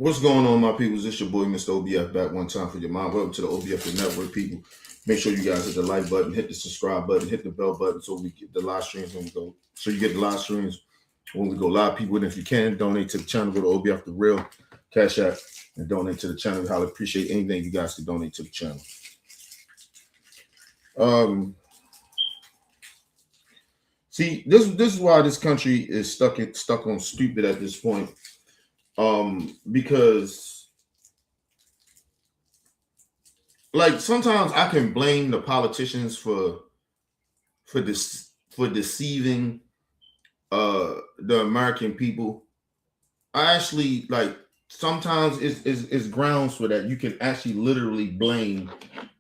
What's going on, my peoples? It's your boy, Mr. OBF, back one time for your mind. Welcome to the OBF Network, people. Make sure you guys hit the like button, hit the subscribe button, hit the bell button so we get the live streams when we go. So you get the live streams when we go live, people. And if you can, donate to the channel. Go to OBF The Real, Cash App, and donate to the channel. We highly appreciate anything you guys can donate to the channel. See, this is why this country is stuck on stupid at this point. Because like sometimes I can blame the politicians for deceiving the American people. I actually like sometimes it's grounds for that. You can actually literally blame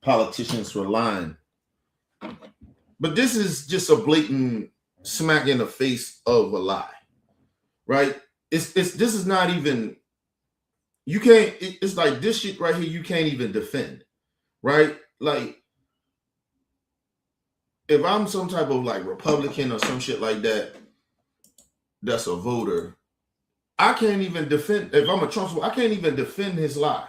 politicians for lying. But this is just a blatant smack in the face of a lie, right? This is not even, you can't, it's like this shit right here, you can't even defend, right? Like, if I'm some type of like Republican or some shit like that, that's a voter, I can't even defend, if I'm a Trump supporter, I can't even defend his lie.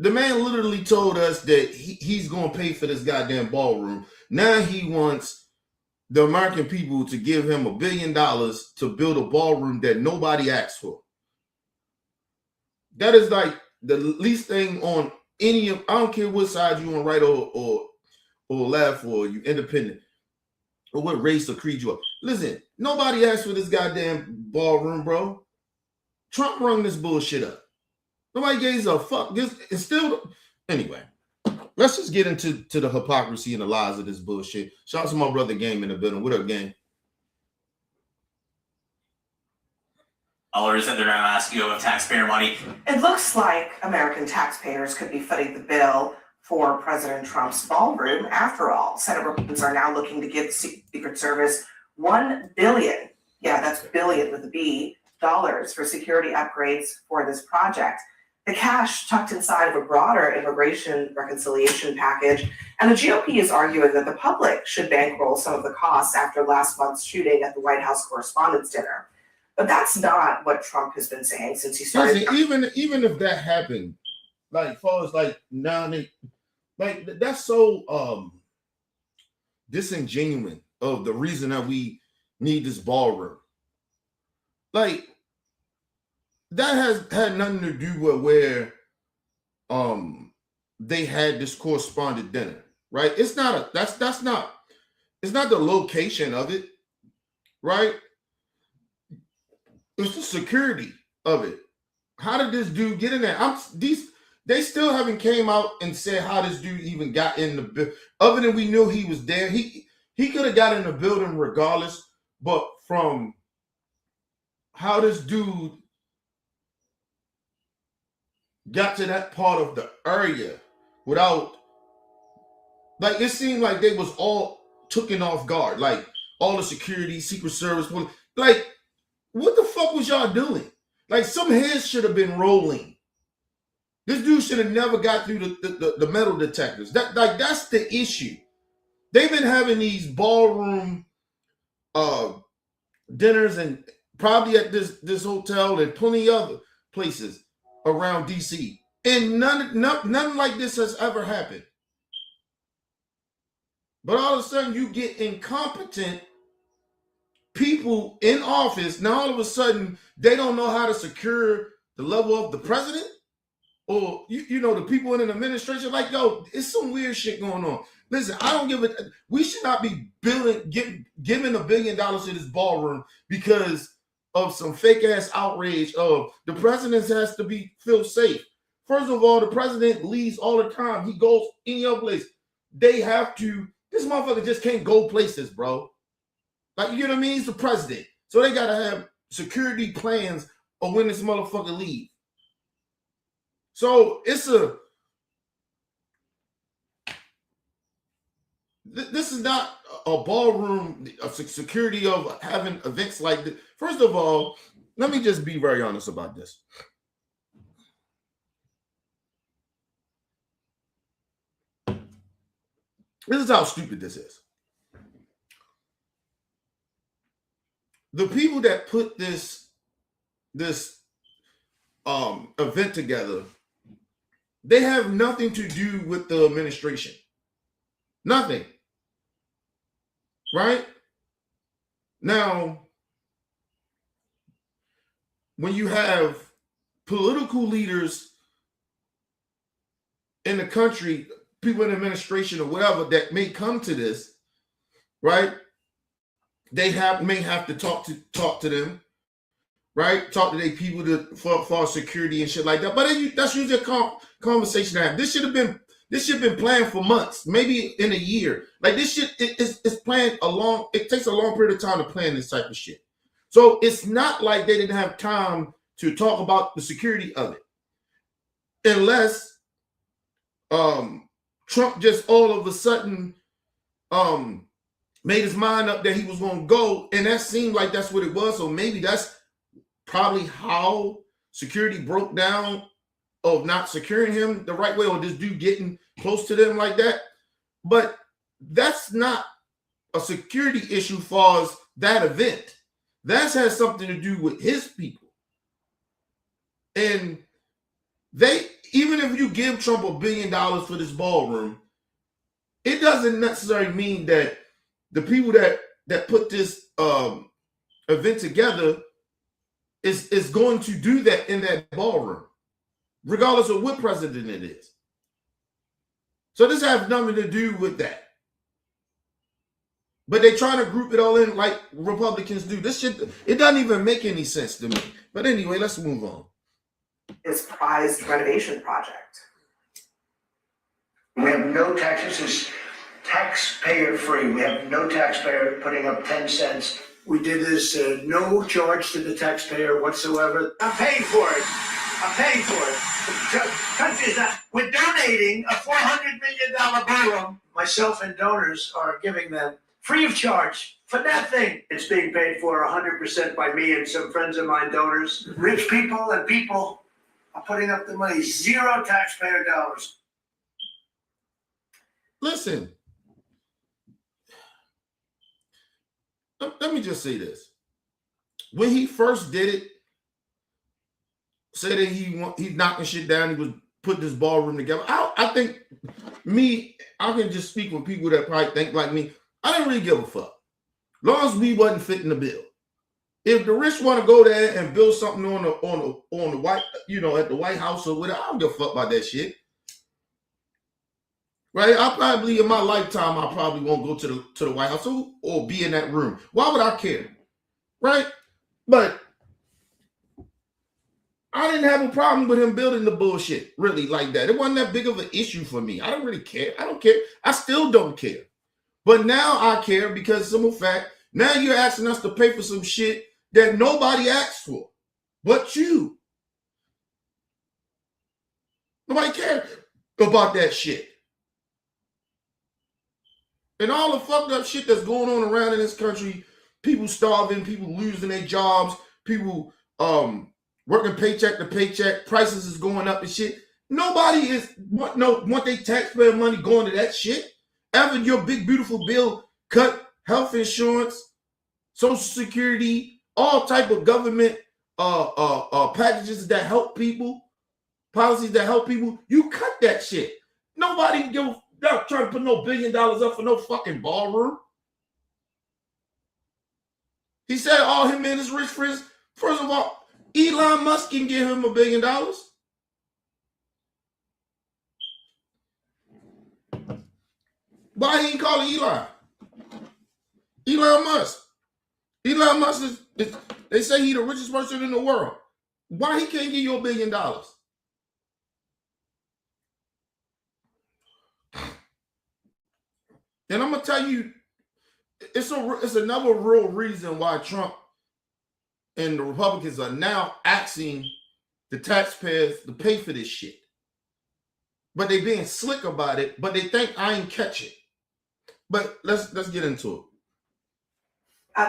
The man literally told us that he's going to pay for this goddamn ballroom. Now he wants the American people to give him $1 billion to build a ballroom that nobody asked for. That is like the least thing on any of, I don't care what side you want to write or laugh or you independent or what race or creed you are. Listen, nobody asked for this goddamn ballroom, bro. Trump rung this bullshit up. Nobody gave a fuck. This is still, anyway. Let's just get into the hypocrisy and the lies of this bullshit. Shout out to my brother Game in the building. What up, Game? Dollars, and they're going to ask you of taxpayer money. It looks like American taxpayers could be footing the bill for President Trump's ballroom. After all, Senate Republicans are now looking to give the Secret Service $1 billion. Yeah, that's billion with a B, dollars for security upgrades for this project. The cash tucked inside of a broader immigration reconciliation package, and the GOP is arguing that the public should bankroll some of the costs after last month's shooting at the White House Correspondents' Dinner. But that's not what Trump has been saying since he started. Listen, even if that happened, like far as like now, like that's so disingenuous of the reason that we need this ballroom. Like, that has had nothing to do with where they had this correspondent dinner, right? It's not it's not the location of it, right? It's the security of it. How did this dude get in there? They still haven't came out and said how this dude even got in the building. Other than we knew he was there, he could have got in the building regardless. But from how this dude got to that part of the area without, like, it seemed like they was all taken off guard, like all the security, Secret Service, like, what the fuck was y'all doing? Like, some heads should have been rolling. This dude should have never got through the metal detectors. That's the issue. They've been having these ballroom dinners and probably at this hotel and plenty other places around DC, and none like this has ever happened. But all of a sudden you get incompetent people in office. Now all of a sudden they don't know how to secure the level of the president or you know the people in an administration. Like, yo, it's some weird shit going on. Listen, I don't give it. We should not be giving $1 billion to this ballroom because of some fake ass outrage of the president has to feel safe. First of all, the president leaves all the time. He goes any other place. They have to. This motherfucker just can't go places, bro. Like, you know what I mean? He's the president, so they gotta have security plans of when this motherfucker leave. So it's this is not a ballroom, a security of having events like this. First of all, let me just be very honest about this. This is how stupid this is. The people that put this event together, they have nothing to do with the administration. Nothing. Right? Now, when you have political leaders in the country, people in administration or whatever that may come to this, right? They may have to talk to them, right? Talk to their people for security and shit like that. But that's usually a conversation to have. This should have been planned for months, maybe in a year. Like this shit it's planned it takes a long period of time to plan this type of shit. So it's not like they didn't have time to talk about the security of it. Unless Trump just all of a sudden made his mind up that he was going to go, and that seemed like that's what it was. So maybe that's probably how security broke down of not securing him the right way, or this dude getting close to them like that. But that's not a security issue for that event. That has something to do with his people. And even if you give Trump $1 billion for this ballroom, it doesn't necessarily mean that the people that put this event together is going to do that in that ballroom, regardless of what president it is. So this has nothing to do with that. But they're trying to group it all in like Republicans do. This shit, it doesn't even make any sense to me. But anyway, let's move on. His prized renovation project. We have no taxes. It's taxpayer free. We have no taxpayer putting up 10 cents. We did this no charge to the taxpayer whatsoever. I'm paying for it. I'm paying for it. The country is not. We're donating a $400 million ballroom. Myself and donors are giving them free of charge for nothing. It's being paid for 100% by me and some friends of mine, donors. Rich people and people are putting up the money. Zero taxpayer dollars. Listen, let me just say this. When he first did it, said that he's knocking shit down, he was putting this ballroom together. I think I can just speak with people that probably think like me. I didn't really give a fuck. As long as we wasn't fitting the bill. If the rich want to go there and build something on the White, at the White House or whatever, I don't give a fuck about that shit. Right? I probably in my lifetime I probably won't go to the White House or be in that room. Why would I care? Right? But I didn't have a problem with him building the bullshit really like that. It wasn't that big of an issue for me. I don't really care. I don't care. I still don't care. But now I care because simple fact, now you're asking us to pay for some shit that nobody asked for but you. Nobody cares about that shit. And all the fucked up shit that's going on around in this country, people starving, people losing their jobs, people working paycheck to paycheck, prices is going up and shit. Nobody want their taxpayer money going to that shit. After your big beautiful bill cut health insurance, Social Security, all type of government packages that help people, policies that help people, you cut that shit. Nobody not trying to put no $1 billion up for no fucking ballroom. He said all him and his rich friends. First of all, Elon Musk can give him $1 billion. Why he ain't calling Elon? Elon Musk. Elon Musk is they say he's the richest person in the world. Why he can't give you $1 billion? And I'm gonna tell you, it's another real reason why Trump and the Republicans are now asking the taxpayers to pay for this shit. But they being slick about it, but they think I ain't catch it. But let's get into it.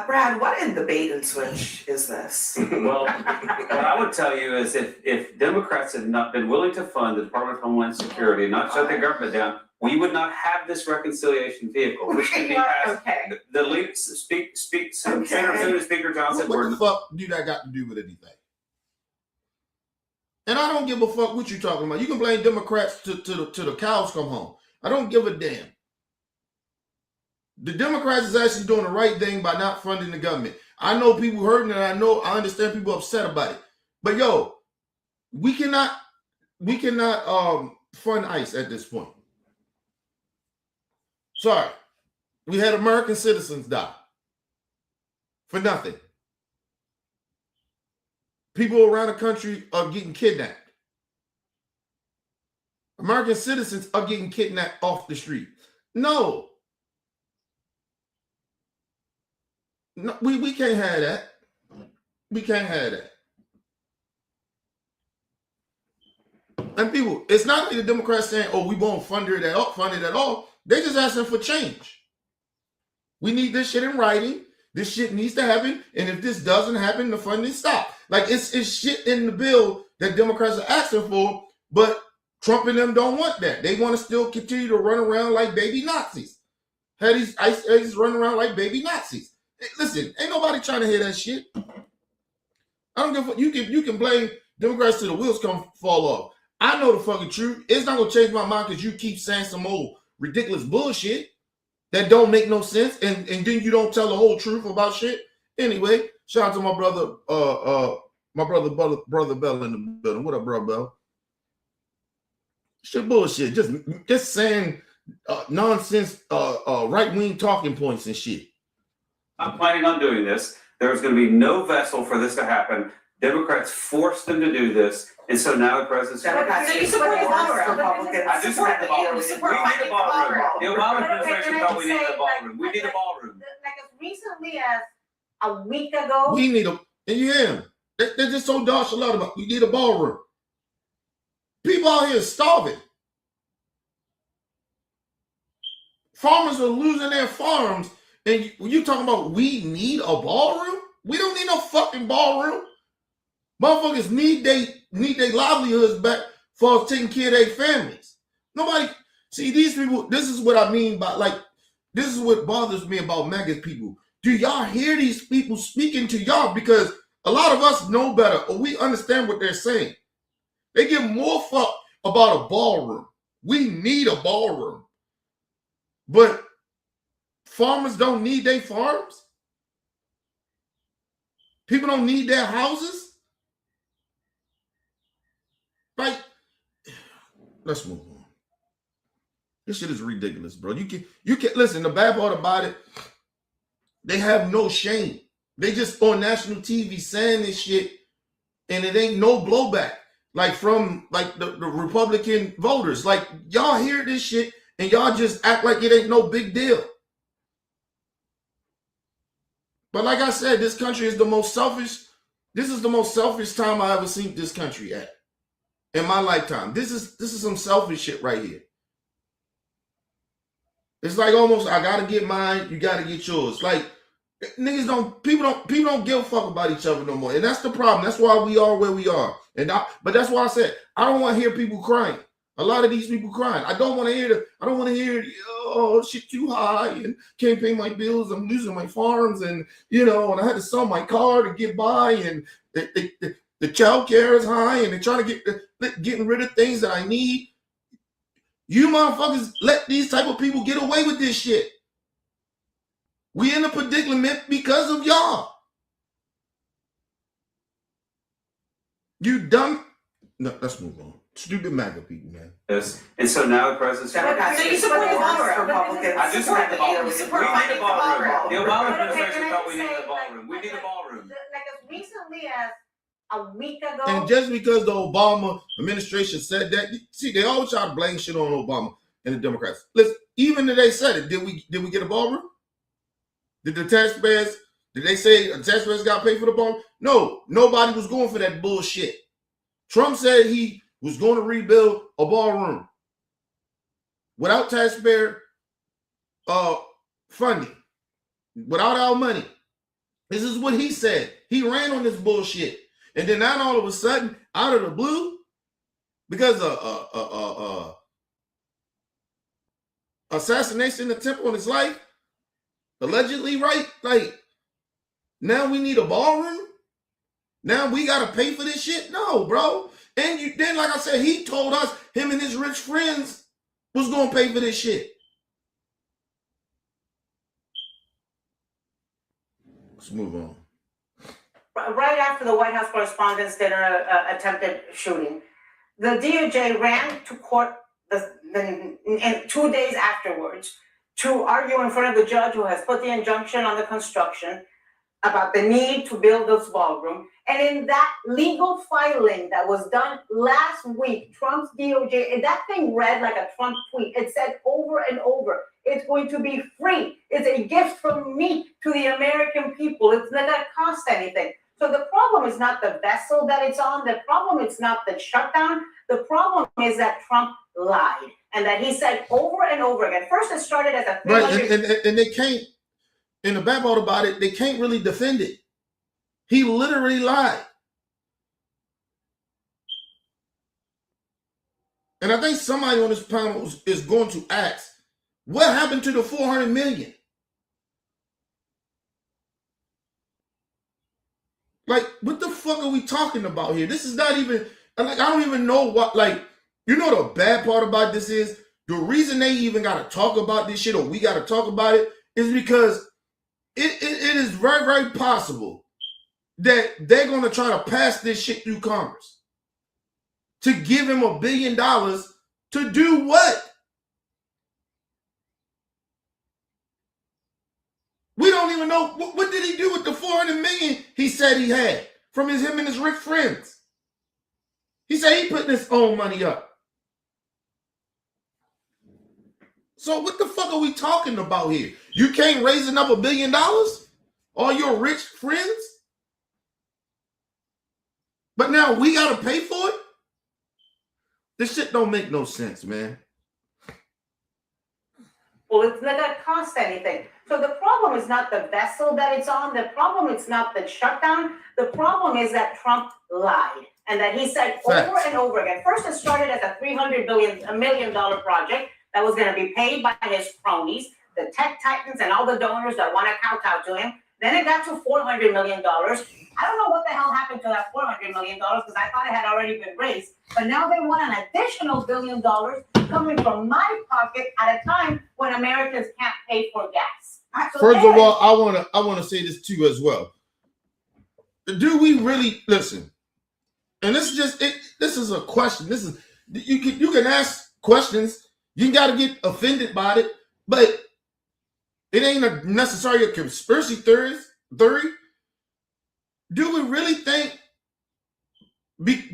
Brad, what in the bait and switch is this? Well, what I would tell you is if Democrats had not been willing to fund the Department of Homeland Security and not shut the government down, we would not have this reconciliation vehicle, which can be passed. Okay. The leaks speak. Senator Speaker Johnson. What the fuck do that got to do with anything? And I don't give a fuck what you talking about. You can blame Democrats to the cows come home. I don't give a damn. The Democrats is actually doing the right thing by not funding the government. I know people hurting, and I understand people upset about it. But yo, we cannot fund ICE at this point. Sorry. We had American citizens die for nothing. People around the country are getting kidnapped. American citizens are getting kidnapped off the street. No, we can't have that. We can't have that. And people, it's not like the Democrats saying, "Oh, we won't fund it at all." They just asking for change. We need this shit in writing. This shit needs to happen, and if this doesn't happen, the funding stop. Like it's shit in the bill that Democrats are asking for, but Trump and them don't want that. They want to still continue to run around like baby Nazis. Have these ICE agents running around like baby Nazis. Hey, listen, ain't nobody trying to hear that shit. I don't give a fuck. You can blame Democrats till the wheels come fall off. I know the fucking truth. It's not gonna change my mind because you keep saying some old ridiculous bullshit that don't make no sense, and then you don't tell the whole truth about shit. Anyway, shout out to my brother, brother Bell in the building. What up, bro, Bell? Shit bullshit. Just saying nonsense, right-wing talking points and shit. I'm planning on doing this. There's going to be no vessel for this to happen. Democrats forced them to do this, and so now the president's. Democrats, So you support the ballroom? Republicans. I do support the ballroom. We support need a ballroom. The Obama But okay, administration can I thought we just needed say, a ballroom. We need a ballroom. Like as recently as a week ago. We need and you hear him. They're just so nonchalant about. We need a ballroom. People out here starving. Farmers are losing their farms, and you talking about we need a ballroom? We don't need no fucking ballroom. Motherfuckers need their livelihoods back for taking care of their families. Nobody see these people. This is what I mean by this is what bothers me about MAGA people. Do y'all hear these people speaking to y'all? Because a lot of us know better, or we understand what they're saying. They give more fuck about a ballroom. We need a ballroom. But farmers don't need their farms. People don't need their houses. Like, let's move on. This shit is ridiculous, bro. You can listen. The bad part about it, they have no shame. They just on national TV saying this shit, and it ain't no blowback. Like from the Republican voters. Like y'all hear this shit and y'all just act like it ain't no big deal. But like I said, this country is the most selfish. This is the most selfish time I ever seen this country at. In my lifetime. This is some selfish shit right here. It's like almost I gotta get mine, you gotta get yours. Like people don't give a fuck about each other no more. And that's the problem. That's why we are where we are. But that's why I said I don't want to hear people crying. A lot of these people crying. I don't want to hear oh shit too high and can't pay my bills. I'm losing my farms and and I had to sell my car to get by and the child care is high and they're trying to getting rid of things that I need. You motherfuckers let these type of people get away with this shit. We in a predicament because of y'all. You dumb. No, let's move on. Stupid MAGA people, man. Yes. And so now the president's. Democrats, So you support the ballroom? Republicans. I do support the ballroom. We support need a ballroom. The Obama But okay, administration can I thought we just needed say, a ballroom. We need a ballroom. Like as recently as a week ago. And just because the Obama administration said that, see, they always try to blame shit on Obama and the Democrats. Listen, even if they said it, did we get a ballroom? Did the taxpayers? Did they say the taxpayers got to pay for the ballroom? No, nobody was going for that bullshit. Trump said he was going to rebuild a ballroom without taxpayer funding, without our money. This is what he said. He ran on this bullshit. And then now all of a sudden, out of the blue, because of assassination attempt on his life, allegedly, right? Like, now we need a ballroom? Now we got to pay for this shit? No, bro. And then, like I said, he told us him and his rich friends was going to pay for this shit. Let's move on. Right after the White House Correspondents' Dinner attempted shooting, the DOJ ran to court and 2 days afterwards to argue in front of the judge who has put the injunction on the construction about the need to build this ballroom. And in that legal filing that was done last week, Trump's DOJ, that thing read like a Trump tweet. It said over and over, it's going to be free. It's a gift from me to the American people. It's not going to cost anything. So the problem is not the vessel that it's on. The problem is not the shutdown. The problem is that Trump lied and that he said over and over again. First, it started as a right, and they can't. And the bad part about it, they can't really defend it. He literally lied. And I think somebody on this panel is going to ask, what happened to the 400 million? Like, what the fuck are we talking about here? This is not even, like, I don't even know what, like, you know the bad part about this is, the reason they even got to talk about this shit, or we got to talk about it, is because it is very, very possible that they're going to try to pass this shit through Congress to give him $1 billion to do what? We don't even know. What did he do with the 400 million he said he had from him and his rich friends? He said he put his own money up. So what the fuck are we talking about here? You can't raise another $1 billion? All your rich friends? But now we got to pay for it? This shit don't make no sense, man. Well, it's not going to cost anything. So the problem is not the vessel that it's on. The problem is not the shutdown. The problem is that Trump lied and that he said over and over again. First, it started as a $300 million project that was going to be paid by his cronies, the tech titans and all the donors that want to kowtow to him. Then it got to $400 million. I don't know what the hell happened to that $400 million because I thought it had already been raised. But now they want an additional $1 billion coming from my pocket at a time when Americans can't pay for gas. So first of all, I want to say this too as well. Do we really listen? And this is just it. This is a question. This is you can ask questions. You got to get offended by it, but it ain't necessarily a conspiracy theory. Do we really think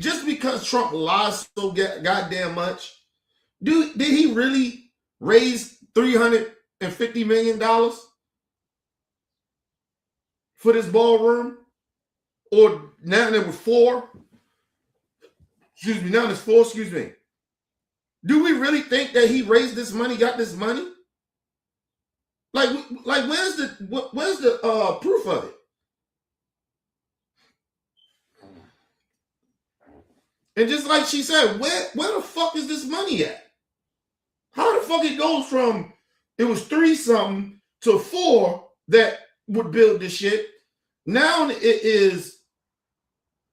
just because Trump lies so goddamn much, did he really raise $350 million for this ballroom? Or now there was four? Excuse me, now there's four, excuse me. Do we really think that he raised this money, got this money? Like where's the proof of it? And just like she said, where the fuck is this money at? How the fuck it goes from it was 3 something to 4 that would build this shit? Now it is,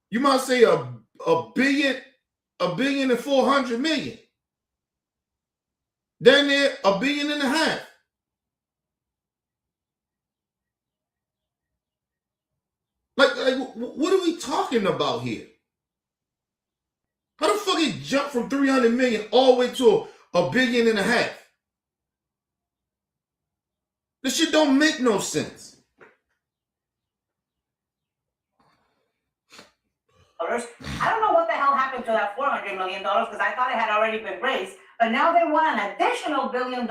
you might say a billion and 400 million. Then there $1.5 billion. Like what are we talking about here? How the fuck it jumped from 300 million all the way to $1.5 billion? This shit don't make no sense. I don't know what the hell happened to that $400 million because I thought it had already been raised. But now they want an additional $1 billion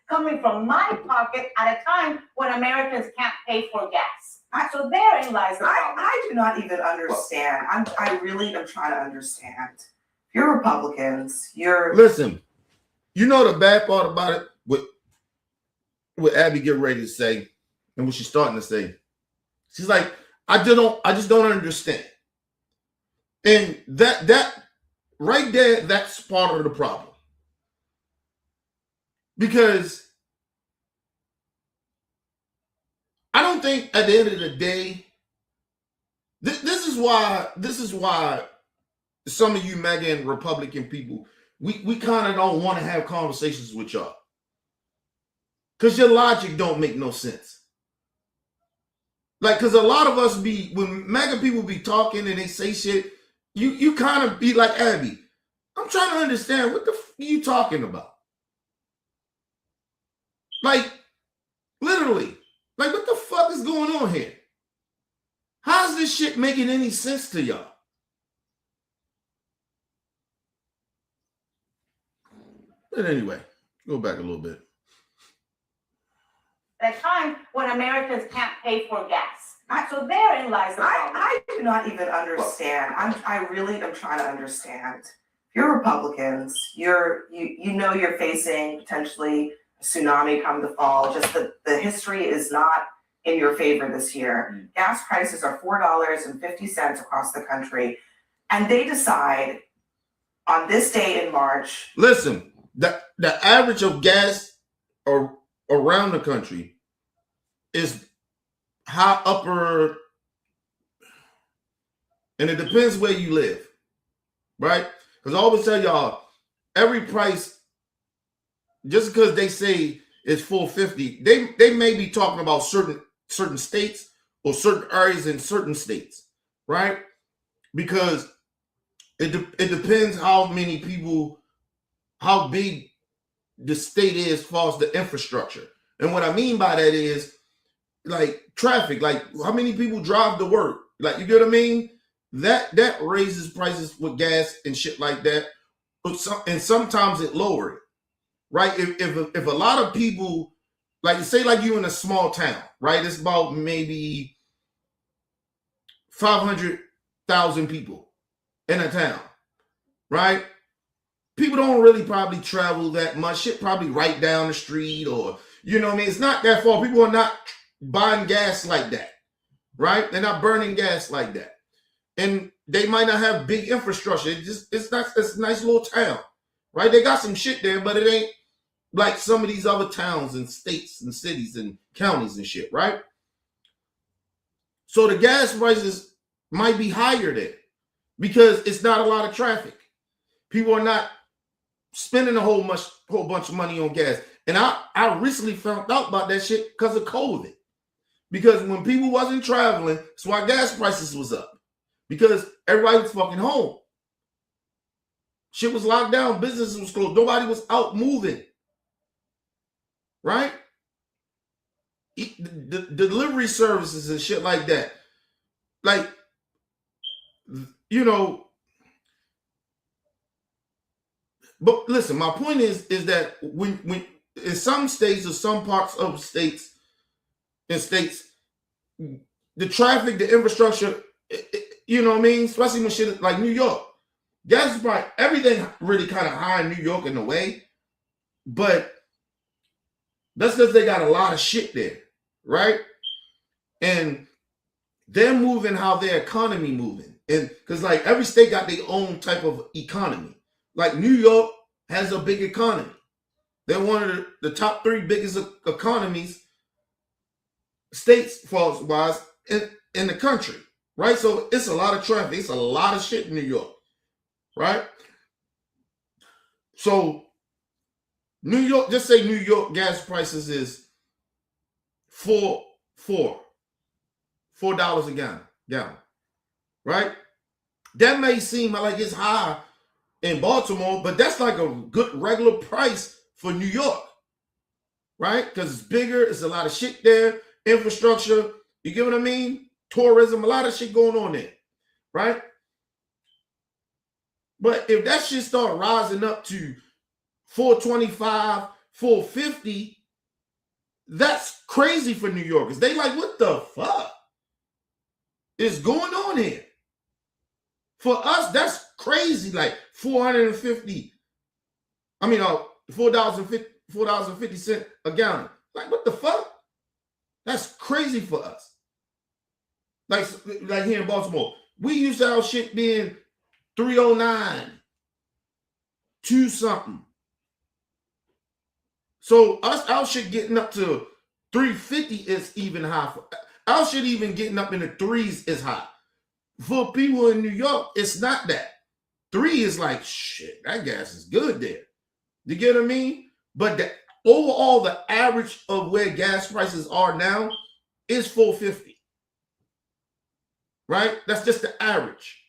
coming from my pocket at a time when Americans can't pay for gas. So therein lies the problem. I do not even understand. I really am trying to understand. You're Republicans. Listen. You know the bad part about it, what Abby get ready to say, and what she's starting to say. She's like, I just don't understand. And that right there, that's part of the problem. Because I don't think at the end of the day, this is why some of you MAGA and Republican people, we kind of don't want to have conversations with y'all. Because your logic don't make no sense. Like, because a lot of us be, when MAGA people be talking and they say shit, you kind of be like, Abby, I'm trying to understand, what the f are you talking about? Like, literally, like, what the fuck is going on here? How's this shit making any sense to y'all? But anyway, go back a little bit. At a time when Americans can't pay for gas. So therein lies the problem. I do not even understand. I really am trying to understand. You're Republicans. You know you're facing potentially a tsunami come the fall. Just the history is not in your favor this year. Gas prices are $4.50 across the country, and they decide on this day in March. Listen, the average of gas around the country is high upper, and it depends where you live, right? Because I always tell y'all, every price, just because they say it's $4.50, they may be talking about certain states or certain areas in certain states, right? Because it depends how many people, how big the state is as far as the infrastructure. And what I mean by that is, like, traffic, like how many people drive to work, like, you get what I mean? That raises prices with gas and shit like that, and sometimes it lower it, right? If a lot of people, like, say like you in a small town, right? It's about maybe 500,000 people in a town, right? People don't really probably travel that much. Shit probably right down the street, or, you know what I mean? It's not that far. People are not buying gas like that, right? They're not burning gas like that. And they might not have big infrastructure. It's a nice little town, right? They got some shit there, but it ain't like some of these other towns and states and cities and counties and shit, right? So the gas prices might be higher there because it's not a lot of traffic. People are not spending a whole bunch of money on gas. And I recently found out about that shit because of COVID. Because when people wasn't traveling, that's why gas prices was up. Because everybody was fucking home. Shit was locked down. Businesses was closed. Nobody was out moving. Right? The delivery services and shit like that. Like, you know. But listen, my point is that when in some states or some parts of states, the traffic, the infrastructure, you know what I mean? Especially when shit like New York. Gas is probably, everything really kind of high in New York in a way. But that's because they got a lot of shit there, right? And they're moving how their economy moving. And because like every state got their own type of economy. Like New York has a big economy. They're one of the top 3 biggest economies, states wise, in the country, right? So it's a lot of traffic. It's a lot of shit in New York, right? So New York, just say New York gas prices is $4 a gallon, right? That may seem like it's high in Baltimore, but that's like a good regular price for New York, right? Because it's bigger, it's a lot of shit there, infrastructure, you get what I mean? Tourism, a lot of shit going on there, right? But if that shit start rising up to $4.25, $4.50, that's crazy for New Yorkers. They like, what the fuck is going on here? For us, that's crazy. Like $4.50 a gallon. Like, what the fuck? That's crazy for us. Like here in Baltimore, we used to have shit being $3.09, $2 something. So our shit getting up to $3.50 is even high. Our shit even getting up in the 3s is high. For people in New York, it's not that. 3 is like, shit, that gas is good there. You get what I mean? But overall, the average of where gas prices are now is $4.50. Right? That's just the average.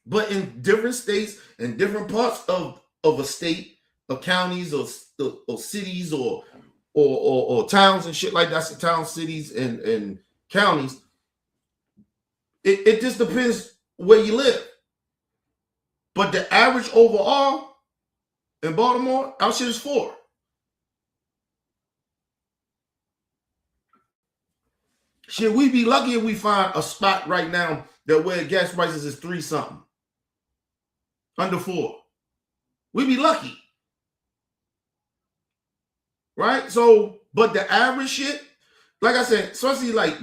But in different states and different parts of a state, or counties, or cities, or towns and shit like that, so towns, cities, and counties, it just depends where you live. But the average overall in Baltimore, our shit is 4. Shit, we be lucky if we find a spot right now that where gas prices is 3 something. Under 4. We be lucky. Right? So, but the average shit, like I said, especially like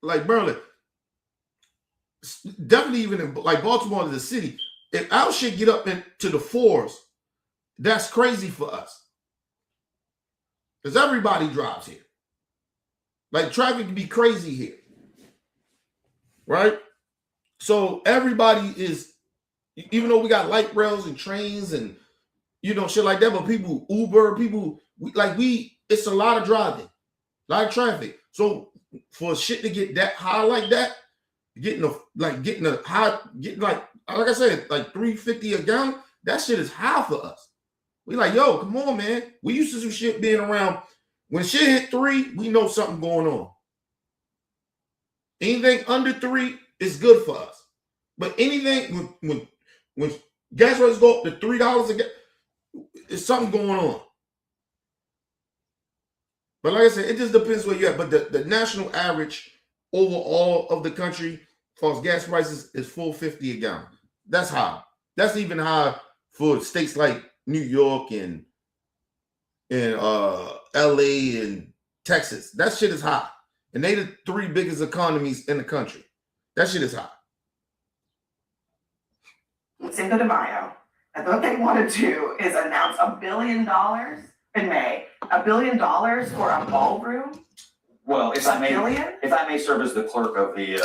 Maryland, definitely even in like Baltimore, the city, if our shit get up into the 4s, that's crazy for us. Because everybody drives here. Like traffic can be crazy here. Right? So everybody is, even though we got light rails and trains and shit like that, but people Uber, it's a lot of driving, a lot of traffic. So for shit to get that high like that, getting like I said, like $3.50 a gallon, that shit is high for us. We like, yo, come on, man. We used to do shit being around. When shit hit 3, we know something going on. Anything under 3 is good for us. But anything when gas prices go up to $3 a gallon, there's something going on. But like I said, it just depends where you're at. But the national average overall of the country, as far as gas prices, is $4.50 a gallon. That's high. That's even high for states like New York and LA and Texas. That shit is high. And they the 3 biggest economies in the country. That shit is high. Cinco de Mayo. And what they want to do is announce $1 billion in May. $1 billion for a ballroom? Well, if I may serve as the clerk of the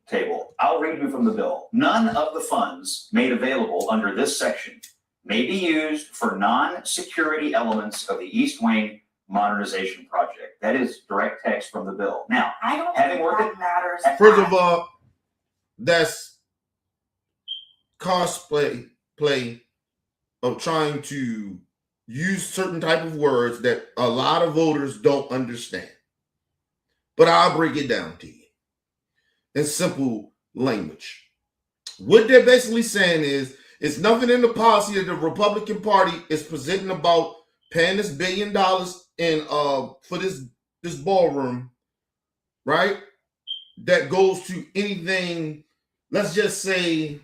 table, I'll read you from the bill. None of the funds made available under this section may be used for non-security elements of the East Wing modernization project. That is direct text from the bill. Now, I don't having think worked that matters. First of all, that's cosplay of trying to use certain type of words that a lot of voters don't understand. But I'll break it down to you in simple language. What they're basically saying is, it's nothing in the policy that the Republican Party is presenting about paying this $1 billion in for this ballroom, right? That goes to anything, let's just say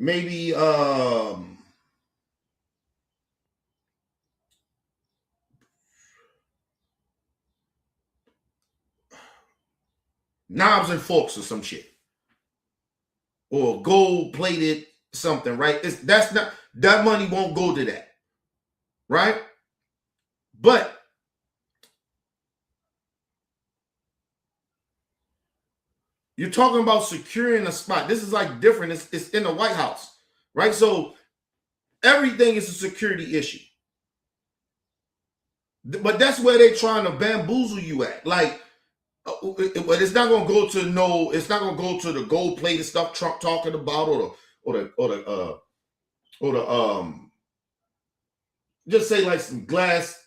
maybe knives and forks or some shit. Or gold-plated something, right? That money won't go to that. Right? But you're talking about securing a spot. This is like different. It's in the White House, right? So everything is a security issue. But that's where they're trying to bamboozle you at. Like, but it's not gonna go to it's not gonna go to the gold-plated stuff Trump talking about, or the just say like some glass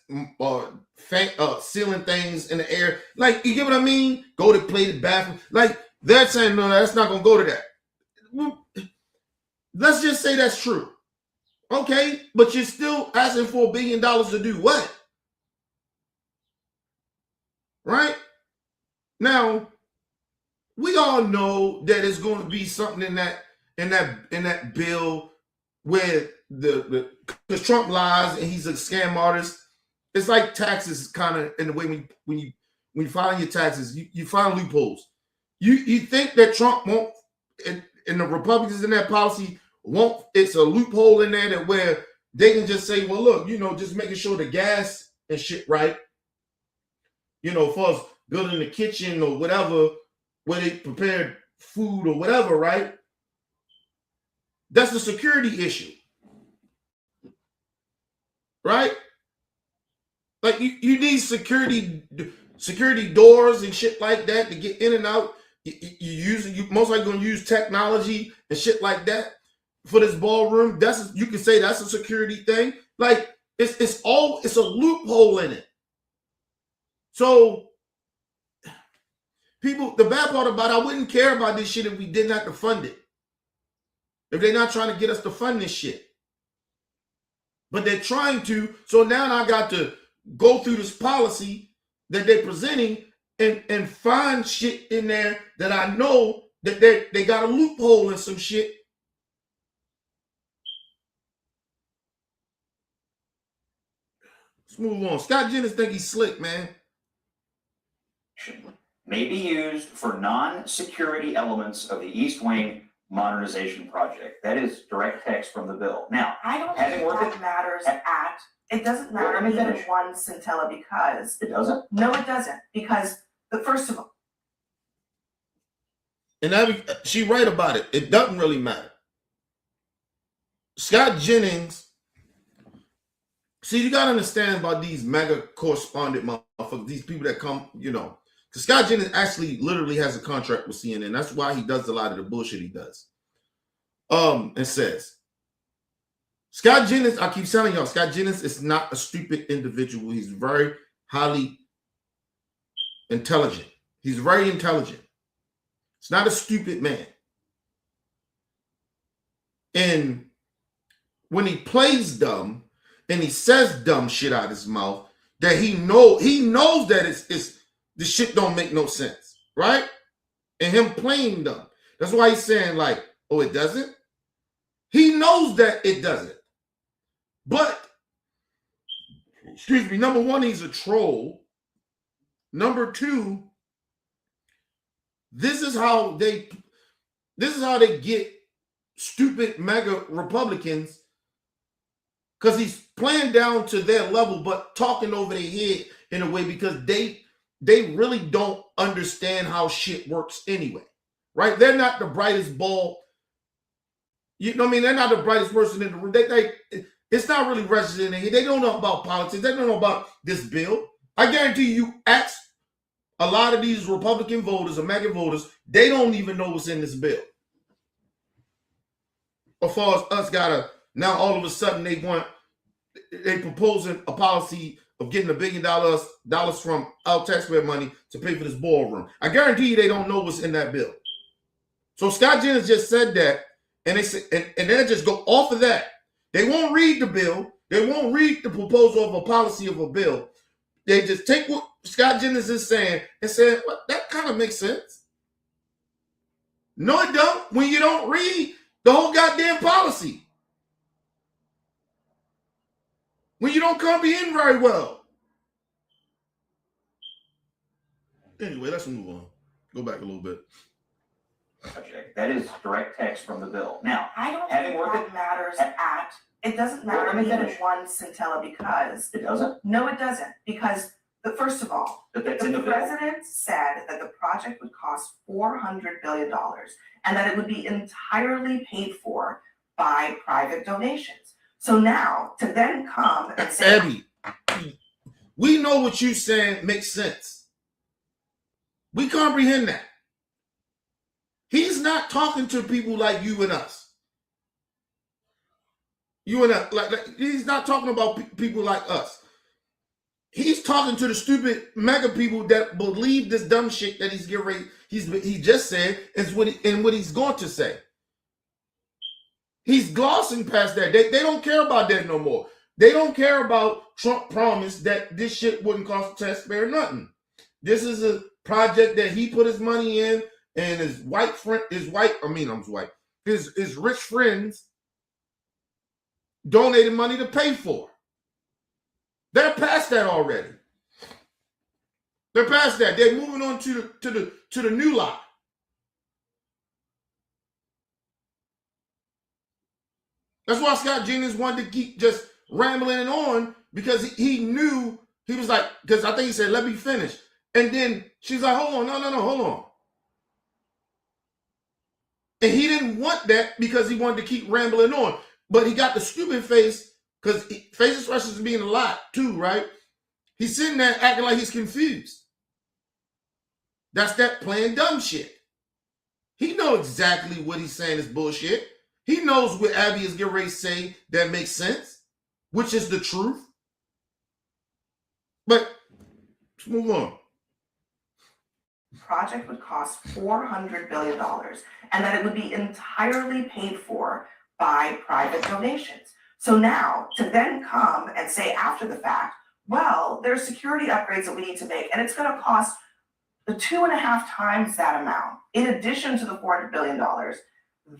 ceiling things in the air. Like, you get what I mean? Go to plated bathroom. Like, they're saying, no, that's not going to go to that. Let's just say that's true. Okay, but you're still asking for $1 billion to do what? Right? Now, we all know that it's going to be something in that bill where because Trump lies and he's a scam artist. It's like taxes, kind of, in the way when you file your taxes, you find loopholes. You think that Trump won't, and the Republicans in that policy won't, it's a loophole in there that where they can just say, well, look, just making sure the gas and shit right, for us building the kitchen or whatever, where they prepared food or whatever, right? That's a security issue. Right? Like you need security doors and shit like that to get in and out. You most likely gonna use technology and shit like that for this ballroom. You can say that's a security thing. Like it's a loophole in it. So the bad part about it, I wouldn't care about this shit if we didn't have to fund it. If they're not trying to get us to fund this shit. But they're trying to, so now I got to go through this policy that they're presenting and find shit in there that I know that they got a loophole in some shit. Let's move on. Scott Jennings think he's slick, man. May be used for non-security elements of the East Wing modernization project. That is direct text from the bill. Now, I don't having think worked that matters it doesn't matter Let me even finish. one scintilla because, it doesn't. no, it doesn't, because first of all, And she right about it. It doesn't really matter. Scott Jennings, see, you got to understand about these mega correspondent motherfuckers, these people that come, because Scott Jennings actually literally has a contract with CNN. That's why he does a lot of the bullshit he does. And says, Scott Jennings, I keep telling y'all, Scott Jennings is not a stupid individual. He's very highly intelligent. He's very intelligent. It's not a stupid man. And when he plays dumb and he says dumb shit out of his mouth, that he knows that it's the shit don't make no sense, right? And him playing dumb. That's why he's saying like, oh, it doesn't? He knows that it doesn't. But, excuse me, number one, he's a troll. Number two, this is how they get stupid mega Republicans, because he's playing down to their level, but talking over their head in a way because they really don't understand how shit works anyway, right? They're not the brightest ball. You know what I mean? They're not the brightest person in the room. It's not really registered in here. They don't know about politics. They don't know about this bill. I guarantee you ask a lot of these Republican voters or MAGA voters, they don't even know what's in this bill. As far as us now all of a sudden they proposing a policy of getting $1 billion from our taxpayer money to pay for this ballroom. I guarantee you they don't know what's in that bill. So Scott Jennings just said that, and they say, and they'll just go off of that. They won't read the bill. They won't read the proposal of a policy of a bill. They just take what Scott Jennings is saying and say, well, that kind of makes sense. No, it don't. When you don't read the whole goddamn policy. When you don't comprehend very well. Anyway, let's move on. Go back a little bit. Project. That is direct text from the bill. Now, I don't having think worked that matters it doesn't matter Let me even finish. one scintilla because, it doesn't. no, it doesn't, because first of all, But that's in the the bill. president said that the project would cost $400 billion and that it would be entirely paid for by private donations. So now to then come and say, Abby, we know what you're saying makes sense. We comprehend that. He's not talking to people like you and us. You and us, like he's not talking about people like us. He's talking to the stupid mega people that believe this dumb shit that he's getting ready. He just said is what he's going to say. He's glossing past that. They don't care about that no more. They don't care about Trump promise that this shit wouldn't cost the taxpayer nothing. This is a project that he put his money in, and his rich friends donated money to pay for. They're past that already. They're past that. They're moving on to the new lot. That's why Scott Jennings wanted to keep just rambling on, because he knew, he was like, because I think he said, let me finish. And then she's like, hold on, no, hold on. And he didn't want that because he wanted to keep rambling on. But he got the stupid face, because face expressions being a lot too, right? He's sitting there acting like he's confused. That's that playing dumb shit. He knows exactly what he's saying is bullshit. He knows what Abby is getting ready to say that makes sense, which is the truth. But let's move on. Project would cost $400 billion, and that it would be entirely paid for by private donations. So now, to then come and say after the fact, well, there's security upgrades that we need to make, and it's gonna cost the 2.5 times that amount, in addition to the $400 billion,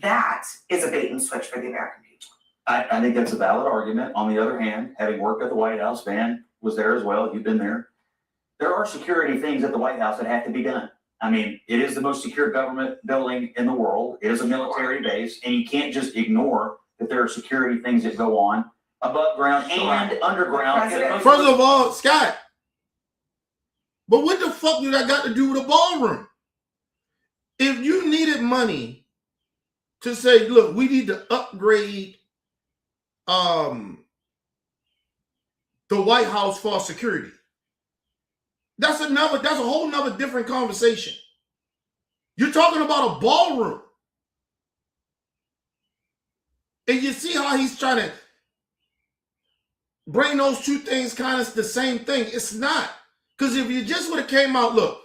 that is a bait and switch for the American people. I think that's a valid argument. On the other hand, having worked at the White House, Van was there as well, you've been there. There are security things at the White House that have to be done. I mean, it is the most secure government building in the world. It is a military base, and you can't just ignore that there are security things that go on above ground and underground. First of all, Scott, but what the fuck do that got to do with a ballroom? If you needed money to say, look, we need to upgrade the White House for security, that's a whole nother different conversation. You're talking about a ballroom. And you see how he's trying to bring those two things kind of the same thing. It's not. Because if you just would have came out, look,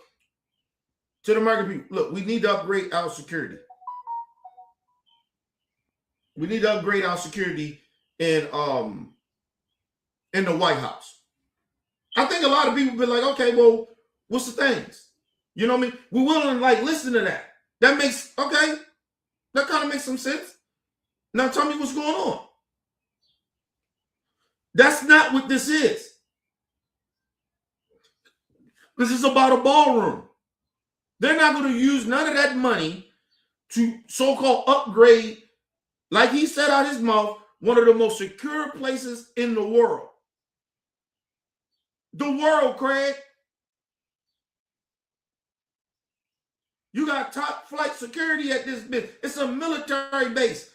to the American people, look, we need to upgrade our security. We need to upgrade our security in the White House. I think a lot of people be like, okay, well, what's the things? You know what I mean? We're willing to like listen to that. That makes, okay, that kind of makes some sense. Now tell me what's going on. That's not what this is. This is about a ballroom. They're not going to use none of that money to so-called upgrade, like he said out his mouth, one of the most secure places in the world. The world, Craig. You got top flight security at this bit. It's a military base.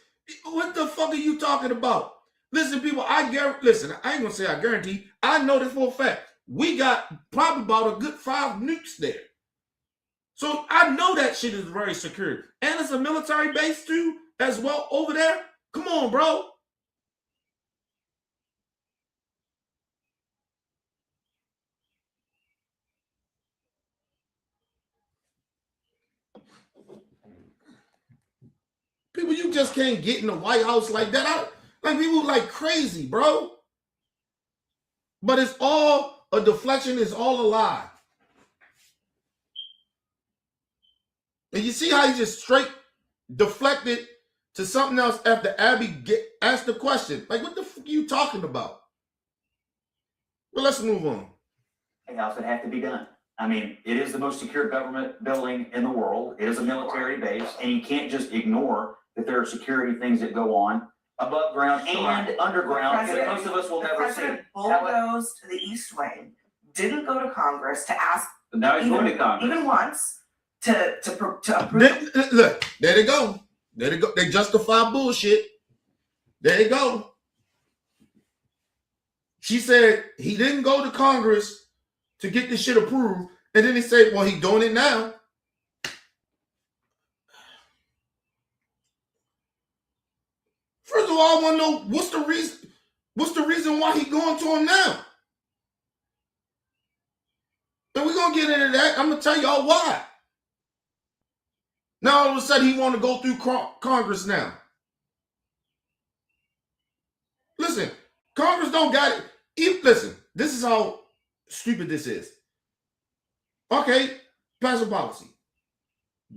What the fuck are you talking about? Listen, people, listen, I ain't gonna say I guarantee. I know this for a fact. We got probably about a good 5 nukes there. So I know that shit is very secure. And it's a military base too, as well, over there. Come on, bro. People, you just can't get in the White House like that. Like people like crazy, bro. But it's all a deflection. It's all a lie. And you see how he just straight deflected to something else after Abby asked the question. Like, what the fuck are you talking about? But let's move on. White House that have to be done. I mean, it is the most secure government building in the world. It is a military base, and you can't just ignore that there are security things that go on above ground and underground that most of us will never see. The president bulldozed to the East Wing, didn't go to Congress to ask But now he's going to Congress. even once to approve. Look, there they go. There they go. They justify bullshit. There they go. She said he didn't go to Congress to get this shit approved. And then he said, well, he's doing it now. First of all, I want to know what's the reason why he going to him now? And we're going to get into that. I'm going to tell y'all why. Now, all of a sudden, he want to go through Congress now. Listen, Congress don't got it. Listen, this is how stupid this is. Okay, pass a policy.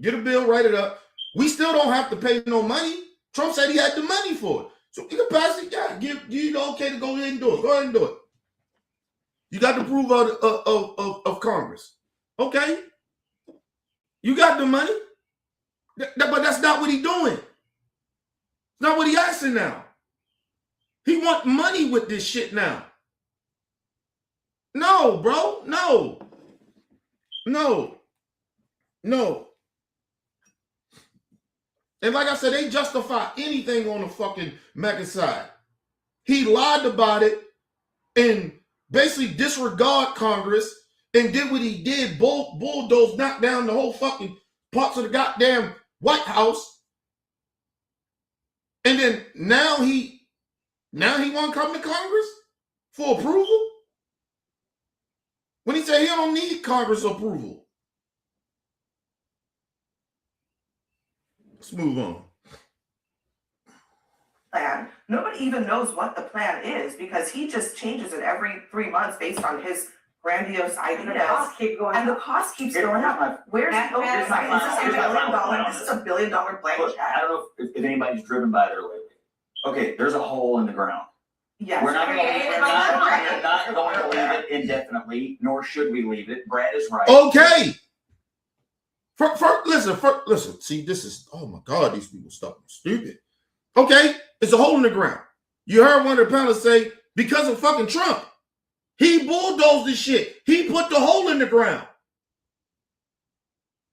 Get a bill, write it up. We still don't have to pay no money. Trump said he had the money for it. So you can pass it. Yeah, give you the okay to go ahead and do it. Go ahead and do it. You got the approval of Congress. Okay. You got the money. But that's not what he's doing. It's not what he asking now. He want money with this shit now. No, bro. No. No. No. And like I said, they justify anything on the fucking MAGA side. He lied about it and basically disregard Congress and did what he did, bulldoze, knock down the whole fucking parts of the goddamn White House. And then now he won't come to Congress for approval? When he said he don't need Congress approval. Let's move on. Plan. Nobody even knows what the plan is because he just changes it every 3 months based on his grandiose And the ideas. costs keep going And the up. cost keeps Here- going here's up. my- Where's the oversight? Is this here's my final point on this is a $1 billion blank Look, check? I don't know if anybody's driven by there lately. Okay, there's a hole in the ground. Yes. We're not going to Okay, leave it, it's we're not Right. going to leave it indefinitely, nor should we leave it. Brad is right. Okay. Listen. See, this is, oh my God, these people stuff stupid. Okay, it's a hole in the ground. You heard one of the panelists say, because of fucking Trump. He bulldozed this shit. He put the hole in the ground.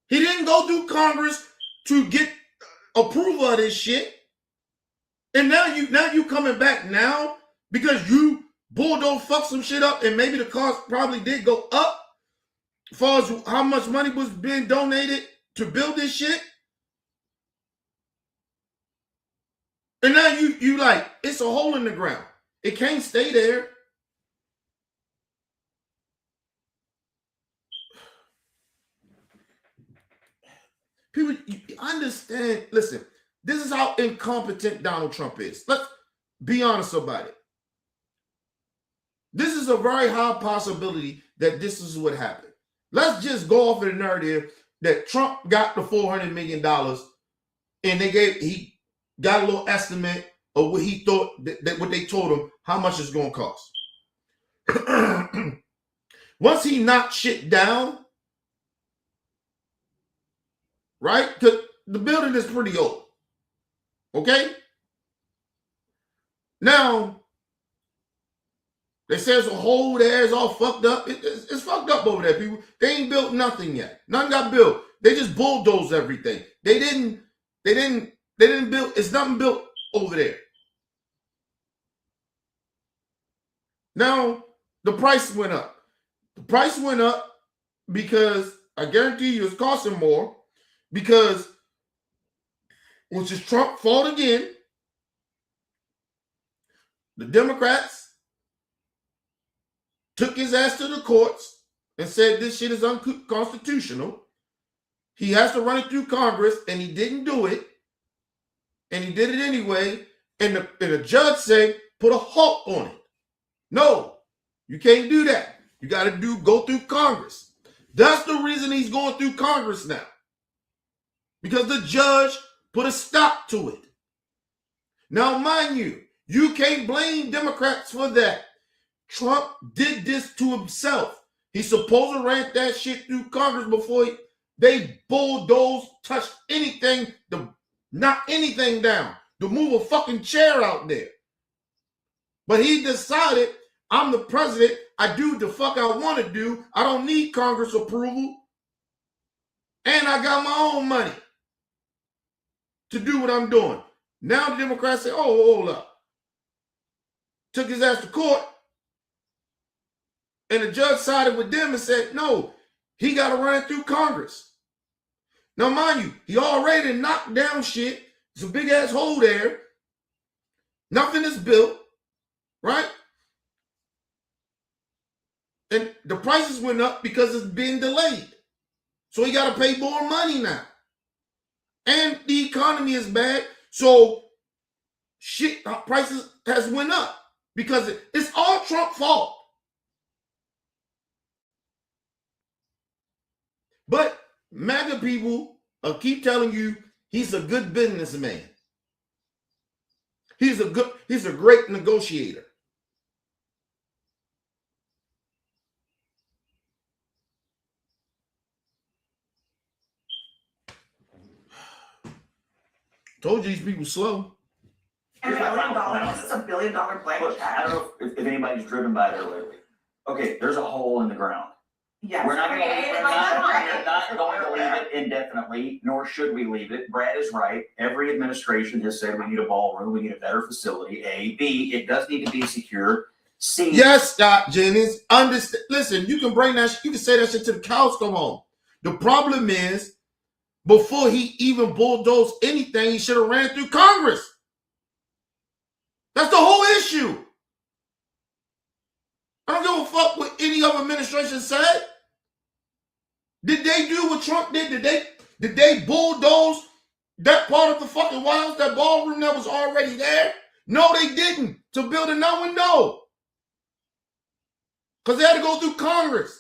He didn't go through Congress to get approval of this shit. And now you coming back now because you bulldozed fucked some shit up and maybe the cost probably did go up as far as how much money was being donated to build this shit. And now you like, it's a hole in the ground. It can't stay there. People, you understand, listen, this is how incompetent Donald Trump is. Let's be honest about it. This is a very high possibility that this is what happened. Let's just go off of the narrative that Trump got the $400 million and he got a little estimate of what he thought, that what they told him, how much it's going to cost. Once he knocked shit down, right? Because the building is pretty old. Okay? Now, they say it's a hole there, it's all fucked up. It's fucked up over there, people. They ain't built nothing yet. Nothing got built. They just bulldozed everything. They didn't build, it's nothing built over there. Now, the price went up. The price went up because I guarantee you it's costing more because, which is Trump's fault again, the Democrats took his ass to the courts and said this shit is unconstitutional. He has to run it through Congress, and he didn't do it. And he did it anyway. And the judge said, put a halt on it. No, you can't do that. You got to go through Congress. That's the reason he's going through Congress now. Because the judge put a stop to it. Now, mind you, you can't blame Democrats for that. Trump did this to himself. He's supposed to ran that shit through Congress before they bulldozed, touched anything, to knock anything down, to move a fucking chair out there. But he decided, I'm the president, I do what the fuck I want to do, I don't need Congress approval, and I got my own money to do what I'm doing. Now the Democrats say, oh, hold up. Took his ass to court, and the judge sided with them and said, no, he got to run it through Congress. Now, mind you, he already knocked down shit. There's a big ass hole there. Nothing is built, right? And the prices went up because it's being delayed. So he got to pay more money now. And the economy is bad. So shit, prices has went up because it's all Trump's fault. But MAGA people keep telling you he's a good businessman. He's a great negotiator. Told you these people slow. $1 billion, this is a $1 billion blank Look, I check. don't know if anybody's driven by there lately. Okay, there's a hole in the ground. Yes. We're not Created by the we're not going to leave it indefinitely, nor should we leave it. Brad is right. Every administration has said we need a ballroom, we need a better facility. A, B, it does need to be secure. C. Yes, Scott Jennings. Understand? Listen, you can bring that. You can say that shit to the cows come home. The problem is, before he even bulldozed anything, he should have ran through Congress. That's the whole issue. I don't give a fuck what any other administration said. Did they do what Trump did? Did they bulldoze that part of the fucking White House, that ballroom that was already there? No, they didn't. To build another one, no. Because they had to go through Congress.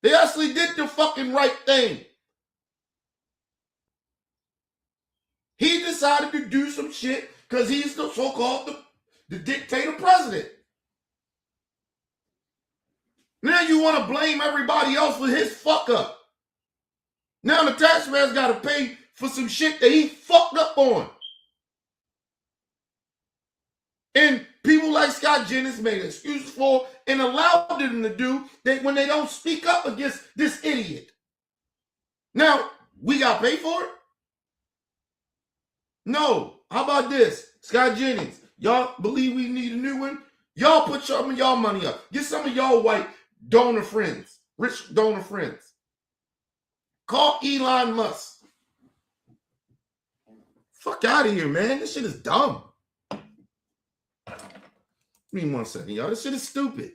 They actually did the fucking right thing. He decided to do some shit because he's the so-called the dictator president. Now you want to blame everybody else for his fuck up. Now the taxpayers got to pay for some shit that he fucked up on. And people like Scott Jennings made excuses for and allowed them to do that when they don't speak up against this idiot. Now, we got to pay for it? No. How about this? Scott Jennings, y'all believe we need a new one? Y'all put some of y'all money up. Get some of y'all white donor friends, rich donor friends. Call Elon Musk. Fuck out of here, man. This shit is dumb. Give me 1 second, y'all. This shit is stupid.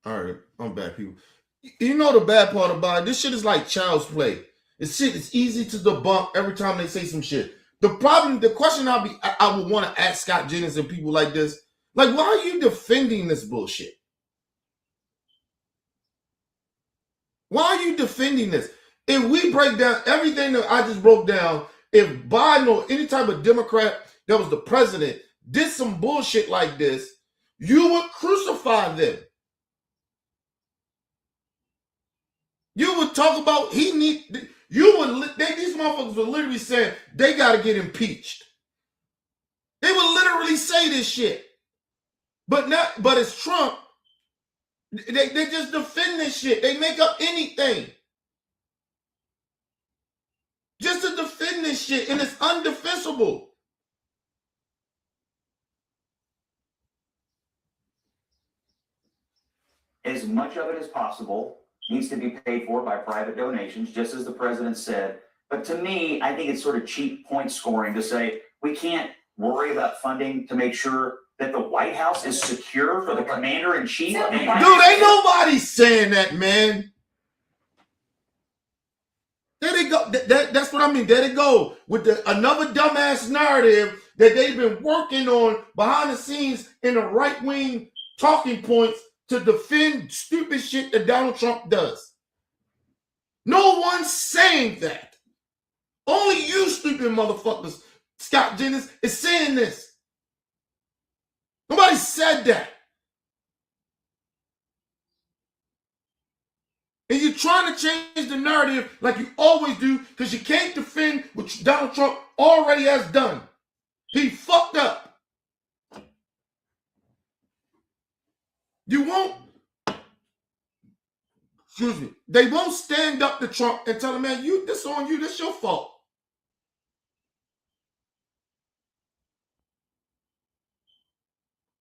All right, I'm back, people. You know the bad part about it? This shit is like child's play. This shit is easy to debunk every time they say some shit. The question I would want to ask Scott Jennings and people like this, like, why are you defending this bullshit? Why are you defending this? If we break down everything that I just broke down, if Biden or any type of Democrat that was the president did some bullshit like this, you would crucify them. You would talk about these motherfuckers would literally say they got to get impeached. They would literally say this shit. But it's Trump. They just defend this shit. They make up anything. Just to defend this shit, and it's undefensible. As much of it as possible needs to be paid for by private donations, just as the president said. But to me, I think it's sort of cheap point scoring to say we can't worry about funding to make sure that the White House is secure for the commander in chief. Dude, ain't nobody saying that, man. There they go. That's what I mean. There they go with another dumbass narrative that they've been working on behind the scenes in the right-wing talking points to defend stupid shit that Donald Trump does. No one's saying that. Only you stupid motherfuckers, Scott Jennings, is saying this. Nobody said that. And you're trying to change the narrative like you always do because you can't defend what Donald Trump already has done. He fucked up. You won't, excuse me, they won't stand up to Trump and tell him, man, this on you, this your fault.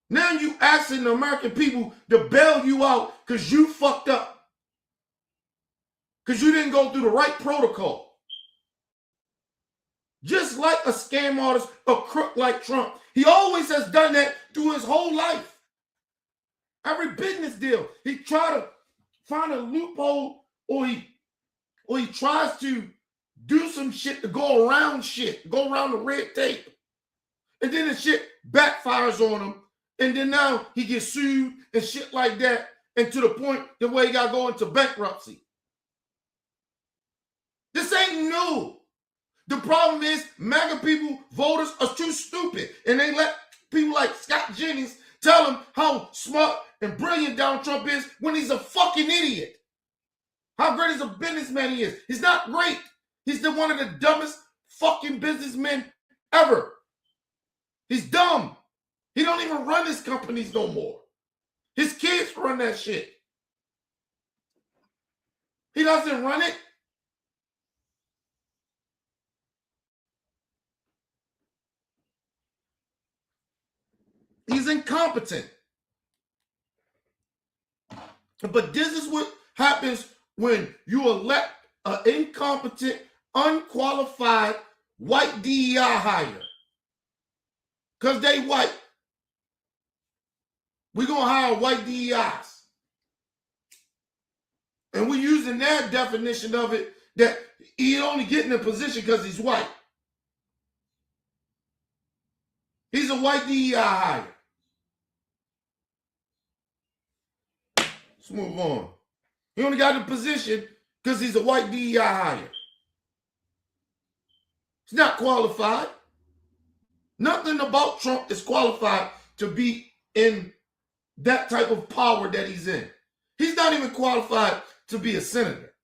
Now you asking the American people to bail you out because you fucked up. because you didn't go through the right protocol. Just like a scam artist, a crook like Trump. He always has done that through his whole life. Every business deal, he try to find a loophole, or he tries to do some shit to go around the red tape. And then the shit backfires on him. And then now he gets sued and shit like that. And to the point the way he got to go into bankruptcy. This ain't new. The problem is MAGA people, voters are too stupid. And they let people like Scott Jennings tell them how smart and brilliant Donald Trump is when he's a fucking idiot. How great as a businessman he is. He's not great. He's one of the dumbest fucking businessmen ever. He's dumb. He don't even run his companies no more. His kids run that shit. He doesn't run it. He's incompetent. But this is what happens when you elect an incompetent, unqualified white DEI hire. Because they white. We're going to hire white DEIs. And we're using their definition of it that he only getting a position because he's white. He's a white DEI hire. Let's move on. He only got the position because he's a white DEI hire. He's not qualified. Nothing about Trump is qualified to be in that type of power that he's in. He's not even qualified to be a senator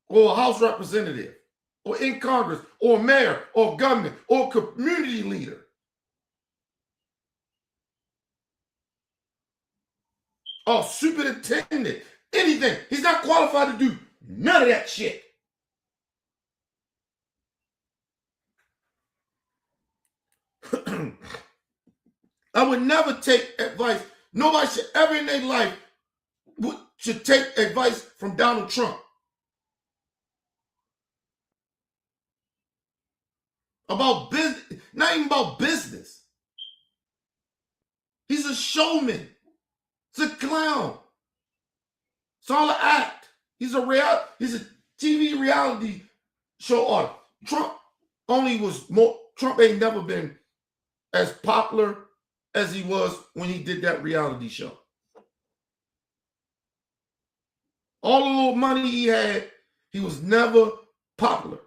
or a House representative or in Congress or mayor or governor or community leader. Or superintendent, anything. He's not qualified to do none of that shit. I would never take advice. Nobody should ever in their life should take advice from Donald Trump. About business, not even about business. He's a showman. He's a clown. It's all an act. He's a TV reality show artist. Trump ain't never been as popular as he was when he did that reality show. All the little money he had, he was never popular.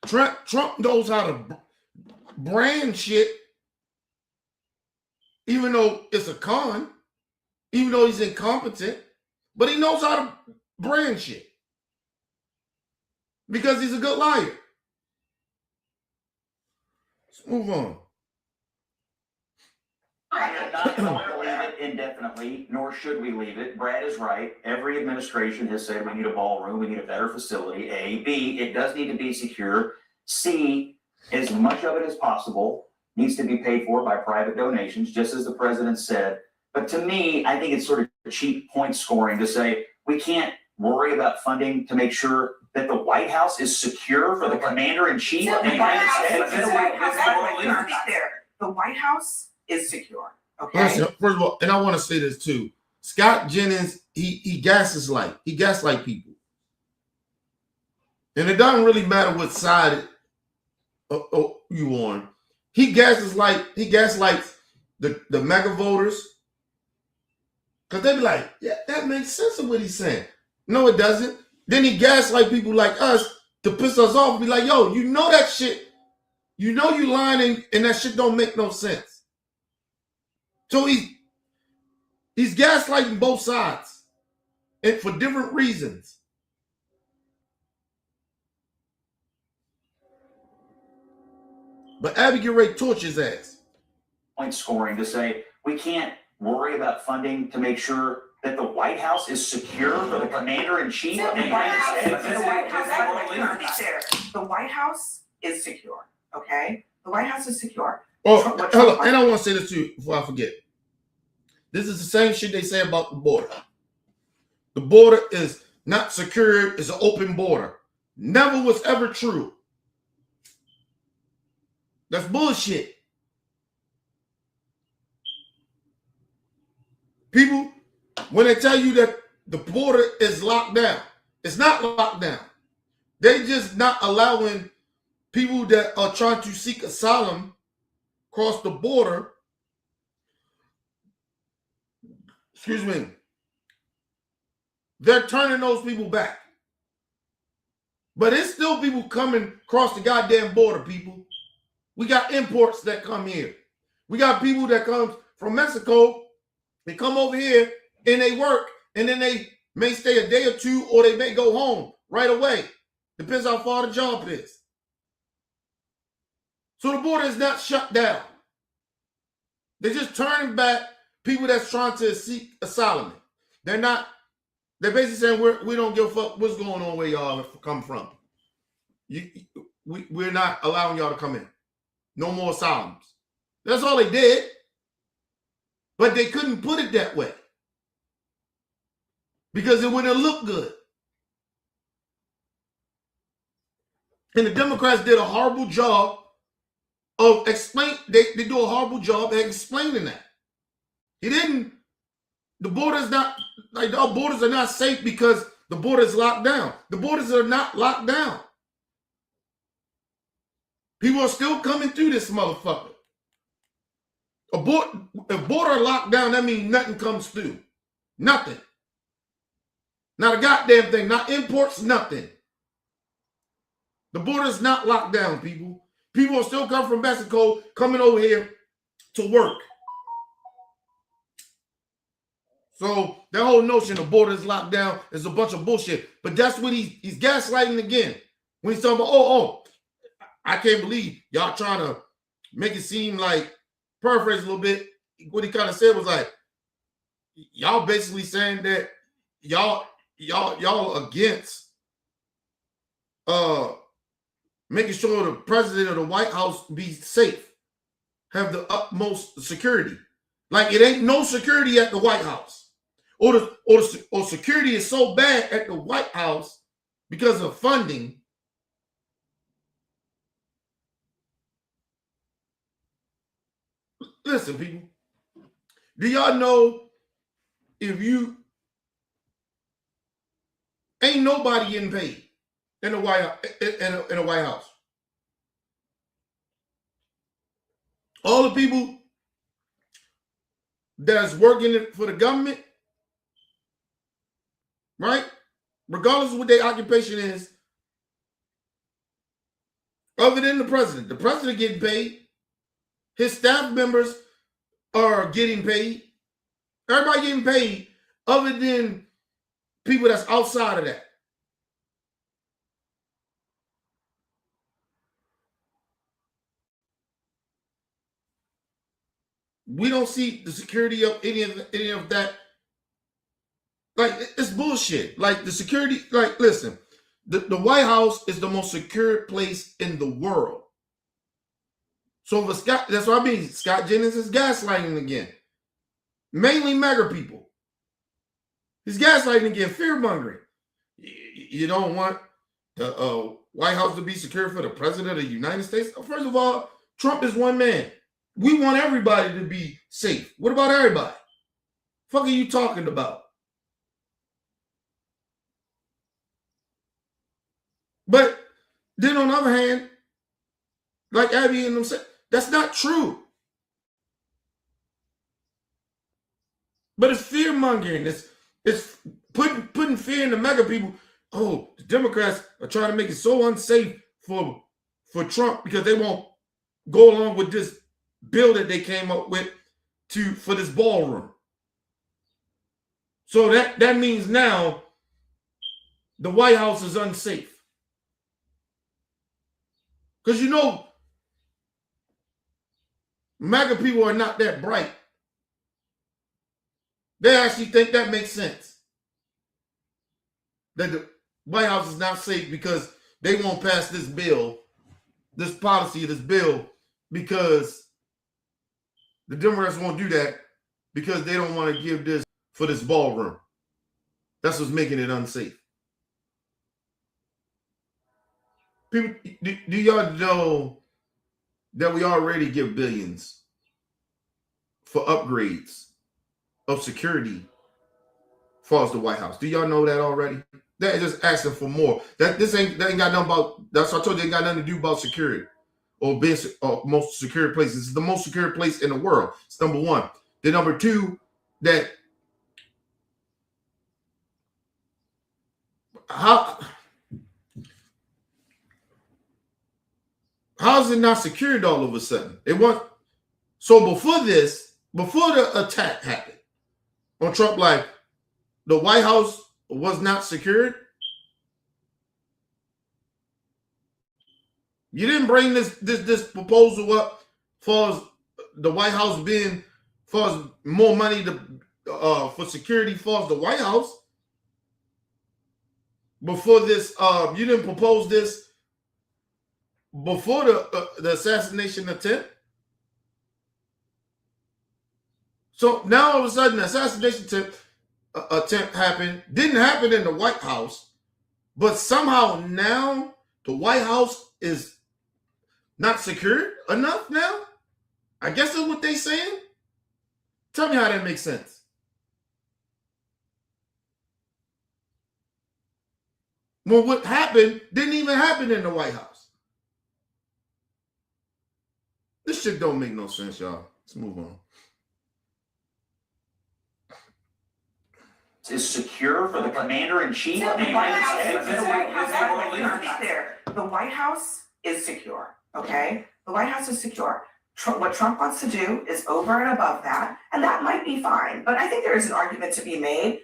Trump knows how to brand shit, even though it's a con, even though he's incompetent, but he knows how to brand shit because he's a good liar. Let's move on. I am not going to leave it indefinitely, nor should we leave it. Brad is right. Every administration has said we need a ballroom, we need a better facility. A. B, it does need to be secure. C, as much of it as possible needs to be paid for by private donations, just as the president said. But to me, I think it's sort of cheap point scoring to say we can't worry about funding to make sure that the White House is secure for the commander in chief of the United States. The White House is secure. Okay. Listen, first of all, and I want to say this too. Scott Jennings, he gaslight people. And it doesn't really matter what side you on. He gaslights the MAGA voters. Because they be like, yeah, that makes sense of what he's saying. No, it doesn't. Then he gaslight people like us to piss us off and be like, yo, you know that shit. You know you lying and that shit don't make no sense. So he's gaslighting both sides and for different reasons. But Abby get ready to torch his ass. Point scoring to say we can't worry about funding to make sure that the White House is secure for the commander in chief of the United States. The White House is secure. Okay, the White House is secure. Oh, What hold Trump on. And I want to say this to you before I forget. This is the same shit they say about the border. The border is not secure, it's an open border. Never was ever true. That's bullshit. People, when they tell you that the border is locked down, it's not locked down. They just not allowing people that are trying to seek asylum cross the border. Excuse me. They're turning those people back. But it's still people coming across the goddamn border, people. We got imports that come here. We got people that come from Mexico. They come over here and they work, and then they may stay a day or two, or they may go home right away. Depends how far the job is. So the border is not shut down. They're just turning back people that's trying to seek asylum. They're basically saying we don't give a fuck what's going on where y'all come from. We're not allowing y'all to come in. No more asylums. That's all they did. But they couldn't put it that way because it wouldn't look good. And the Democrats did a horrible job of they do a horrible job at explaining that. The borders not, like our borders are not safe because the border is locked down. The borders are not locked down. People are still coming through this motherfucker. A border locked down, that means nothing comes through. Nothing. Not a goddamn thing. Not imports, nothing. The border's not locked down, people. People will still come from Mexico coming over here to work. So that whole notion the border is locked down is a bunch of bullshit. But that's what he's gaslighting again. When he's talking about, I can't believe y'all trying to make it seem like, paraphrase a little bit, what he kind of said was like, y'all basically saying that y'all against making sure the president of the White House be safe, have the utmost security. Like it ain't no security at the White House. Or security is so bad at the White House because of funding. Listen, people. Do y'all know if you ain't nobody getting paid in the White House? All the people that's working for the government, right? Regardless of what their occupation is, other than the president getting paid, his staff members are getting paid. Everybody getting paid other than people that's outside of that. We don't see the security of any of that. Like, it's bullshit. Like, the security, like, listen, the White House is the most secure place in the world. So for Scott, that's what I mean. Scott Jennings is gaslighting again. Mainly MAGA people. He's gaslighting again, fear-mongering. You don't want the White House to be secure for the president of the United States? First of all, Trump is one man. We want everybody to be safe. What about everybody? Fuck are you talking about? But then on the other hand, like Abby and them said, that's not true. But it's fear mongering. It's putting fear in the MAGA people. Oh, the Democrats are trying to make it so unsafe for Trump because they won't go along with this bill that they came up with for this ballroom. So that means now the White House is unsafe. Because you know, MAGA people are not that bright. They actually think that makes sense. That the White House is not safe because they won't pass this bill, this policy of this bill, because The Democrats won't do that because they don't want to give this for this ballroom. That's what's making it unsafe. People, do y'all know that we already give billions for upgrades of security as far as the White House? Do y'all know that already? They're just asking for more. That ain't got nothing about. That's what I told you. It ain't got nothing to do about security or being most secure place. It's the most secure place in the world. It's number one. Then number two, that how is it not secured all of a sudden? It was so before the attack happened on Trump, like the White House was not secured. You didn't bring this proposal up for the White House being for more money for security for the White House. Before this, you didn't propose this before the assassination attempt. So now all of a sudden, the assassination attempt happened. Didn't happen in the White House, but somehow now the White House is not secured enough now? I guess that's what they're saying. Tell me how that makes sense. Well, what happened didn't even happen in the White House. This shit don't make no sense, y'all. Let's move on. Is secure for the commander-in-chief The of the White United House States? The White House is secure, okay? The White House is secure. What Trump wants to do is over and above that, and that might be fine. But I think there is an argument to be made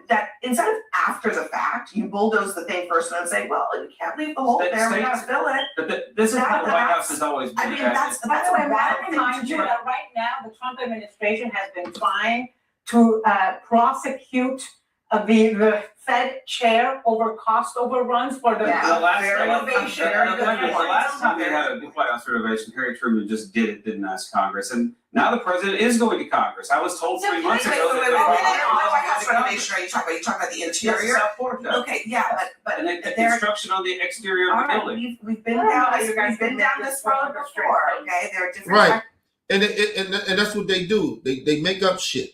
that instead of after the fact, you bulldoze the thing first and then say, well, you can't leave the hole there, we gotta fill it. But this is how the White House has always been. I mean, that's what I I want them remind to you do. that right now, the Trump administration has been trying to prosecute the Fed chair over cost overruns for the Yeah. The last very renovation. the last time they had a White House renovation, Harry Truman just didn't ask Congress, and now the president is going to Congress. I was told 3 months ago Wait, that what White House renovation are you talking about? You talking about the interior? South Florida. Okay, yeah, but And the there. construction on the exterior of the Alright, building. we've been I don't know down how this, you guys we've been can down make this this road one with a straight before, face. okay? There are different. Right. And that's what they do. They make up shit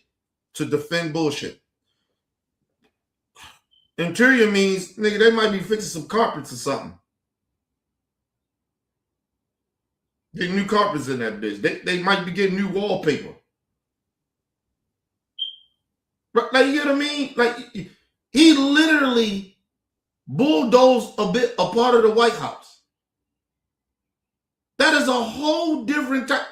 to defend bullshit. Interior means, nigga, they might be fixing some carpets or something. Getting new carpets in that bitch. They might be getting new wallpaper. Right, like, you know what I mean? Like, he literally bulldozed a part of the White House. That is a whole different type.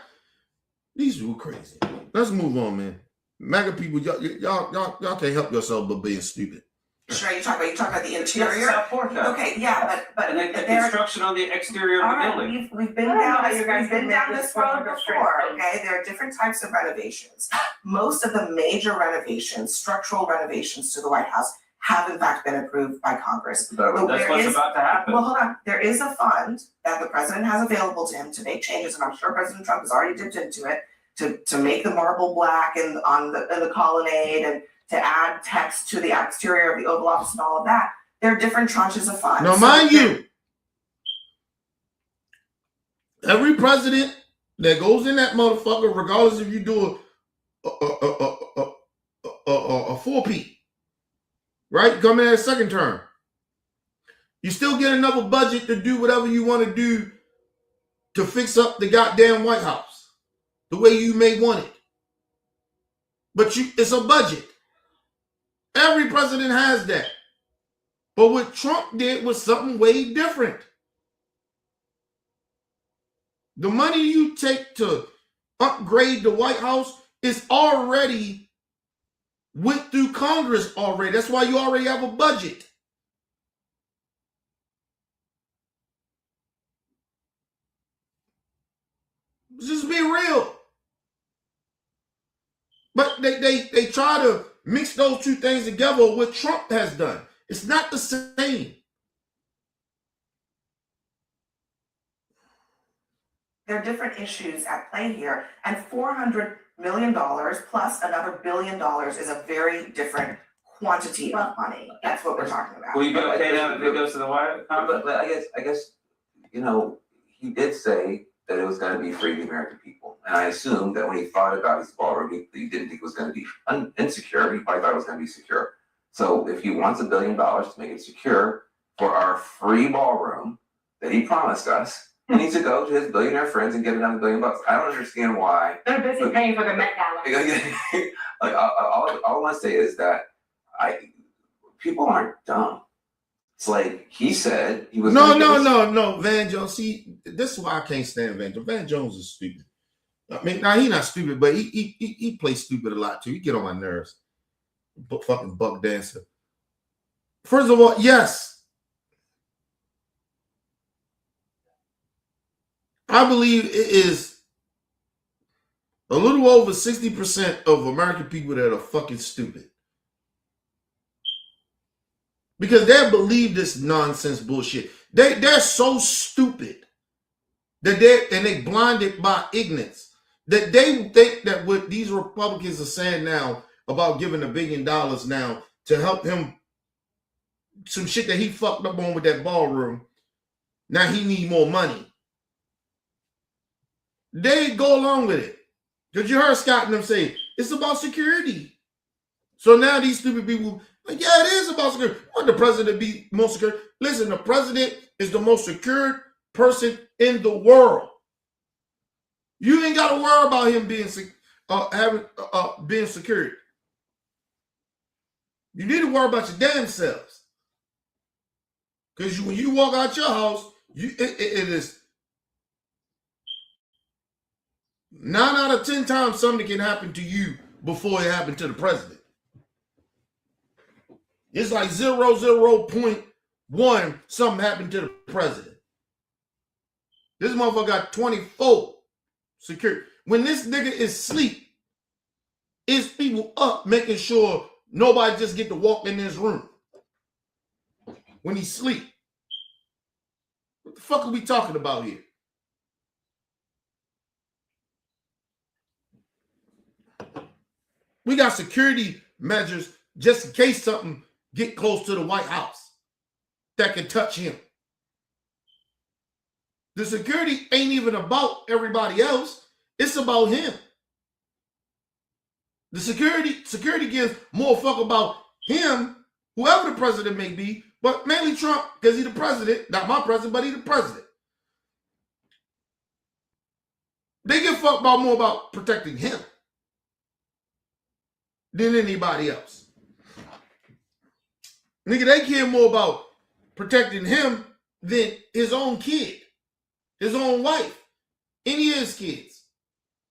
These were crazy. Let's move on, man. MAGA people, y'all can't help yourself but being stupid. Sure, you talking about the interior? South Florida. Okay, yeah, but And the there. construction on the exterior of the Alright, building. we've been I don't know down how this, you guys we've been can down make this this one road with a straight before, face. okay? There are different types of renovations. Most of the major renovations, structural renovations to the White House have in fact been approved by Congress. That's there what's is- about to happen. Well, hold on, there is a fund that the president has available to him to make changes, and I'm sure President Trump has already dipped into it, to make the marble black and in the colonnade, and to add text to the exterior of the Oval Office and all of that. There are different tranches of funds. Now, So mind there- you, every president that goes in that motherfucker, regardless if you do a 4P, right? Come in at a second term. You still get another budget to do whatever you want to do to fix up the goddamn White House the way you may want it. But it's a budget. Every president has that. But what Trump did was something way different. The money you take to upgrade the White House is already went through Congress already. That's why you already have a budget. Just be real. But they try to mix those two things together. What Trump has done, it's not the same. There are different issues at play here, and $400 million plus another $1 billion is a very different quantity of money. That's what we're talking about. Will you be okay now if it goes to the White House? But I guess, you know, he did say that it was gonna be free to the American people. And I assumed that when he thought about his ballroom, he didn't think it was gonna be insecure, he probably thought it was gonna be secure. So if he wants $1 billion to make it secure for our free ballroom that he promised us, he needs to go to his billionaire friends and get another $1 billion. I don't understand why. They're busy paying for the Met Gala. Like, all I wanna say is that people aren't dumb. It's like he said he was. No, Van Jones. See, this is why I can't stand Van Jones. Van Jones is stupid. I mean, now he's not stupid, but he plays stupid a lot too. He get on my nerves. Fucking buck dancer. First of all, yes, I believe it is a little over 60% of American people that are fucking stupid. Because they believe this nonsense bullshit. They're so stupid that they blinded by ignorance that they think that what these Republicans are saying now about giving $1 billion now to help him some shit that he fucked up on with that ballroom. Now he need more money. They go along with it. Because you heard Scott and them say it's about security. So now these stupid people. Like, yeah, it is about security. Want the president to be most secure? Listen, the president is the most secured person in the world. You ain't got to worry about him being being secured. You need to worry about your damn selves. Because when you walk out your house, it is 9 out of 10 times something can happen to you before it happened to the president. It's like 0.1 something happened to the president. This motherfucker got 24 security. When this nigga is asleep, it's people up making sure nobody just get to walk in this room when he's asleep. What the fuck are we talking about here? We got security measures just in case something get close to the White House that can touch him. The security ain't even about everybody else. It's about him. The security gives more fuck about him, whoever the president may be, but mainly Trump, because he's the president. Not my president, but he's the president. They give fuck about more about protecting him than anybody else. Nigga, they care more about protecting him than his own kid, his own wife, any of his kids.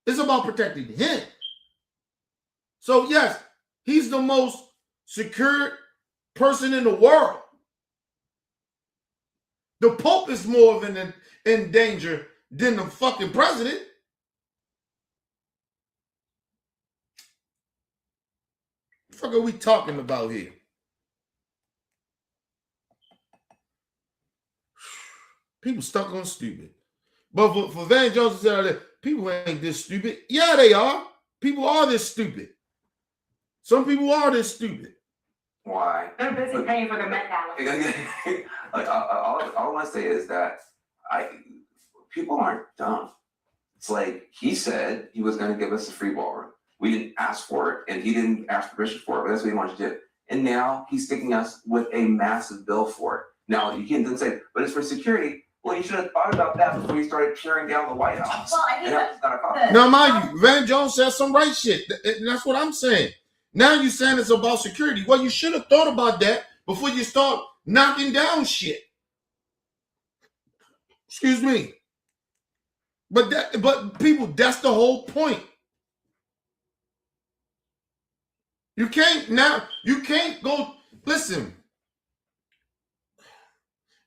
It's about protecting him. So yes, he's the most secured person in the world. The Pope is more in danger than the fucking president. What the fuck are we talking about here? People stuck on stupid. But for Van Jones to say that people ain't this stupid. Yeah, they are. People are this stupid. Some people are this stupid. Why? They're busy paying for the Met Gala. Like, all I want to say is that people aren't dumb. It's like he said he was going to give us a free ballroom. We didn't ask for it, and he didn't ask permission for it, but that's what he wanted to do. And now he's sticking us with a massive bill for it. Now, you can't then say, but it's for security. Well, you should have thought about that before you started tearing down the White House. Well, I think that's not a cost. Now, mind you, Van Jones said some right shit. And that's what I'm saying. Now you're saying it's about security. Well, you should have thought about that before you start knocking down shit. Excuse me. But people, that's the whole point. You can't go, listen.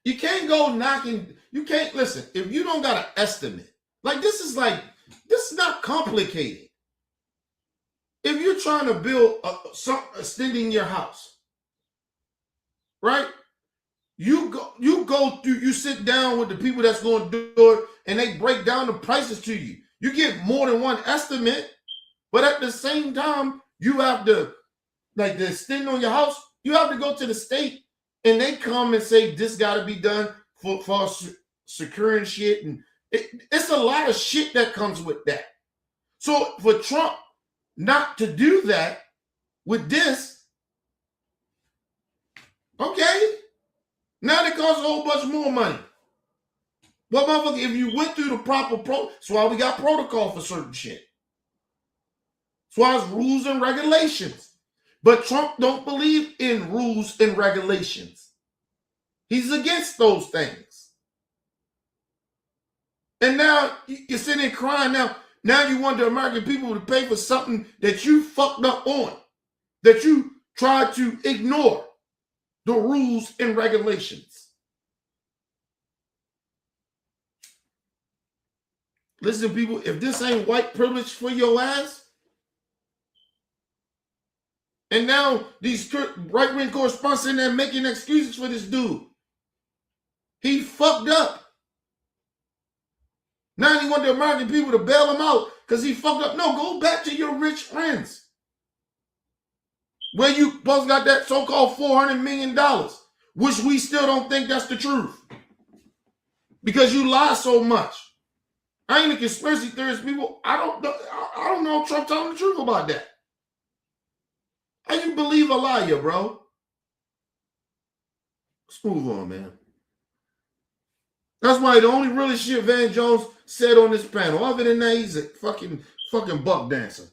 You can't go knocking, listen, if you don't got an estimate, this is not complicated. If you're trying to build extending your house, right? You go through, you sit down with the people that's going to do it, and they break down the prices to you. You get more than one estimate, but at the same time, you have to, like the extend on your house, you have to go to the state, and they come and say this got to be done for securing shit, and it's a lot of shit that comes with that. So for Trump not to do that with this, okay, now it costs a whole bunch more money. Well, motherfucker, if you went through the proper that's why we got protocol for certain shit. That's why it's rules and regulations. But Trump don't believe in rules and regulations. He's against those things. And now you're sitting there crying now you want the American people to pay for something that you fucked up on, that you tried to ignore the rules and regulations. Listen, people, if this ain't white privilege for your ass, and now these right-wing correspondents in there making excuses for this dude. He fucked up. Now he want the American people to bail him out because he fucked up. No, go back to your rich friends. Where you both got that so-called $400 million, which we still don't think that's the truth. Because you lie so much. I ain't a conspiracy theorist, people. I don't know if Trump telling the truth about that. How you believe a liar, bro? Let's move on, man. That's why the only really shit Van Jones said on this panel, other than that, he's a fucking buck dancer.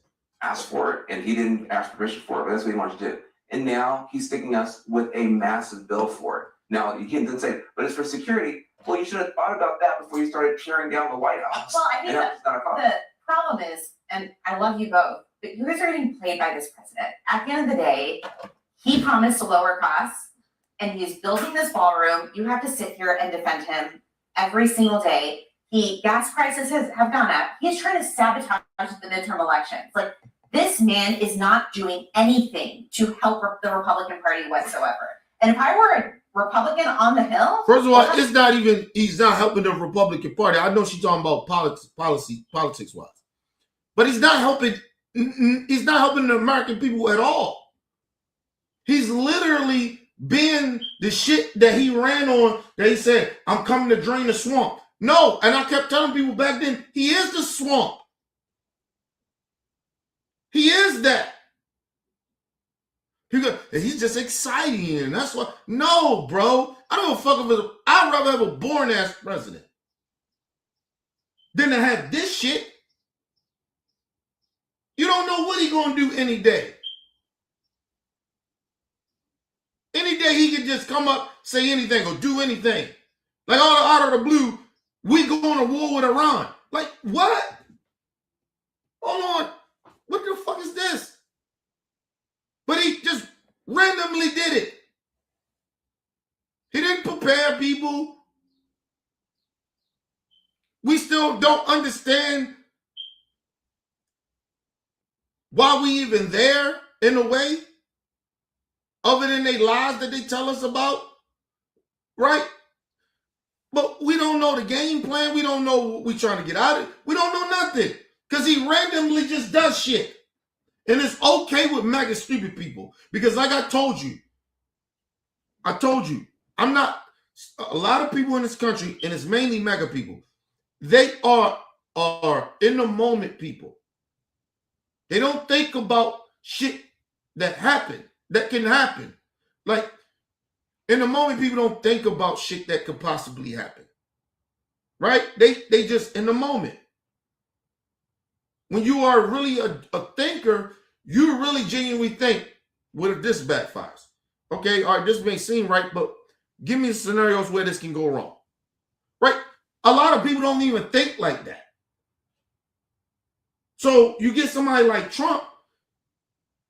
Asked for it, and he didn't ask permission for it, but that's what he wanted to do. And now he's sticking us with a massive bill for it. Now, you can't then say, but it's for security. Well, you should have thought about that before you started tearing down the White House. Well, I think the problem is, and I love you both, but you guys are getting played by this president. At the end of the day, he promised to lower costs, and he's building this ballroom. You have to sit here and defend him every single day. Gas prices have gone up. He's trying to sabotage the midterm elections. Like, this man is not doing anything to help the Republican Party whatsoever. And if I were a Republican on the Hill, first of all, he's not helping the Republican Party. I know she's talking about politics wise, but he's not helping the American people at all. He's literally been the shit that he ran on, that he said, I'm coming to drain the swamp. No, and I kept telling people back then, he is the swamp. He is that. He's just exciting, and that's why. No, bro. I don't fuck with it. I'd rather have a boring-ass president than to have this shit. You don't know what he's going to do any day. Any day he can just come up, say anything, or do anything. Like out of the blue, we going to war with Iran. Like, what? Hold on. What the fuck is this? But he just randomly did it. He didn't prepare people. We still don't understand why we even there in a way, other than they lies that they tell us about, right? But we don't know the game plan. We don't know what we're trying to get out of it. We don't know nothing because he randomly just does shit. And it's okay with mega stupid people because like I told you, I'm not, a lot of people in this country, and it's mainly mega people, they are in the moment people. They don't think about shit that can happen. Like, in the moment, people don't think about shit that could possibly happen. Right? They just in the moment. When you are really a thinker, you really genuinely think, what if this backfires? Okay, all right, this may seem right, but give me scenarios where this can go wrong. Right? A lot of people don't even think like that. So you get somebody like Trump,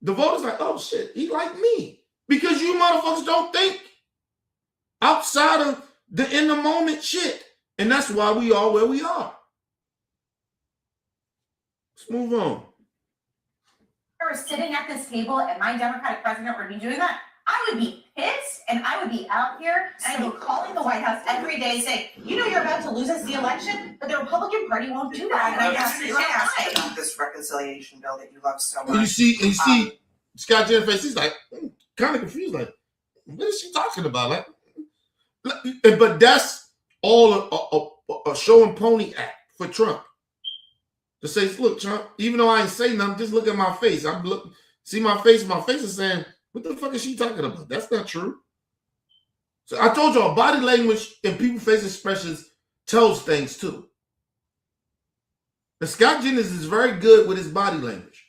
the voters like, oh shit, he like me. Because you motherfuckers don't think outside of the in the moment shit. And that's why we are where we are. Let's move on. if I were sitting at this table and my Democratic president would be doing that, I would be pissed and I would be out here and I'd be calling the White House every day saying, you know, you're about to lose us the election, but the Republican Party won't do that. And I asked you about this reconciliation bill that you love so much. You see Scott Jenner's face, he's like kind of confused, like, what is she talking about? Like, but that's all a show and pony act for Trump. To say, look, Trump, even though I ain't saying nothing, just look at my face. See my face is saying, what the fuck is she talking about? That's not true. So I told y'all, body language and people's face expressions tells things too. And Scott Jennings is very good with his body language.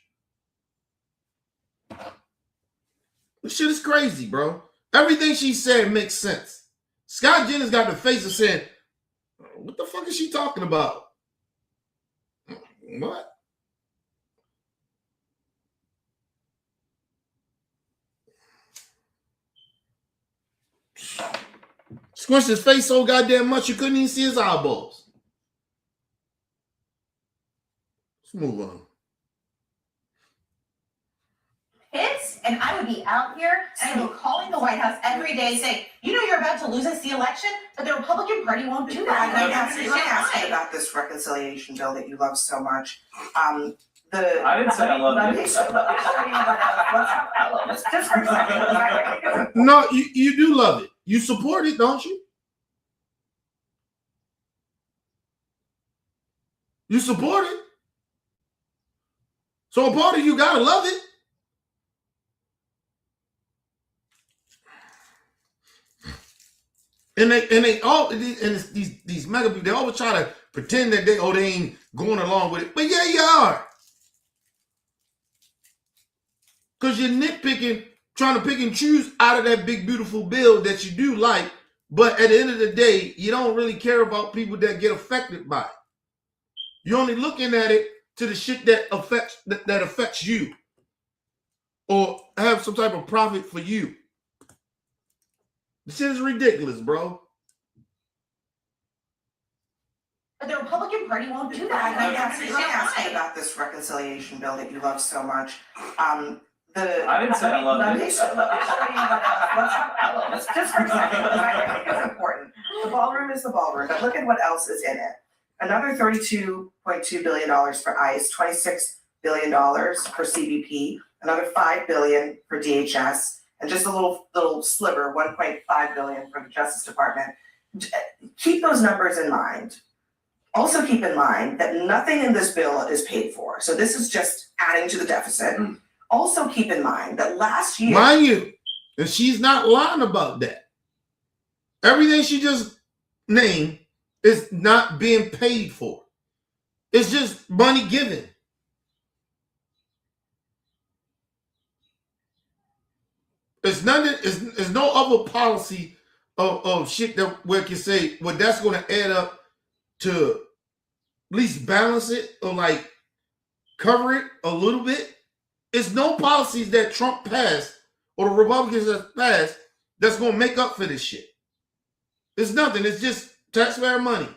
This shit is crazy, bro. Everything she said makes sense. Scott Jennings got the face of saying, what the fuck is she talking about? What? Squished his face so goddamn much you couldn't even see his eyeballs. Let's move on. Pissed, and I would be out here and I'd be calling the White House every day saying, you know, you're about to lose us the election, but the Republican Party won't do that. And I asked you about this reconciliation bill that you love so much. I didn't say I love it. Just for a second, I think it's No, you do love it. You support it, don't you? You support it. So a part of you gotta love it. And these mega people, they always try to pretend that they ain't going along with it. But yeah, you are. Because you're nitpicking, trying to pick and choose out of that big, beautiful bill that you do like. But at the end of the day, you don't really care about people that get affected by it. You're only looking at it to the shit that affects you. Or have some type of profit for you. This shit is ridiculous, bro. But the Republican Party won't do that. And I asked you about this reconciliation bill that you love so much. I didn't say I love it. Just for a second, I think it's important. The ballroom is the ballroom, but look at what else is in it. Another $32.2 billion for ICE, $26 billion for CBP, another $5 billion for DHS, and just a little sliver, $1.5 billion for the Justice Department. Keep those numbers in mind. Also keep in mind that nothing in this bill is paid for. So this is just adding to the deficit. Also keep in mind that last year— Mind you, and she's not lying about that. Everything she just named is not being paid for. It's just money given. It's nothing. It's no other policy of shit that where it can say, well, that's going to add up to at least balance it or like cover it a little bit. It's no policies that Trump passed or the Republicans have passed that's going to make up for this shit. It's nothing. It's just taxpayer money.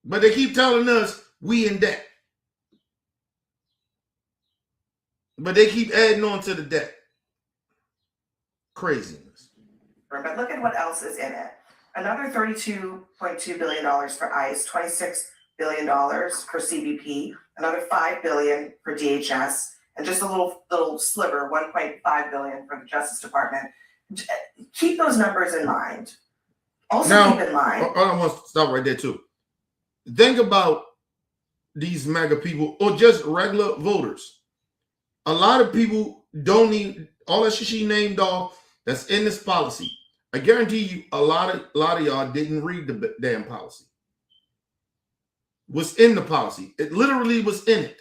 But they keep telling us we in debt. But they keep adding on to the debt. Craziness. But look at what else is in it. Another $32.2 billion for ICE, $26 billion for CBP, another $5 billion for DHS, and just a little sliver, $1.5 billion for the Justice Department. Keep those numbers in mind. Also now, keep in mind— I want to stop right there too. Think about these MAGA people or just regular voters. A lot of people don't need all that shit she named off that's in this policy. I guarantee you a lot of y'all didn't read the damn policy. What's in the policy? It literally was in it.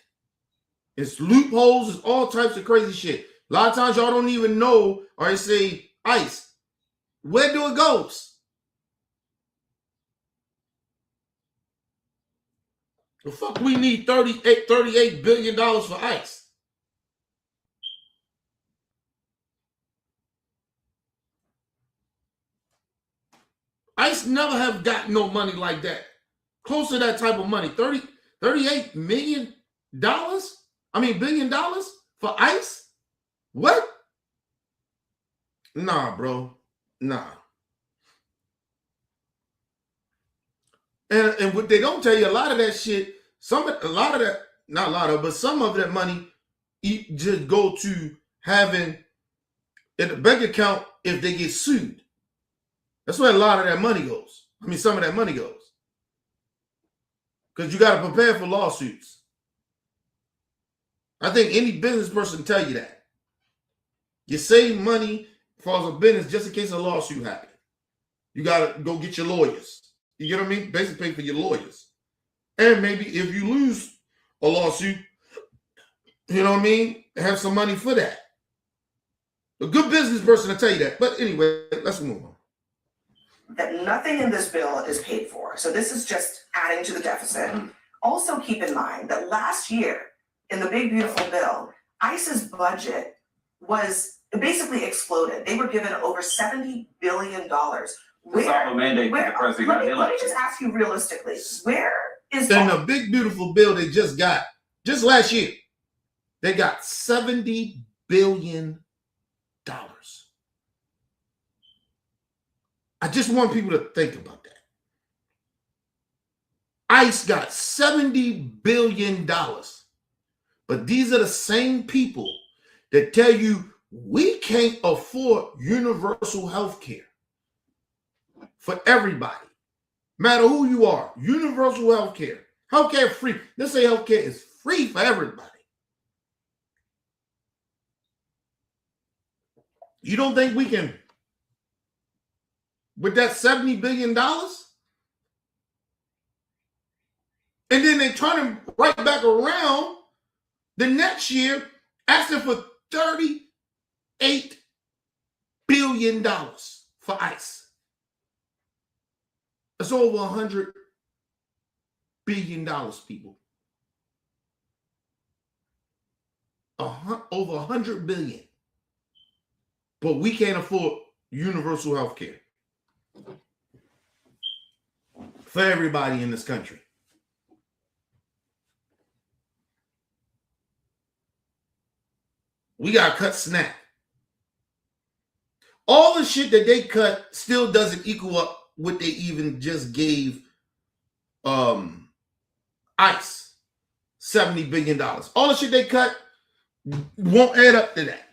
It's loopholes, it's all types of crazy shit. A lot of times y'all don't even know, or they say ICE. Where do it goes? The fuck we need $38 billion for ICE. ICE never have gotten no money like that. Close to that type of money. $38 million? I mean, $1 billion for ICE? What? Nah, bro. Nah. And what they don't tell you, a lot of that shit, not a lot of, but some of that money just go to having in the bank account if they get sued. That's where a lot of that money goes. I mean, some of that money goes. Because you got to prepare for lawsuits. I think any business person tell you that. You save money for a business just in case a lawsuit happens. You got to go get your lawyers. You get what I mean? Basically pay for your lawyers. And maybe if you lose a lawsuit, you know what I mean? Have some money for that. A good business person will tell you that. But anyway, let's move on. That nothing in this bill is paid for. So this is just adding to the deficit. Also keep in mind that last year in the big beautiful bill, ICE's budget was basically exploded. They were given over $70 billion. It's all a mandate for the president. Let me just ask you realistically, where is In the big beautiful bill they just got, just last year, they got $70 billion. I just want people to think about that. ICE got $70 billion. But these are the same people that tell you we can't afford universal health care for everybody. Matter who you are, universal health care. Health care free. Let's say health care is free for everybody. You don't think we can, with that $70 billion? And then they turn it right back around the next year, asking for $38 billion for ICE. That's over $100 billion, people. Over $100 billion. But we can't afford universal health care for everybody in this country. We got to cut SNAP. All the shit that they cut still doesn't equal up what they even just gave ICE, $70 billion. All the shit they cut won't add up to that.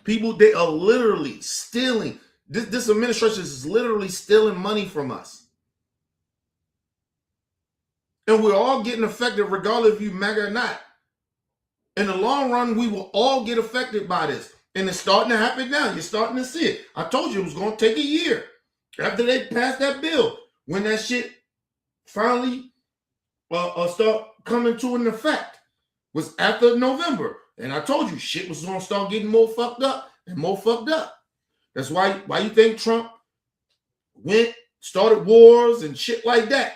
People, they are literally stealing. This administration is literally stealing money from us. And we're all getting affected regardless if you MAGA or not. In the long run, we will all get affected by this. And it's starting to happen now. You're starting to see it. I told you it was going to take a year after they passed that bill. When that shit finally start coming to an effect was after November. And I told you shit was going to start getting more fucked up and more fucked up. That's why you think Trump started wars and shit like that.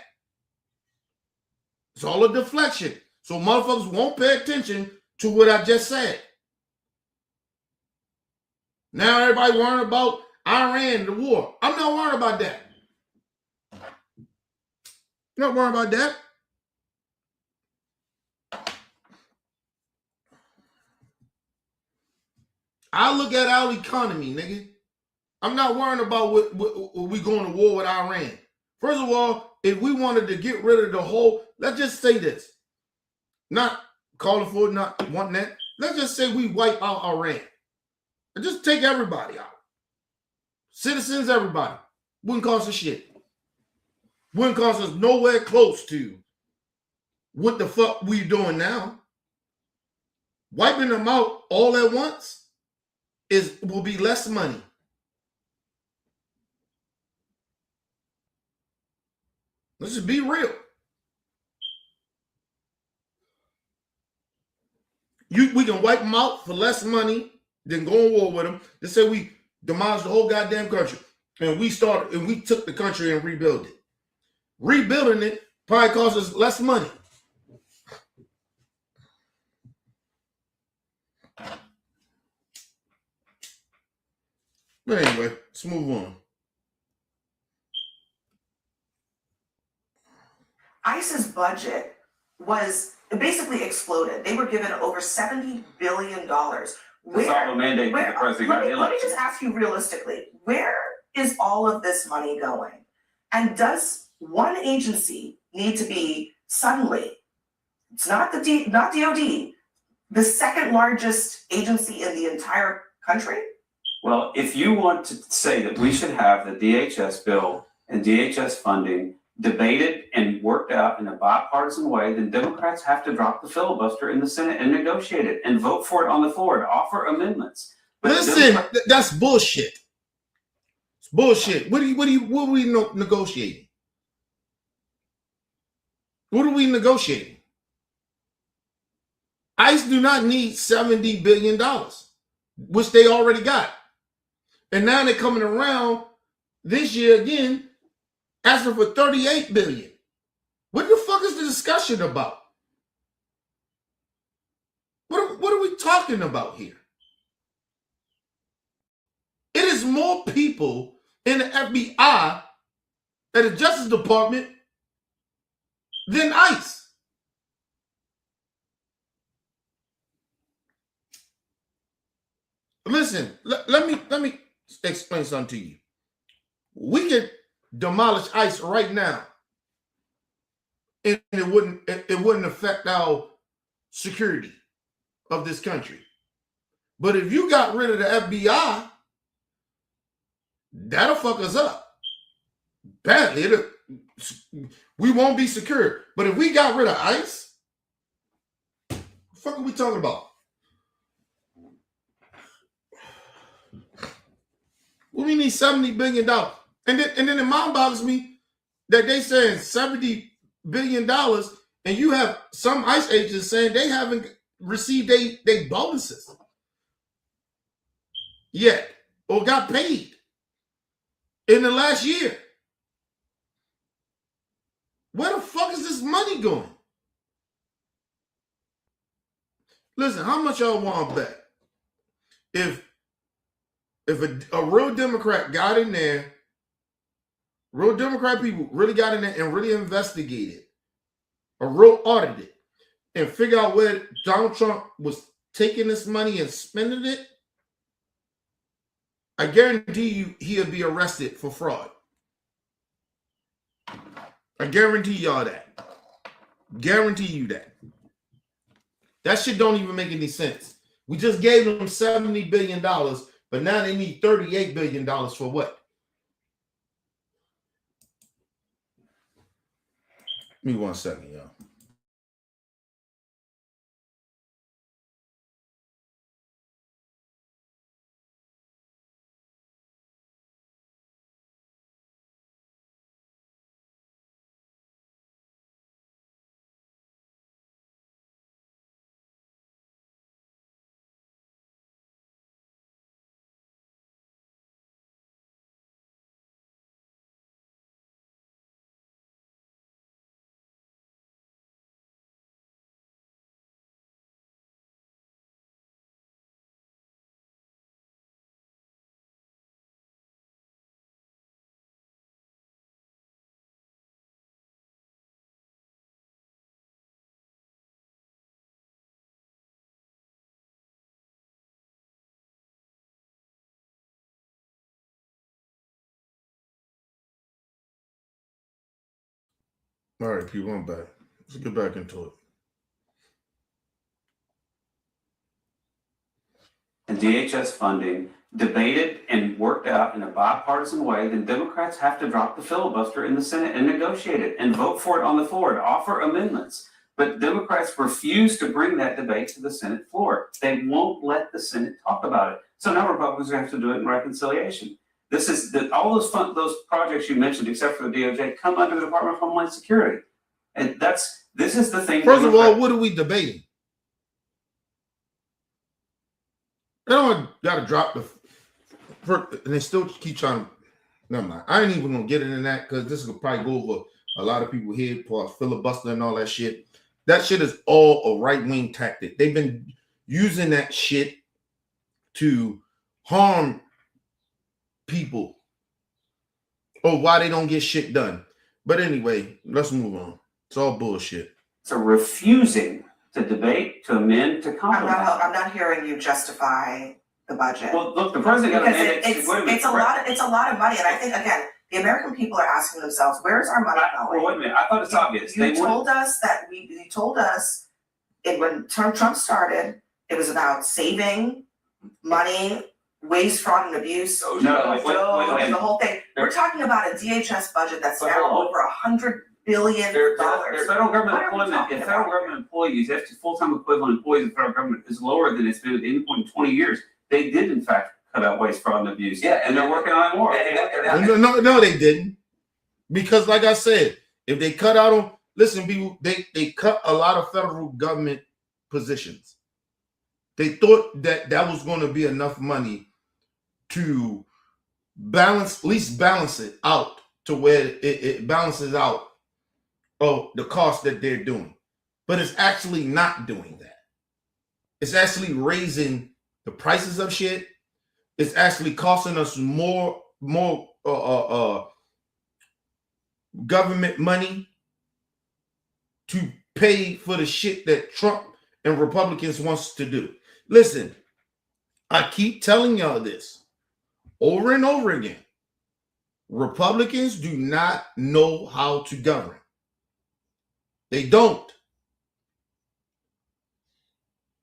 It's all a deflection. So motherfuckers won't pay attention to what I just said. Now everybody worrying about Iran, the war. I'm not worried about that. Not worried about that. I look at our economy, nigga. I'm not worrying about what we going to war with Iran. First of all, if we wanted to get rid of the whole, let's just say this. Not calling for it, not wanting that. Let's just say we wipe out Iran. And just take everybody out. Citizens, everybody. Wouldn't cost us shit. Wouldn't cost us nowhere close to what the fuck we doing now. Wiping them out all at once will be less money. Let's just be real. We can wipe them out for less money than go to war with them. Let's say we demolished the whole goddamn country and we took the country and rebuilt it. Rebuilding it probably costs us less money. But anyway, let's move on. ICE's budget was basically exploded. They were given over $70 billion. That's all a mandate that the president got let me elected. just ask you realistically, where is all of this money going? And does one agency need to be suddenly, it's not not DOD, the second largest agency in the entire country? Well, if you want to say that we should have the DHS bill and DHS funding debated and worked out in a bipartisan way, then Democrats have to drop the filibuster in the Senate and negotiate it and vote for it on the floor and offer amendments. But Listen, that's bullshit. It's bullshit. What are we negotiating? What are we negotiating? ICE do not need $70 billion, which they already got. And now they're coming around this year again, asking for $38 billion. What the fuck is the discussion about? What are we talking about here? It is more people in the FBI at the Justice Department than ICE. Listen, let me explain something to you. We could demolish ICE right now, and it wouldn't affect our security of this country. But if you got rid of the FBI, that'll fuck us up badly. We won't be secure. But if we got rid of ICE, what the fuck are we talking about? We need $70 billion. And then it mind boggles me that they saying $70 billion, and you have some ICE agents saying they haven't received their bonuses yet or got paid in the last year. Where the fuck is this money going? Listen, how much y'all want to bet? If a real Democrat got in there, real Democrat people really got in there and really investigated, a real audited, and figure out where Donald Trump was taking this money and spending it, I guarantee you he'll be arrested for fraud. I guarantee y'all that. Guarantee you that. That shit don't even make any sense. We just gave them $70 billion, but now they need $38 billion for what? Give me 1 second, y'all. All right, people, I'm back. Let's get back into it. And DHS funding debated and worked out in a bipartisan way, then Democrats have to drop the filibuster in the Senate and negotiate it and vote for it on the floor and offer amendments. But Democrats refuse to bring that debate to the Senate floor. They won't let the Senate talk about it. So now Republicans have to do it in reconciliation. This is all those projects you mentioned, except for the DOJ, come under the Department of Homeland Security. And this is the thing. First of all, what are we debating? They don't got to drop and they still keep trying to. Never mind. I ain't even gonna get into that because this will probably go over a lot of people here, plus filibuster and all that shit. That shit is all a right-wing tactic. They've been using that shit to harm people or why they don't get shit done. But anyway, let's move on. It's all bullshit. to refusing to debate, to amend, to I'm compromise. not hearing you justify the budget. Well, look, the president got a Because mandate. it's Wait a minute, it's a lot of money, and I think, again, the American people are asking themselves, where's our money Well, going? wait a minute. I thought it's obvious. You They want, told us that you told us when Trump started, it was about saving money, waste, fraud, and abuse. So, No, wait, The whole thing. We're talking about a DHS budget that's But now hold on. over $100 billion. their What federal government are we employment, talking if federal about? government employees, that's full-time equivalent employees of federal government is lower than it's been at any point in 20 years. They did in fact cut out waste, fraud, and abuse. Yeah, And they're working on it more. No, they didn't. Because like I said, if they cut out on, listen, people, they cut a lot of federal government positions. They thought that was going to be enough money to balance, at least balance it out to where it balances out of the cost that they're doing. But it's actually not doing that. It's actually raising the prices of shit. It's actually costing us more government money to pay for the shit that Trump and Republicans wants to do. Listen, I keep telling y'all this over and over again. Republicans do not know how to govern. They don't.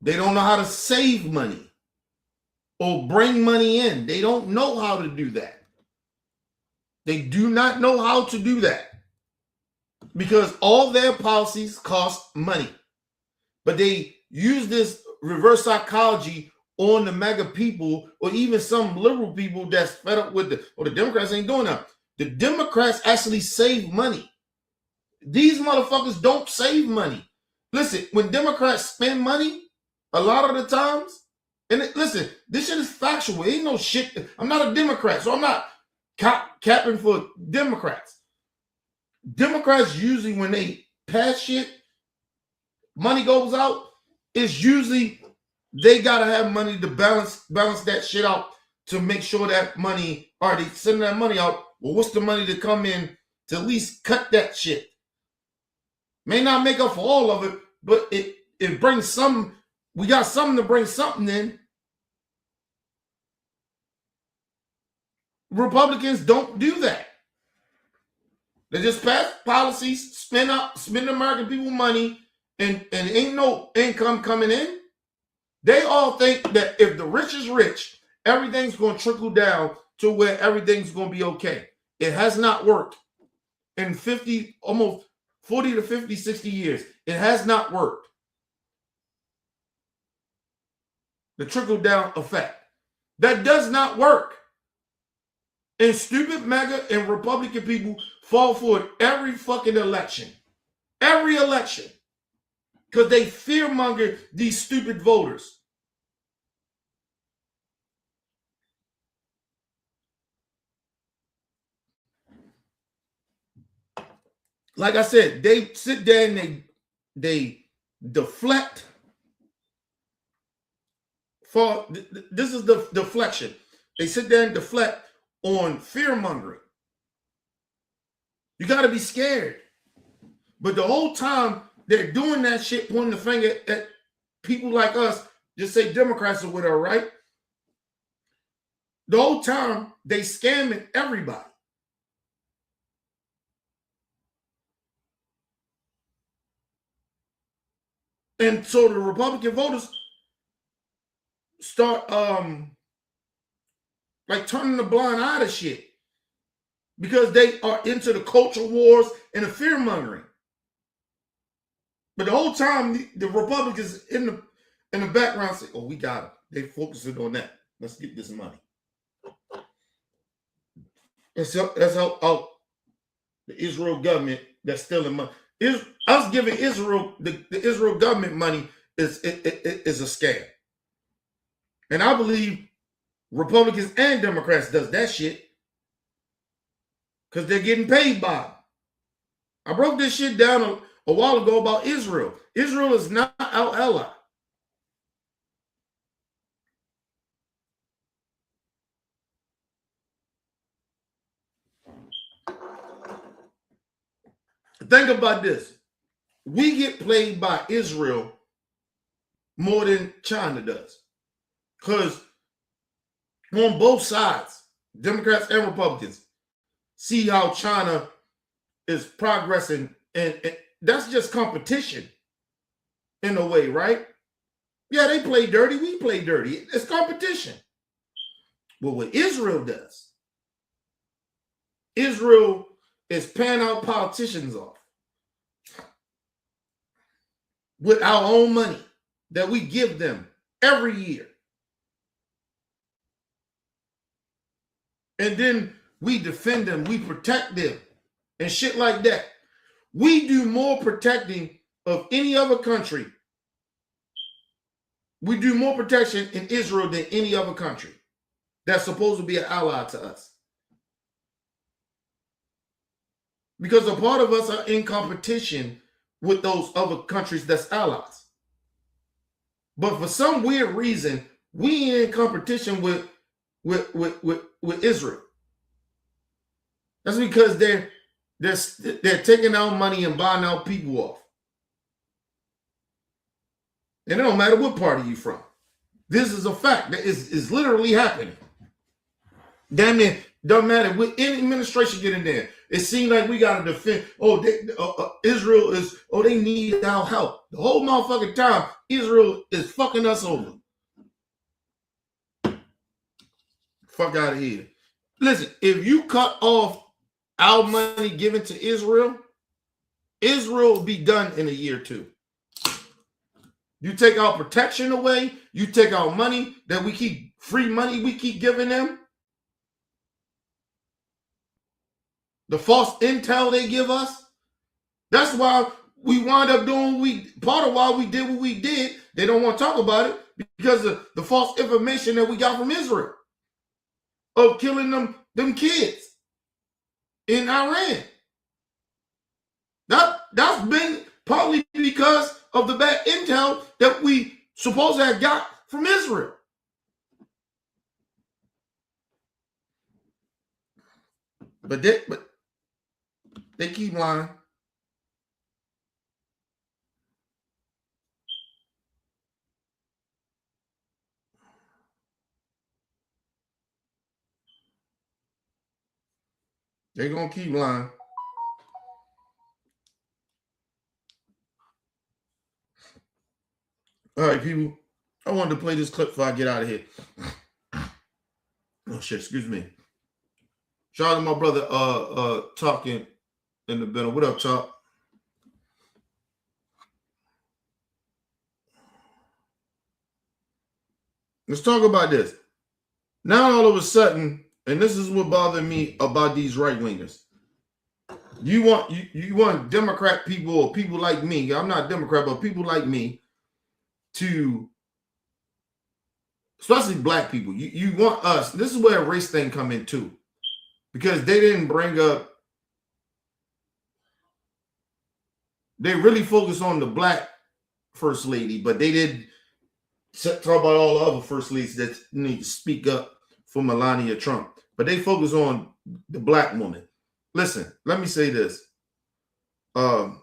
They don't know how to save money or bring money in. They don't know how to do that. They do not know how to do that because all their policies cost money. But they use this reverse psychology on the mega people or even some liberal people that's fed up with the Democrats ain't doing that. The Democrats actually save money. These motherfuckers don't save money. Listen, when Democrats spend money, a lot of the times, listen, this shit is factual. Ain't no shit. I'm not a Democrat, so I'm not capping for Democrats. Democrats usually, when they pass shit, money goes out, it's usually they gotta have money to balance that shit out to make sure that money, or they sending that money out. Well, what's the money to come in to at least cut that shit? May not make up for all of it, but it brings some. We got something to bring something in. Republicans don't do that. They just pass policies, spend American people money, and ain't no income coming in. They all think that if the rich is rich, everything's going to trickle down to where everything's going to be okay. It has not worked in almost 40 to 50, 60 years. It has not worked. The trickle down effect. That does not work. And stupid MAGA and Republican people fall for it every fucking election. Every election. Because they fearmonger these stupid voters. Like I said, they sit there and they deflect. This is the deflection. They sit there and deflect on fear mongering. You got to be scared. But the whole time they're doing that shit, pointing the finger at people like us, just say Democrats or whatever, right? The whole time they scamming everybody. And so the Republican voters start like turning the blind eye to shit because they are into the culture wars and the fear mongering. But the whole time the Republicans in the background say, "Oh, we got it." They focusing on that. Let's get this money. That's how the Israel government that's stealing money. Us giving Israel the Israel government money is a scam. And I believe Republicans and Democrats does that shit because they're getting paid by them. I broke this shit down a while ago about Israel. Israel is not our ally. Think about this. we get played by Israel more than China does. Because on both sides, Democrats and Republicans, see how China is progressing. And that's just competition in a way, right? Yeah, they play dirty. We play dirty. It's competition. But what Israel does, Israel is paying our politicians off with our own money that we give them every year. And then we defend them, we protect them, and shit like that. We do more protecting of any other country. We do more protection in Israel than any other country that's supposed to be an ally to us. Because a part of us are in competition with those other countries that's allies. But for some weird reason, we ain't in competition with Israel. That's because they're taking our money and buying our people off. And it don't matter what party you're from. This is a fact that is literally happening. Damn it, doesn't matter what any administration get in there. It seems like we got to defend. Israel is, they need our help. The whole motherfucking time, Israel is fucking us over. Fuck out of here. Listen, if you cut off our money given to Israel, Israel will be done in a year or two. You take our protection away, you take our money that we keep, free money we keep giving them, the false intel they give us. That's why we wind up doing part of why we did what we did. They don't want to talk about it because of the false information that we got from Israel of killing them kids in Iran. That's been partly because of the bad intel that we supposed to have got from Israel. But they keep lying. They're going to keep lying. All right, people. I wanted to play this clip before I get out of here. Oh, shit. Excuse me. Shout out to my brother talking in the middle. What up, Talk? Let's talk about this. Now, all of a sudden, and this is what bothered me about these right-wingers. You want Democrat people or people like me, I'm not Democrat, but people like me to, especially black people, you want us, this is where a race thing come in too. Because they didn't bring up, they really focused on the black first lady, but they did talk about all the other first ladies that need to speak up for Melania Trump. But they focus on the black woman. Listen, let me say this. Now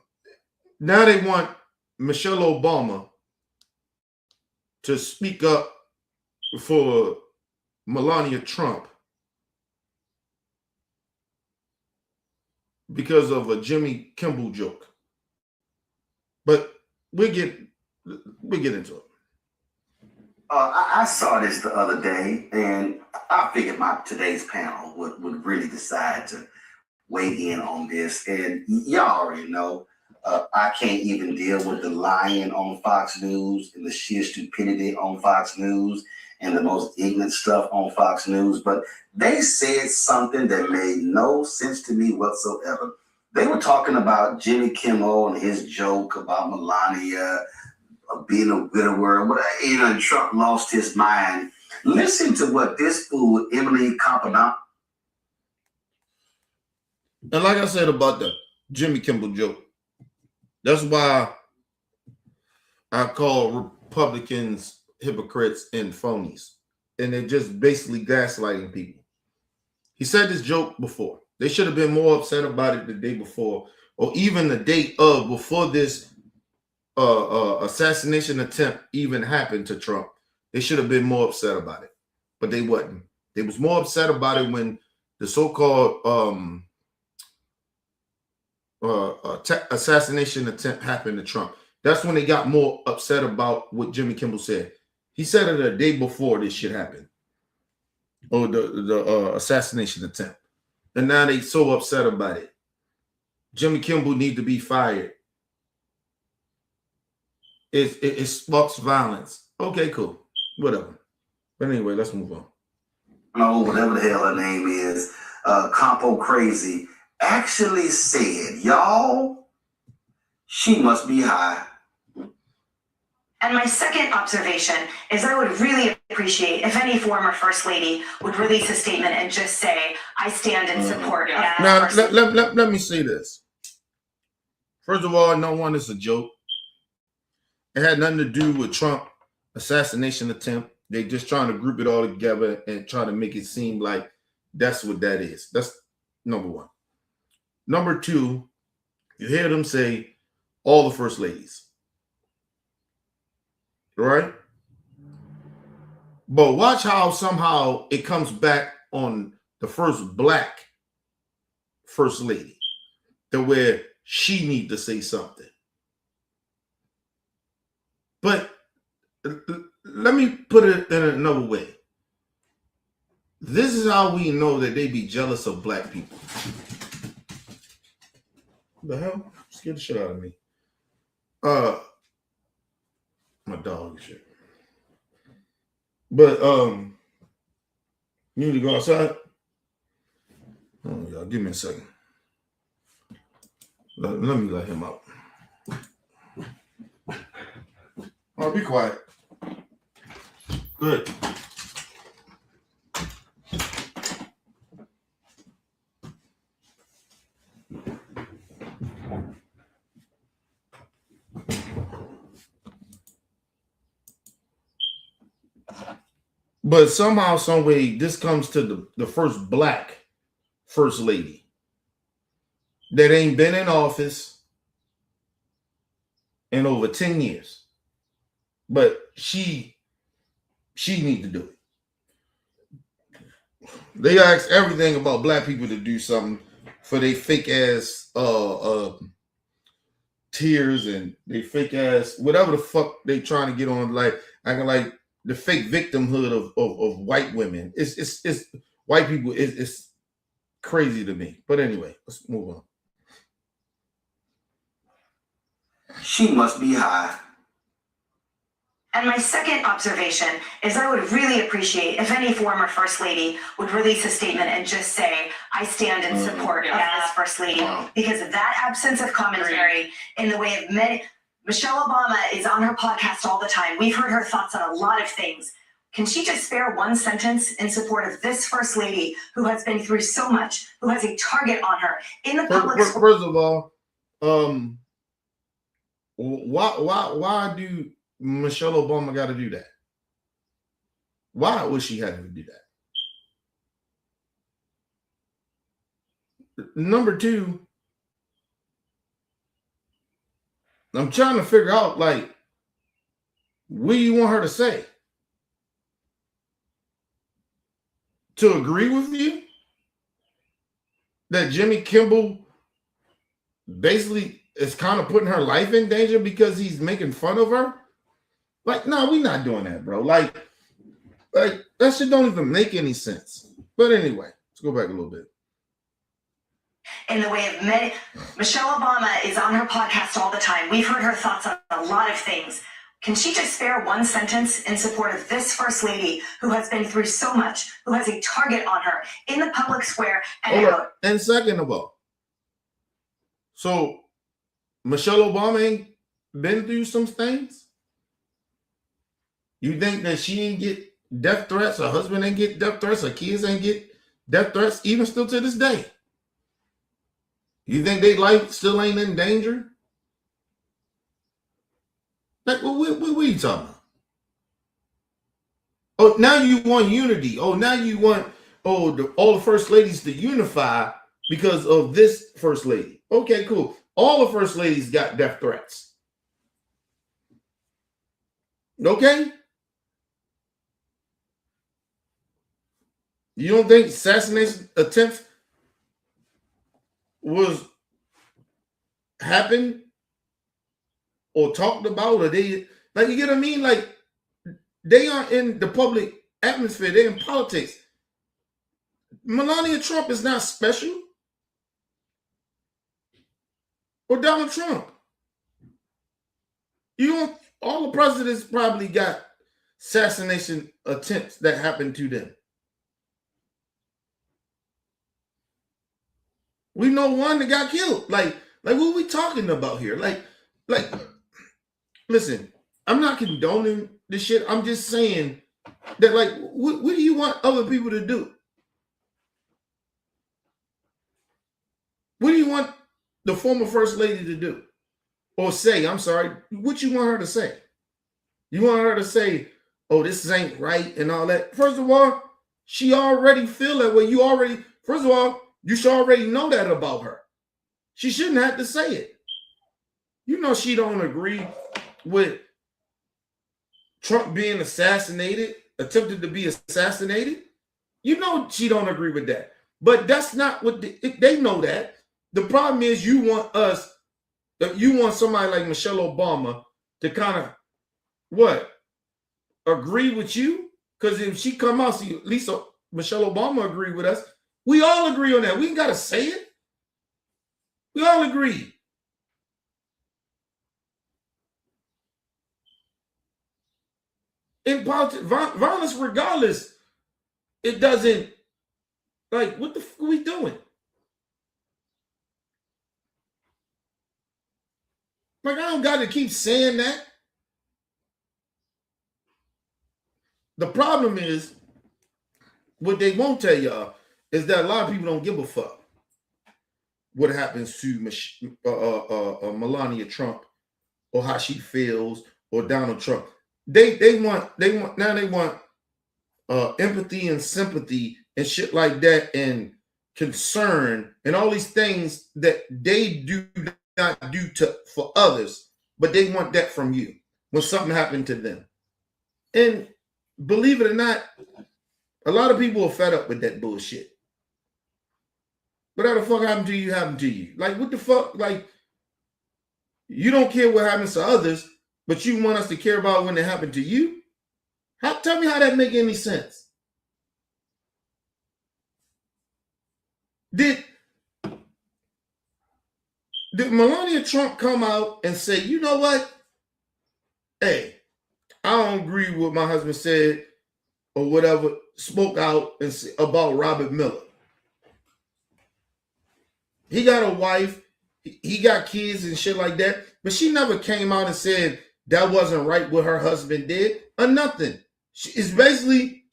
they want Michelle Obama to speak up for Melania Trump because of a Jimmy Kimmel joke. But we'll get into it. I saw this the other day, and I figured today's panel would really decide to weigh in on this. And y'all already know, I can't even deal with the lying on Fox News and the sheer stupidity on Fox News and the most ignorant stuff on Fox News. But they said something that made no sense to me whatsoever. They were talking about Jimmy Kimmel and his joke about Melania being a widower, and Trump lost his mind. Listen to what this fool, Emily Competent. And like I said about the Jimmy Kimmel joke, that's why I call Republicans hypocrites and phonies. And they're just basically gaslighting people. He said this joke before. They should have been more upset about it the day before, or even the day of before this assassination attempt even happened to Trump, they should have been more upset about it, but they wasn't. They was more upset about it when the so-called assassination attempt happened to Trump. That's when they got more upset about what Jimmy Kimmel said. He said it a day before this shit happened, or the assassination attempt, and now they so upset about it. Jimmy Kimmel need to be fired. It sparks violence. Okay, cool, whatever. But anyway, let's move on. Oh, whatever the hell her name is, Compo Crazy, actually said, y'all, she must be high. And my second observation is I would really appreciate if any former First Lady would release a statement and just say, I stand in support of the Now, First Lady. let me say this. First of all, no one is a joke. It had nothing to do with Trump assassination attempt. They just trying to group it all together and try to make it seem like that's what that is. That's number one. Number two, you hear them say all the first ladies, right? But watch how somehow it comes back on the first black first lady, to where she need to say something. But let me put it in another way. This is how we know that they be jealous of black people. The hell? Scared the shit out of me. My dog and shit. But you need to go outside? Oh, y'all, give me a second. Let me let him out. Oh, be quiet. Good. But somehow, some way, this comes to the first black first lady that ain't been in office in over 10 years. But she need to do it. They ask everything about black people to do something for they fake ass tears and they fake ass whatever the fuck they trying to get on, like acting like the fake victimhood of white women. It's white people. It's crazy to me. But anyway, let's move on. She must be high. And my second observation is I would really appreciate if any former First Lady would release a statement and just say, I stand in support of this First Lady, because of that absence of commentary in the way of many. Michelle Obama is on her podcast all the time. We've heard her thoughts on a lot of things. Can she just spare one sentence in support of this First Lady who has been through so much, who has a target on her in the public? First of all, why do Michelle Obama got to do that? Why would she have to do that? Number two, I'm trying to figure out, like, what do you want her to say? To agree with you that Jimmy Kimmel basically is kind of putting her life in danger because he's making fun of her? Like, no, we're not doing that, bro. Like that shit don't even make any sense. But anyway, let's go back a little bit. In the way of many. Michelle Obama is on her podcast all the time. We've heard her thoughts on a lot of things. Can she just spare one sentence in support of this First Lady who has been through so much, who has a target on her in the public square and out? And second of all, so Michelle Obama ain't been through some things? You think that she ain't get death threats, her husband ain't get death threats, her kids ain't get death threats, even still to this day? You think their life still ain't in danger? Like, what are you talking about? Oh, now you want unity. Oh, now you want all the first ladies to unify because of this first lady. Okay, cool. All the first ladies got death threats. Okay? You don't think assassination attempts was happened or talked about, or they, like, you get what I mean? Like, they are in the public atmosphere, they're in politics. Melania Trump is not special. Or Donald Trump. You don't, all the presidents probably got assassination attempts that happened to them. We know one that got killed. Like what are we talking about here? Like, listen, I'm not condoning this shit. I'm just saying that, like, what do you want other people to do? What do you want the former first lady to do? Or say, I'm sorry, what you want her to say? You want her to say, oh, this ain't right and all that? First of all, she already feel that way. First of all, you should already know that about her. She shouldn't have to say it. You know she don't agree with Trump being assassinated, attempted to be assassinated. You know she don't agree with that. But that's not what they know that. The problem is you want somebody like Michelle Obama to kind of what? Agree with you? Because if she come out, see, at least Michelle Obama agree with us. We all agree on that. We ain't got to say it. We all agree. In politics, violence, regardless, it doesn't, like, what the fuck are we doing? Like, I don't got to keep saying that. The problem is, what they won't tell y'all is that a lot of people don't give a fuck what happens to Melania Trump or how she feels or Donald Trump. They want empathy and sympathy and shit like that and concern and all these things that they do not do for others, but they want that from you when something happened to them. And believe it or not, a lot of people are fed up with that bullshit. Whatever the fuck happened to you, happened to you. Like, what the fuck? Like, you don't care what happens to others, but you want us to care about when it happened to you? Tell me how that make any sense. Did Melania Trump come out and say, you know what? Hey, I don't agree with what my husband said or whatever, spoke out and about Robert Miller. He got a wife, he got kids and shit like that, but she never came out and said that wasn't right what her husband did or nothing. It's basically,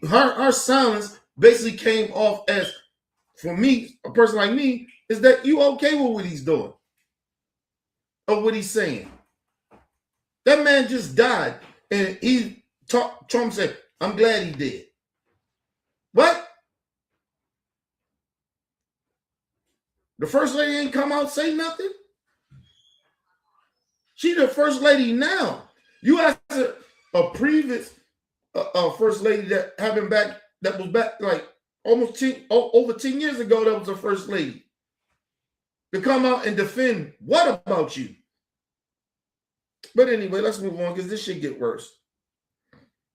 her silence basically came off as, for me, a person like me, is that you okay with what he's doing or what he's saying? That man just died, and Trump said, I'm glad he did. What? The first lady ain't come out say nothing? She the first lady now. You ask a previous first lady that was back like almost over 10 years ago, that was the first lady, to come out and defend what about you? But anyway, let's move on because this shit get worse.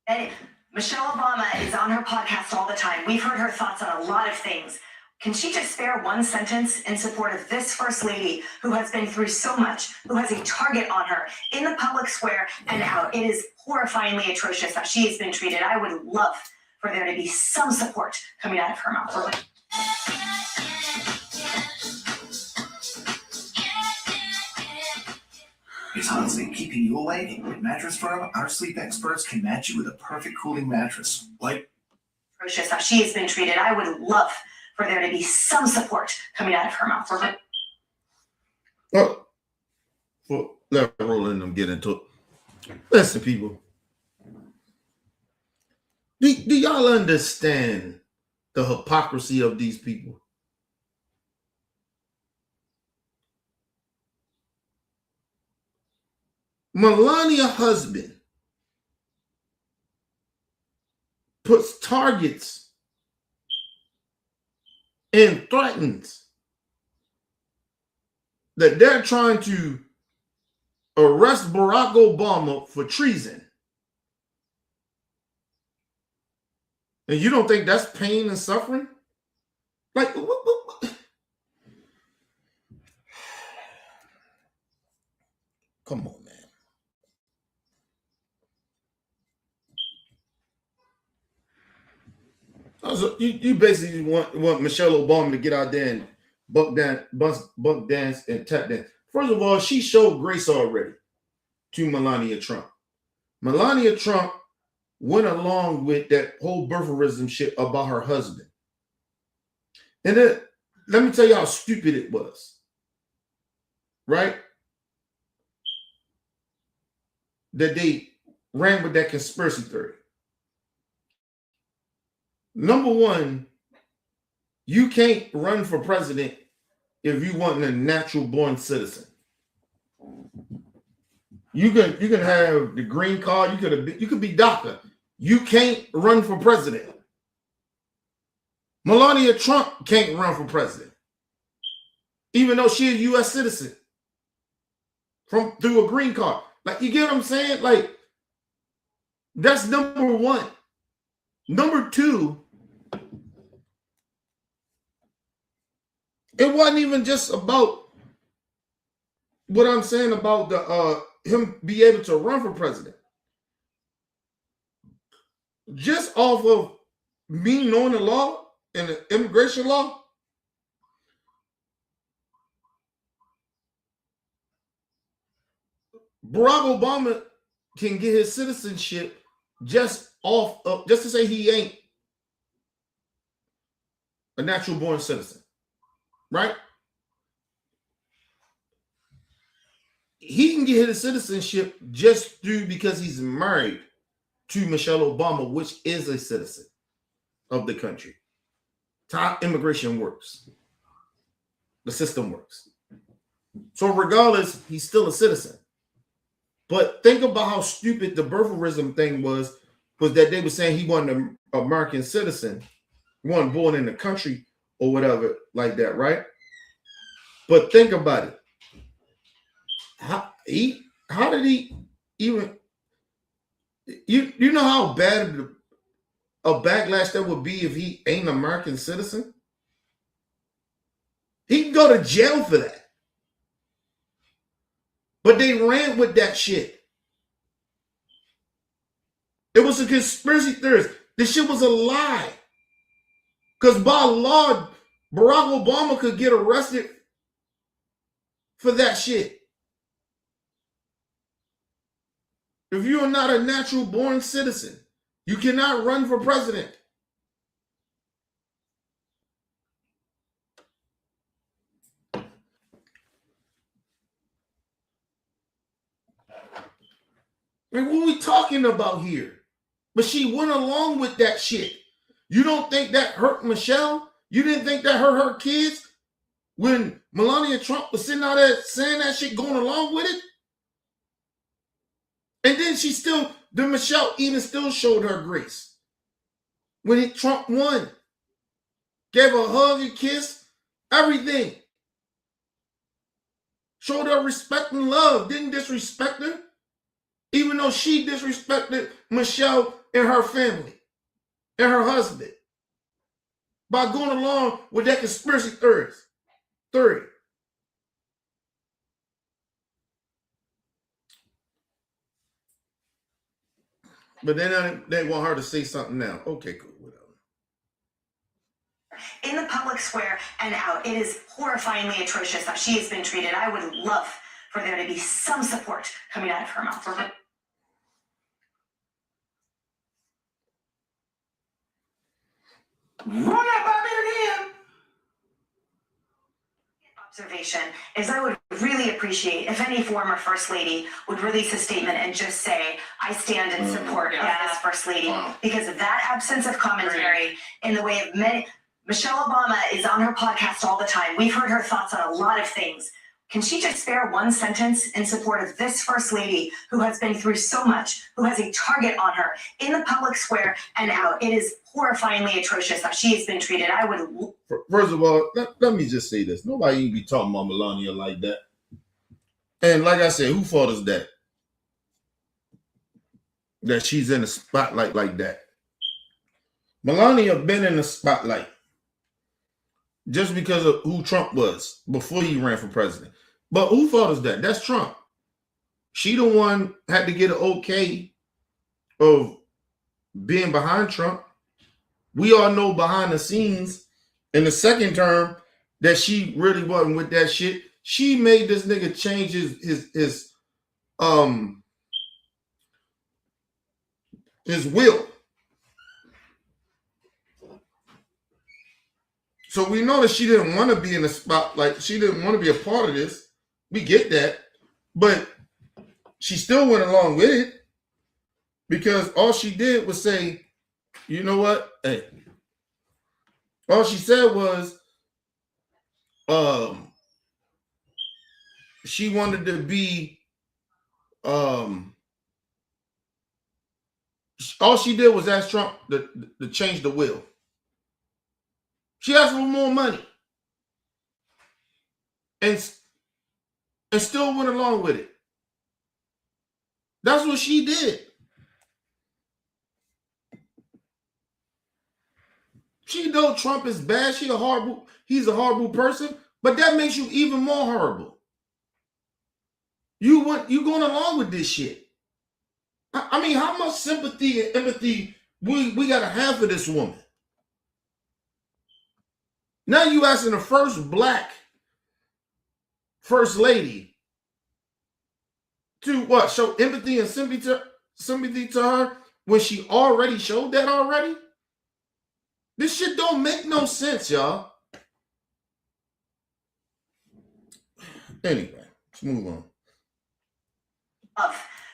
Hey, Michelle Obama is on her podcast all the time. We've heard her thoughts on a lot of things. Can she just spare one sentence in support of this first lady who has been through so much, who has a target on her in the public square and out? It is horrifyingly atrocious how she has been treated. I would love for there to be some support coming out of her mouth. It's honestly keeping you awake. At Mattress Firm, our sleep experts can match you with a perfect cooling mattress. Like, atrocious how she has been treated. I would love for there to be some support coming out of her mouth. Well, let Roland them get into it. Listen, people. Do y'all understand the hypocrisy of these people? Melania's husband puts targets and threatens that they're trying to arrest Barack Obama for treason. And you don't think that's pain and suffering? Like, what? Come on, man. So you basically want Michelle Obama to get out there and buck dance and tap dance. First of all, she showed grace already to Melania Trump. Melania Trump went along with that whole birtherism shit about her husband. And then let me tell you how stupid it was. Right? That they ran with that conspiracy theory. Number one, you can't run for president if you want a natural born citizen. You can have the green card, you could be DACA. You can't run for president. Melania Trump can't run for president, even though she's a U.S. citizen through a green card. Like, you get what I'm saying? Like, that's number one. Number two, it wasn't even just about what I'm saying about the him be able to run for president. Just off of me knowing the law and the immigration law, Barack Obama can get his citizenship just to say he ain't a natural born citizen, right? He can get his citizenship just because he's married to Michelle Obama, which is a citizen of the country. Top immigration works. The system works. So regardless, he's still a citizen. But think about how stupid the birtherism thing was that they were saying he wasn't an American citizen. He wasn't born in the country or whatever like that, right? But think about it. How did he even... You know how bad a backlash that would be if he ain't an American citizen? He can go to jail for that. But they ran with that shit. It was a conspiracy theory. This shit was a lie. Because by law, Barack Obama could get arrested for that shit. If you are not a natural born citizen, you cannot run for president. Like, what are we talking about here? But she went along with that shit. You don't think that hurt Michelle? You didn't think that hurt her kids when Melania Trump was sitting out there saying that shit, going along with it? And then Michelle even still showed her grace. When Trump won, gave her a hug and kiss, everything. Showed her respect and love, didn't disrespect her. Even though she disrespected Michelle and her family and her husband by going along with that conspiracy theory. But then they want her to say something now. Okay, cool, whatever. In the public square and out, it is horrifyingly atrocious how she has been treated. I would love for there to be some support coming out of her mouth. Run that by me again. Observation is I would really appreciate if any former First Lady would release a statement and just say, I stand in support of this First Lady, because of that absence of commentary in the way of many. Michelle Obama is on her podcast all the time. We've heard her thoughts on a lot of things. Can she just spare one sentence in support of this first lady who has been through so much, who has a target on her in the public square and out? It is horrifyingly atrocious how she has been treated. I would. First of all, let me just say this. Nobody even be talking about Melania like that. And like I said, who fault is that? That she's in the spotlight like that. Melania been in the spotlight just because of who Trump was before he ran for president. But who fault is that? That's Trump. She the one had to get an okay of being behind Trump. We all know behind the scenes in the second term that she really wasn't with that shit. She made this nigga change his will. So we know that she didn't want to be in the spotlight. She didn't want to be a part of this. We get that. But she still went along with it because all she did was say, you know what? Hey. All she said was she wanted to be all she did was ask Trump to change the will. She asked for more money. And still went along with it. That's what she did. She know Trump is bad. He's a horrible person, but that makes you even more horrible. You going along with this shit. I mean, how much sympathy and empathy we gotta have for this woman? Now you asking the first black first lady to what? Show empathy and sympathy to her when she already showed that already? This shit don't make no sense, y'all. Anyway, let's move on.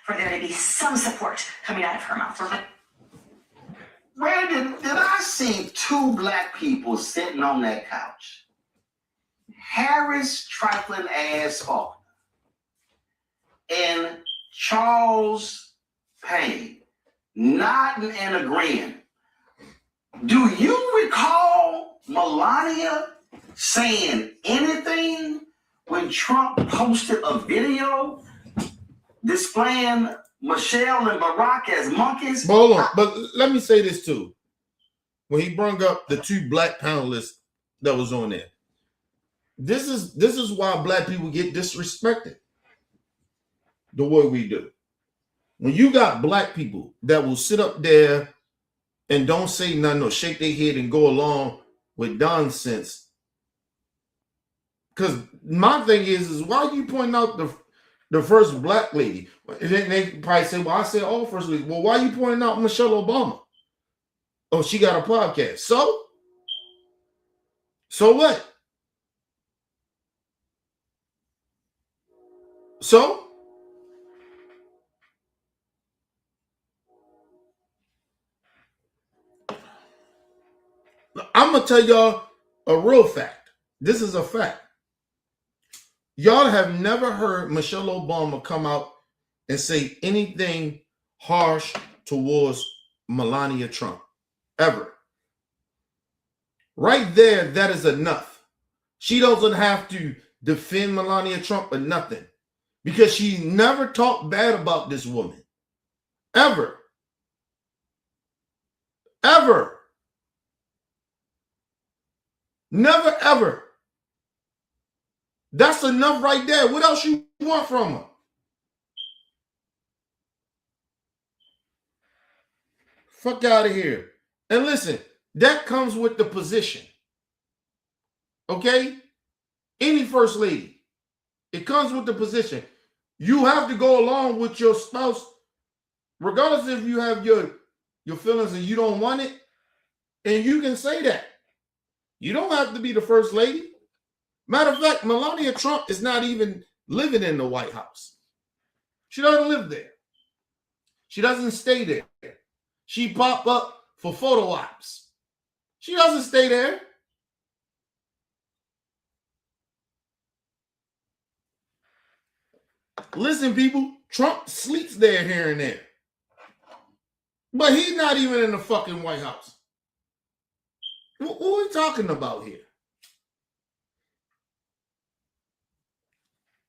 For there to be some support coming out of her mouth. Where did I see two black people sitting on that couch? Harris trifling ass Faulkner and Charles Payne nodding and agreeing. Do you recall Melania saying anything when Trump posted a video displaying Michelle and Barack as monkeys? Hold on, but let me say this too. When he brought up the two black panelists that was on there, this is why black people get disrespected the way we do. When you got black people that will sit up there and don't say nothing or shake their head and go along with nonsense. Because my thing is why are you pointing out the first black lady? And then they probably say, well, I said all first ladies. Well, why are you pointing out Michelle Obama? Oh, she got a podcast. So what? So? I'm going to tell y'all a real fact. This is a fact. Y'all have never heard Michelle Obama come out and say anything harsh towards Melania Trump. Ever. Right there, that is enough. She doesn't have to defend Melania Trump or nothing. Because she never talked bad about this woman. Ever. Ever. Never, ever. That's enough right there. What else you want from her? Fuck out of here. And listen, that comes with the position. Okay? Any first lady. It comes with the position. You have to go along with your spouse, regardless if you have your feelings and you don't want it. And you can say that. You don't have to be the first lady. Matter of fact, Melania Trump is not even living in the White House. She doesn't live there. She doesn't stay there. She pop up for photo ops. She doesn't stay there. Listen, people, Trump sleeps there here and there. But he's not even in the fucking White House. What are we talking about here?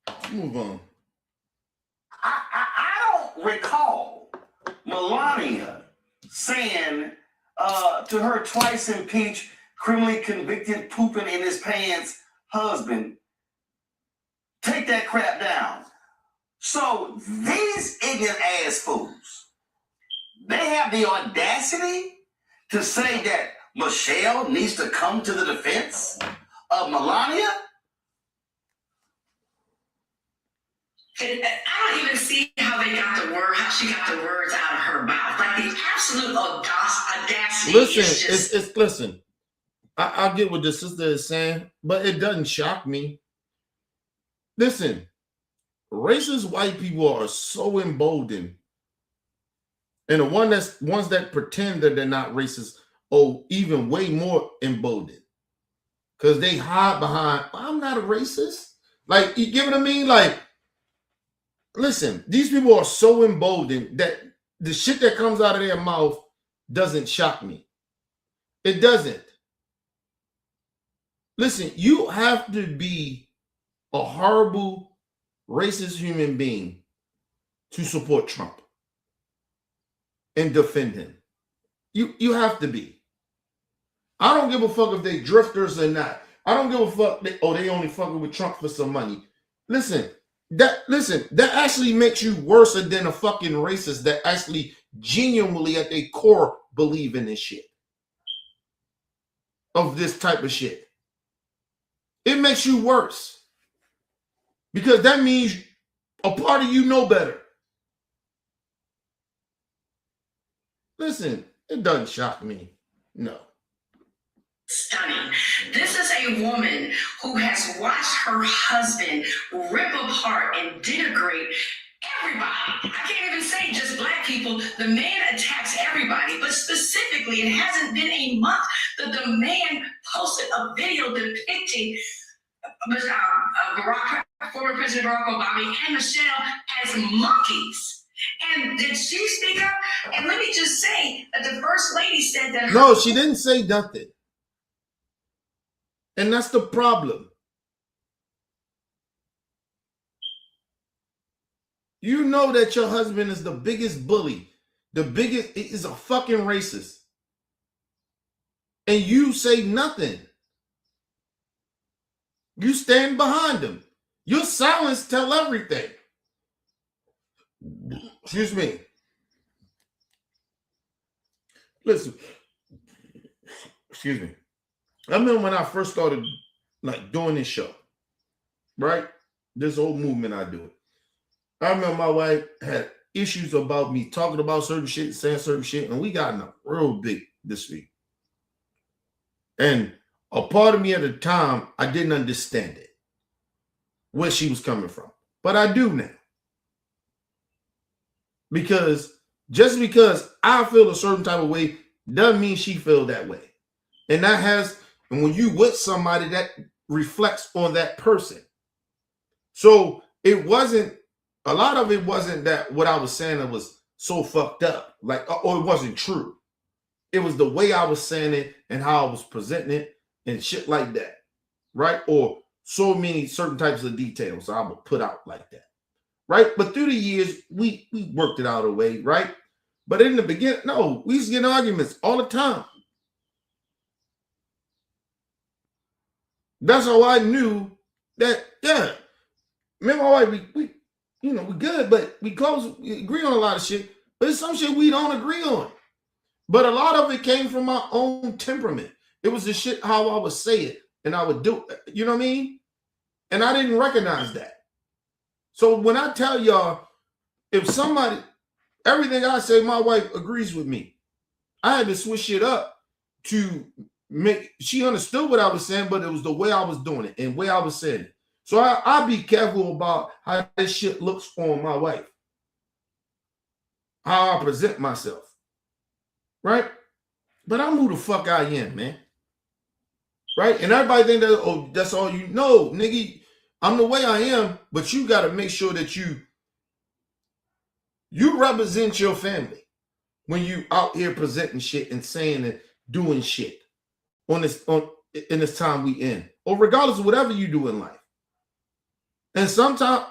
Let's move on. I don't recall Melania saying to her twice impeached, criminally convicted, pooping in his pants husband, take that crap down. So these ignorant ass fools, they have the audacity to say that Michelle needs to come to the defense of Melania? And I don't even see how she got the words out of her mouth. Like the absolute audacity. Listen, listen. I get what the sister is saying, but it doesn't shock me. Listen, racist white people are so emboldened, and the ones that pretend that they're not racist, even way more emboldened, because they hide behind, I'm not a racist. Like, you get what I mean? Like, listen, these people are so emboldened that the shit that comes out of their mouth doesn't shock me. It doesn't. Listen, you have to be a horrible, racist human being to support Trump and defend him. You have to be. I don't give a fuck if they drifters or not. I don't give a fuck. They only fucking with Trump for some money. Listen, that actually makes you worse than a fucking racist that actually genuinely at their core believe in this shit. Of this type of shit. It makes you worse. Because that means a part of you know better. Listen, it doesn't shock me. No. Stunning. This is a woman who has watched her husband rip apart and denigrate everybody. I can't even say just black people. The man attacks everybody, but specifically, it hasn't been a month that the man posted a video depicting former President Barack Obama and Michelle as monkeys. And did she speak up? And let me just say that the First Lady said that. No, she didn't say nothing. And that's the problem. You know that your husband is the biggest bully. Is a fucking racist. And you say nothing. You stand behind him. Your silence tell everything. Excuse me. Listen. Excuse me. I remember when I first started doing this show, right? This whole movement I do it. I remember my wife had issues about me talking about certain shit, saying certain shit, and we got in a real big dispute. And a part of me at the time, I didn't understand it, where she was coming from. But I do now. Because just because I feel a certain type of way doesn't mean she feel that way. And when you with somebody, that reflects on that person. So a lot of it wasn't that what I was saying that was so fucked up, or it wasn't true. It was the way I was saying it and how I was presenting it and shit like that, right? Or so many certain types of details I would put out like that, right? But through the years, we worked it out a way, right? But in the beginning, no, we used to get in arguments all the time. That's how I knew that, yeah, me and my wife, we good, but we close, we agree on a lot of shit, but it's some shit we don't agree on. But a lot of it came from my own temperament. It was the shit how I would say it and I would do it. You know what I mean? And I didn't recognize that. So when I tell y'all, everything I say, my wife agrees with me. I had to switch it up to she understood what I was saying, but it was the way I was doing it and way I was saying it. So I be careful about how this shit looks on my wife. How I present myself. Right? But I'm who the fuck I am, man. Right? And everybody think that, that's all you know, nigga. I'm the way I am, but you got to make sure that you You represent your family when you out here presenting shit and saying and doing shit in this time we in, or regardless of whatever you do in life. And sometimes,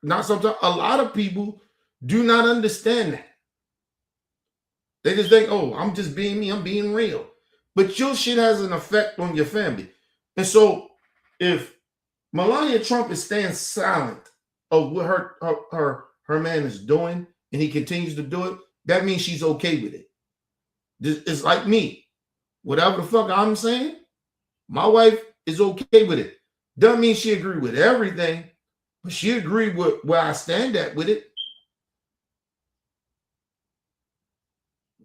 not sometimes, a lot of people do not understand that. They just think, oh, I'm just being me, I'm being real. But your shit has an effect on your family. And so if Melania Trump is staying silent of what her man is doing and he continues to do it, that means she's okay with it. It's like me. Whatever the fuck I'm saying, my wife is okay with it. Doesn't mean she agree with everything, but she agreed with where I stand at with it.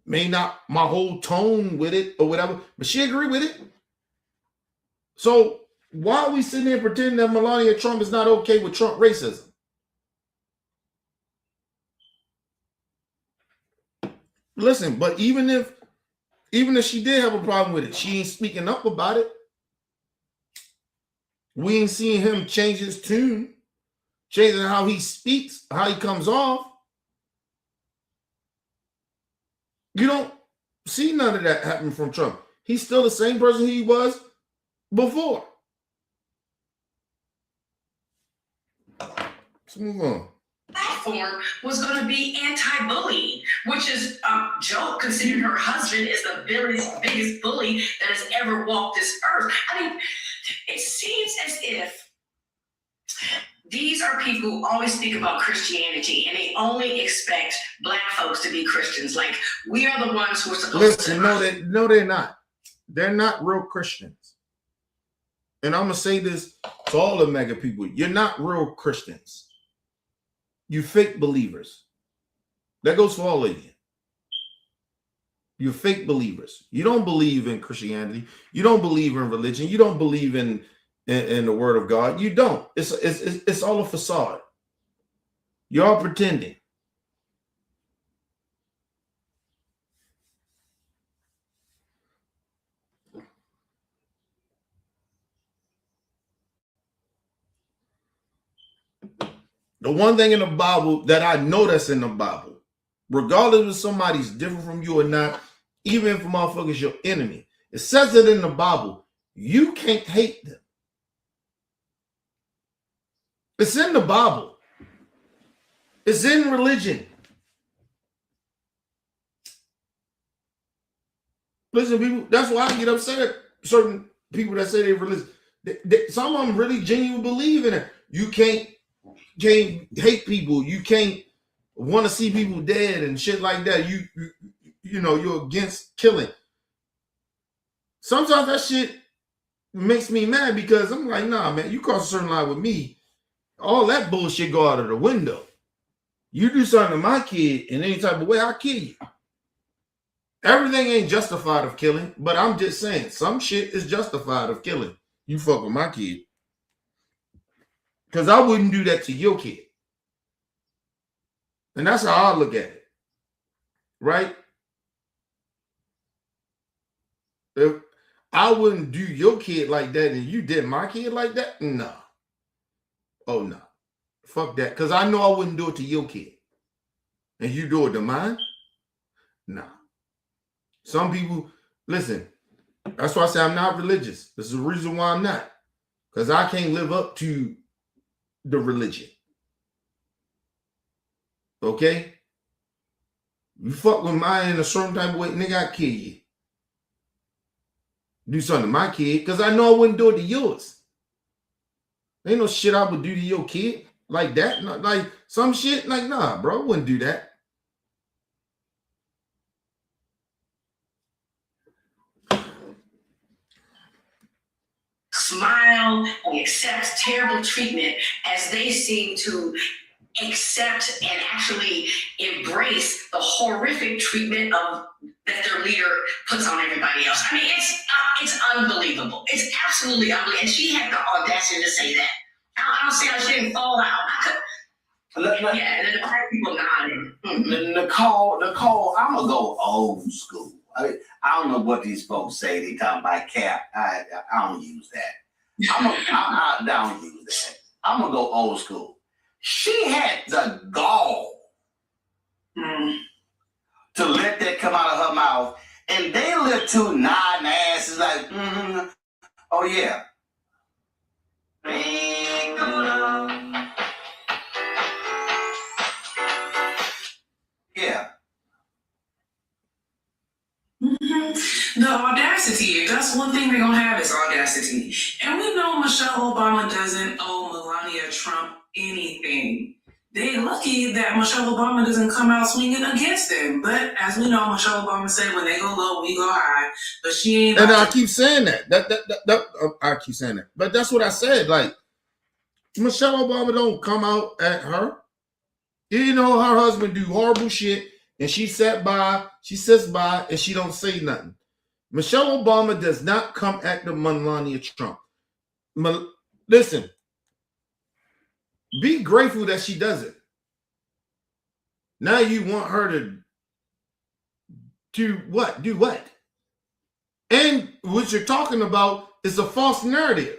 May not my whole tone with it or whatever, but she agreed with it. So why are we sitting there pretending that Melania Trump is not okay with Trump racism? Listen, but even if she did have a problem with it, she ain't speaking up about it. We ain't seeing him change his tune, changing how he speaks, how he comes off. You don't see none of that happen from Trump. He's still the same person he was before. Let's move on. Platform was going to be anti-bullying, which is a joke considering her husband is the biggest bully that has ever walked this earth. I mean, it seems as if these are people who always speak about Christianity and they only expect Black folks to be Christians. Like, we are the ones who are supposed to. No, they're not. They're not real Christians. And I'm going to say this to all the mega people. You're not real Christians. You fake believers. That goes for all of you. You're fake believers. You don't believe in Christianity. You don't believe in religion. You don't believe in the word of God. You don't. It's all a facade. You're all pretending. The one thing in the Bible that I know that's in the Bible, regardless if somebody's different from you or not, even if a motherfucker's your enemy, it says it in the Bible. You can't hate them. It's in the Bible. It's in religion. Listen, people, that's why I get upset at certain people that say they're religious. Some of them really genuinely believe in it. You can't hate people. You can't want to see people dead and shit like that. You know, you're against killing. Sometimes that shit makes me mad because I'm like, nah, man, you cross a certain line with me, all that bullshit go out of the window. You do something to my kid in any type of way, I'll kill you. Everything ain't justified of killing, but I'm just saying some shit is justified of killing. You fuck with my kid. Because I wouldn't do that to your kid. And that's how I look at it. Right? If I wouldn't do your kid like that and you did my kid like that, no. Oh, no. Fuck that. Because I know I wouldn't do it to your kid. And you do it to mine? No. Some people, listen, that's why I say I'm not religious. This is the reason why I'm not. Because I can't live up to the religion. Okay? You fuck with mine in a certain type of way, nigga, I kill you. Do something to my kid, because I know I wouldn't do it to yours. Ain't no shit I would do to your kid like that. Not like some shit, like, nah, bro, I wouldn't do that. Smile and accept terrible treatment as they seem to accept and actually embrace the horrific treatment that their leader puts on everybody else. I mean, it's unbelievable. It's absolutely unbelievable. And she had the audacity to say that. I don't see how she didn't fall out. Yeah, and then the black people nodding. Mm-hmm. Nicole, I'm gonna go old school. I don't know what these folks say. They talking about cap. I don't use that. I don't use that. I'm gonna go old school. She had the gall to let that come out of her mouth. And they look too nodding asses like, oh yeah. Yeah. The audacity, that's one thing they're gonna have is audacity. And we know Michelle Obama doesn't owe Melania Trump anything. They're lucky that Michelle Obama doesn't come out swinging against them. But as we know, Michelle Obama said, when they go low, we go high. But she ain't. And I keep saying that. I keep saying that. But that's what I said. Like, Michelle Obama don't come out at her. You know, her husband do horrible shit, and she sits by, and she don't say nothing. Michelle Obama does not come at the Melania Trump. Listen, be grateful that she does it. Now you want her to do what? Do what? And what you're talking about is a false narrative.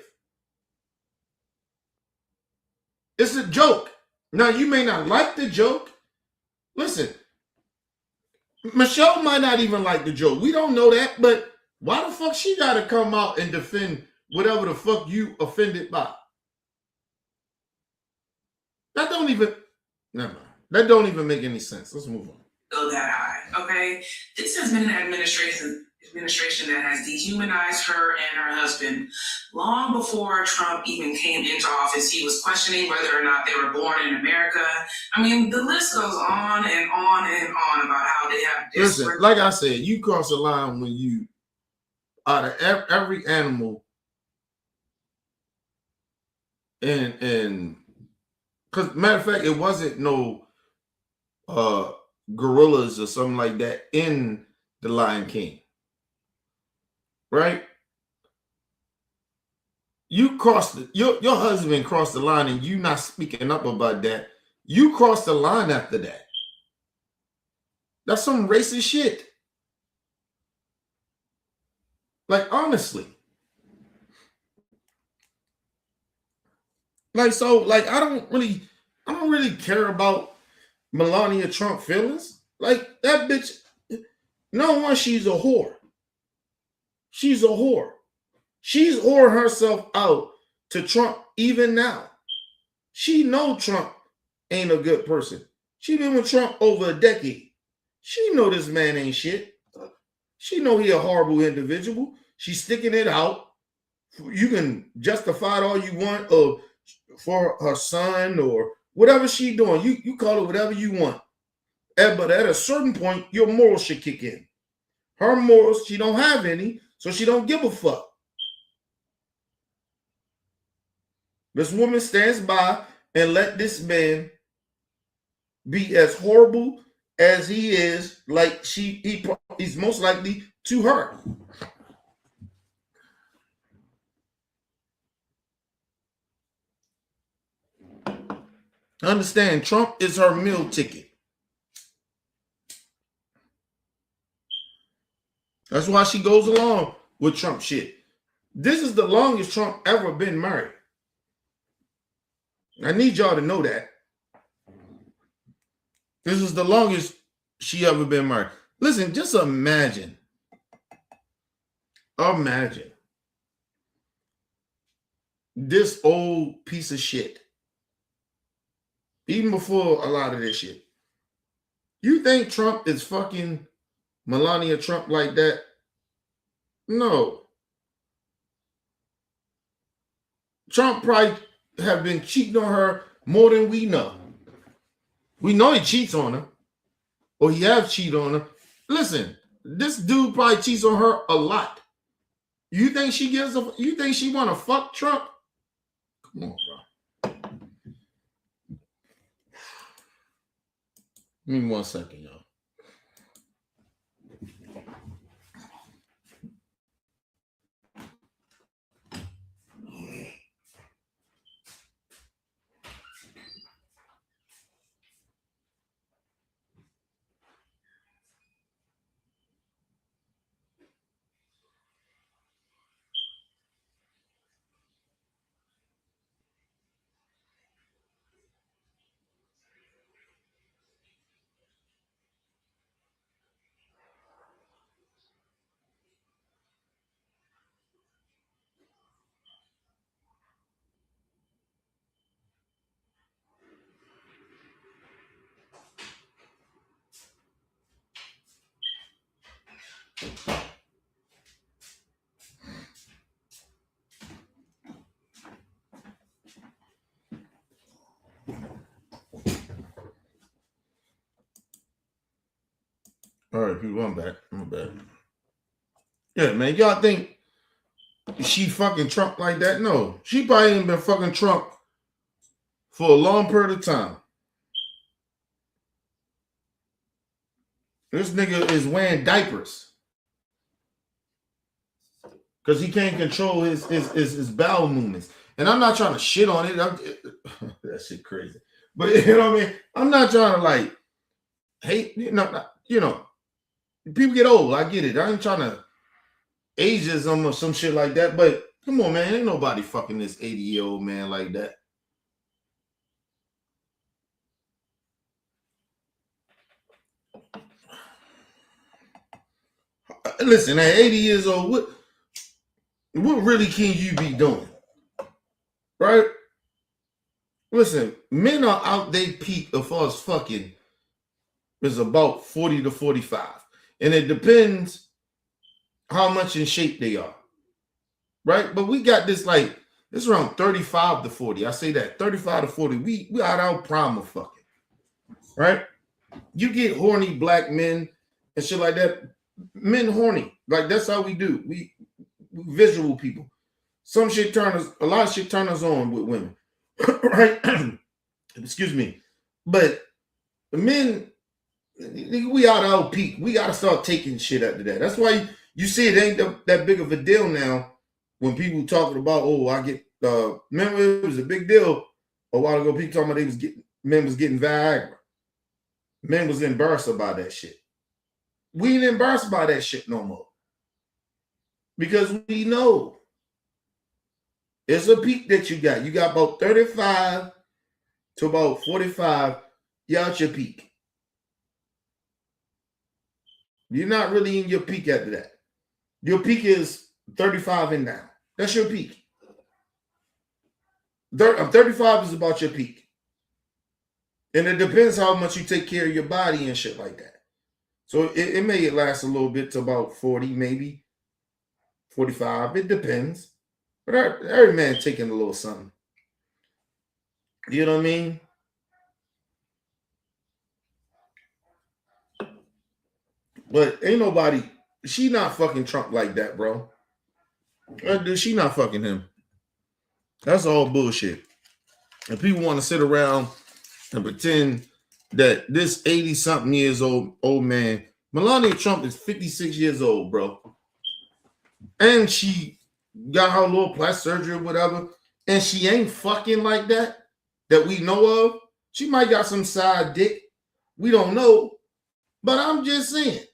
It's a joke. Now, you may not like the joke. Listen, Michelle might not even like the joke. We don't know that, but why the fuck she got to come out and defend whatever the fuck you offended by? That don't even, never mind. That don't even make any sense. Let's move on. Go that high, okay? This has been an administration that has dehumanized her and her husband. Long before Trump even came into office, he was questioning whether or not they were born in America. I mean, the list goes on and on and on about how they have Listen, like I said, you cross the line when you, out of every animal, and because matter of fact, it wasn't no gorillas or something like that in the Lion King, right? You crossed your husband crossed the line, and you not speaking up about that. You crossed the line after that. That's some racist shit. Like, honestly. Like, so, like, I don't really care about Melania Trump feelings. Like, that bitch, no one, she's a whore. She's a whore. She's whoring herself out to Trump even now. She know Trump ain't a good person. She been with Trump over a decade. She know this man ain't shit. She know he a horrible individual. She's sticking it out. You can justify it all you want for her son or whatever she doing. You call it whatever you want. But at a certain point, your morals should kick in. Her morals, she don't have any, so she don't give a fuck. This woman stands by and let this man be as horrible as he is, like he's most likely to her. Understand, Trump is her meal ticket. That's why she goes along with Trump shit. This is the longest Trump ever been married. I need y'all to know that. This is the longest she ever been married. Listen, just imagine. Imagine. This old piece of shit. Even before a lot of this shit. You think Trump is fucking Melania Trump like that? No. Trump probably have been cheating on her more than we know. We know he cheats on her. Or he have cheated on her. Listen, this dude probably cheats on her a lot. You think she want to fuck Trump? Come on, bro. Give me 1 second, y'all. All right, people, I'm back. I'm back. Yeah, man, y'all think she fucking Trump like that? No, she probably ain't been fucking Trump for a long period of time. This nigga is wearing diapers because he can't control his bowel movements. And I'm not trying to shit on it. That shit crazy. But you know what I mean? I'm not trying to like hate. People get old. I get it. I ain't trying to ageism or some shit like that. But come on, man. Ain't nobody fucking this 80-year-old man like that. Listen, at 80 years old, what really can you be doing? Right? Listen, men are out they peak as far as fucking is about 40 to 45. And it depends how much in shape they are. Right? But we got this like, it's around 35 to 40. I say that, 35 to 40. We out our prime of fucking. Right? You get horny black men and shit like that. Men horny. Like that's how we do. We visual people. A lot of shit turn us on with women. Right? Excuse me. But the men, we out our peak. We gotta start taking shit after that. That's why you see it ain't that big of a deal now when people talking about, remember it was a big deal a while ago. People talking about men was getting Viagra. Men was embarrassed about that shit. We ain't embarrassed by that shit no more. Because we know it's a peak that you got. You got about 35 to about 45. You're out your peak. You're not really in your peak after that. Your peak is 35 and down. That's your peak. 35 is about your peak. And it depends how much you take care of your body and shit like that. So it may last a little bit to about 40, maybe 45. It depends. But every man taking a little something. You know what I mean? But ain't nobody, she not fucking Trump like that, bro. She not fucking him. That's all bullshit. And people want to sit around and pretend that this 80-something years old man, Melania Trump is 56 years old, bro. And she got her little plastic surgery or whatever, and she ain't fucking like that we know of. She might got some side dick. We don't know. But I'm just saying,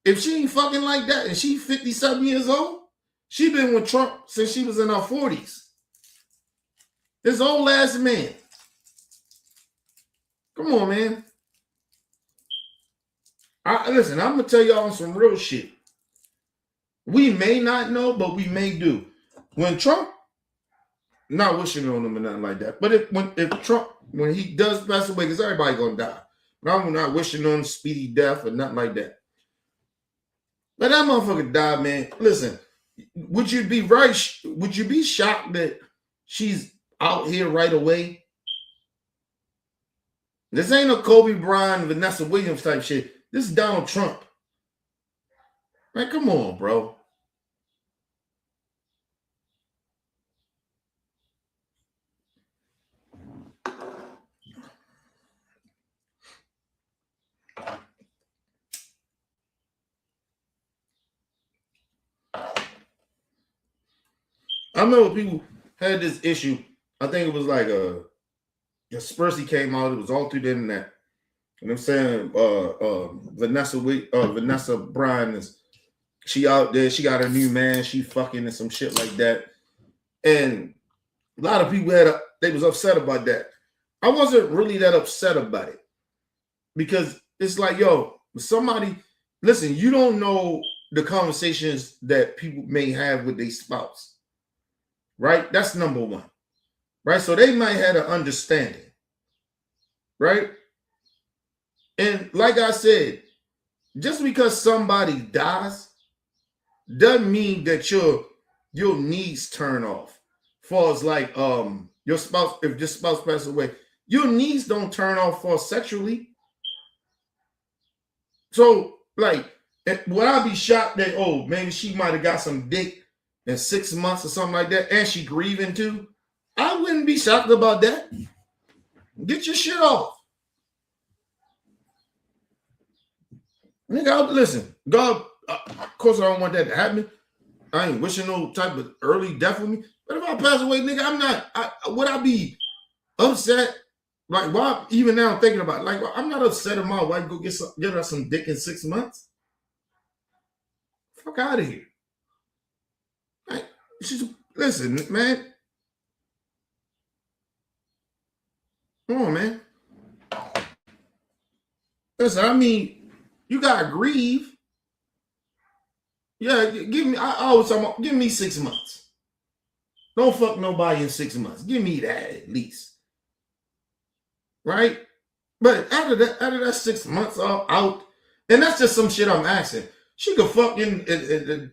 if she ain't fucking like that and she 50-something years old, she been with Trump since she was in her 40s. This old ass man. Come on, man. Listen, I'm going to tell y'all some real shit. We may not know, but we may do. When Trump, not wishing on him or nothing like that, but if Trump, when he does pass away, because everybody going to die. But I'm not wishing on speedy death or nothing like that. But that motherfucker died, man. Listen, would you be shocked that she's out here right away? This ain't a Kobe Bryant, Vanessa Williams type shit. This is Donald Trump. Man, come on, bro. I remember people had this issue. I think it was like Spursy came out. It was all through the internet. And I'm saying Vanessa Bryan she out there. She got a new man. She fucking and some shit like that. And a lot of people they was upset about that. I wasn't really that upset about it because it's like, yo, somebody, listen, you don't know the conversations that people may have with their spouse, right? That's number one, right? So they might have an understanding, right? And like I said, just because somebody dies doesn't mean that your needs turn off. Far as like your spouse, if your spouse passes away, your needs don't turn off for sexually. So like, would I be shocked that maybe she might have got some dick in 6 months or something like that, and she grieving too? I wouldn't be shocked about that. Get your shit off. Nigga, listen, God, of course I don't want that to happen. I ain't wishing no type of early death for me. But if I pass away, nigga, I'm not, would I be upset? Like, why, even now thinking about it, like, I'm not upset if my wife go get her some dick in 6 months. Fuck out of here. Like, listen, man. Come on, man. Listen, I mean, you gotta grieve. Yeah, I always talk about, give me 6 months. Don't fuck nobody in 6 months. Give me that at least. Right? But after that 6 months out, and that's just some shit I'm asking. She could fuck in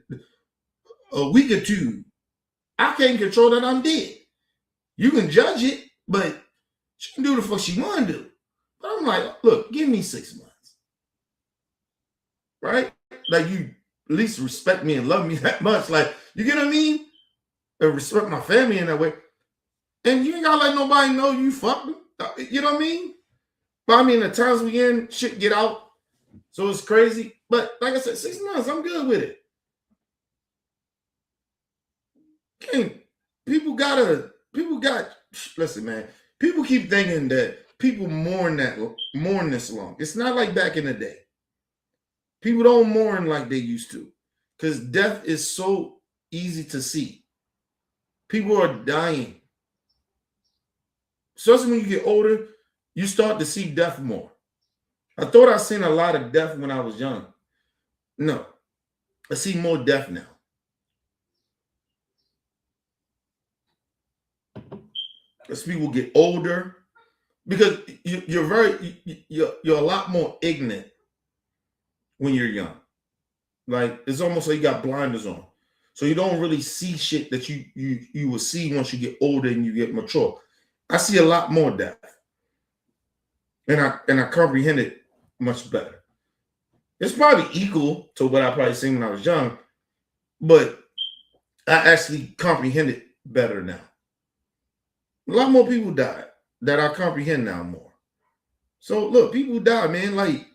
a week or two. I can't control that I'm dead. You can judge it, but she can do the fuck she want to do. But I'm like, look, give me 6 months. Right? Like, you at least respect me and love me that much. Like, you get what I mean? And respect my family in that way. And you ain't gotta let nobody know you fucked them. You know what I mean? But I mean, the times we in, shit get out. So it's crazy. But like I said, 6 months, I'm good with it. Listen, man, people keep thinking that people mourn this long. It's not like back in the day. People don't mourn like they used to, because death is so easy to see. People are dying. Especially when you get older, you start to see death more. I thought I seen a lot of death when I was young. No, I see more death now. As people get older, because you're a lot more ignorant when you're young. Like, it's almost like you got blinders on, so you don't really see shit that you will see once you get older and you get mature. I see a lot more death, and I comprehend it much better. It's probably equal to what I probably seen when I was young, but I actually comprehend it better now. A lot more people died that I comprehend now more. So look, people die, man. Like,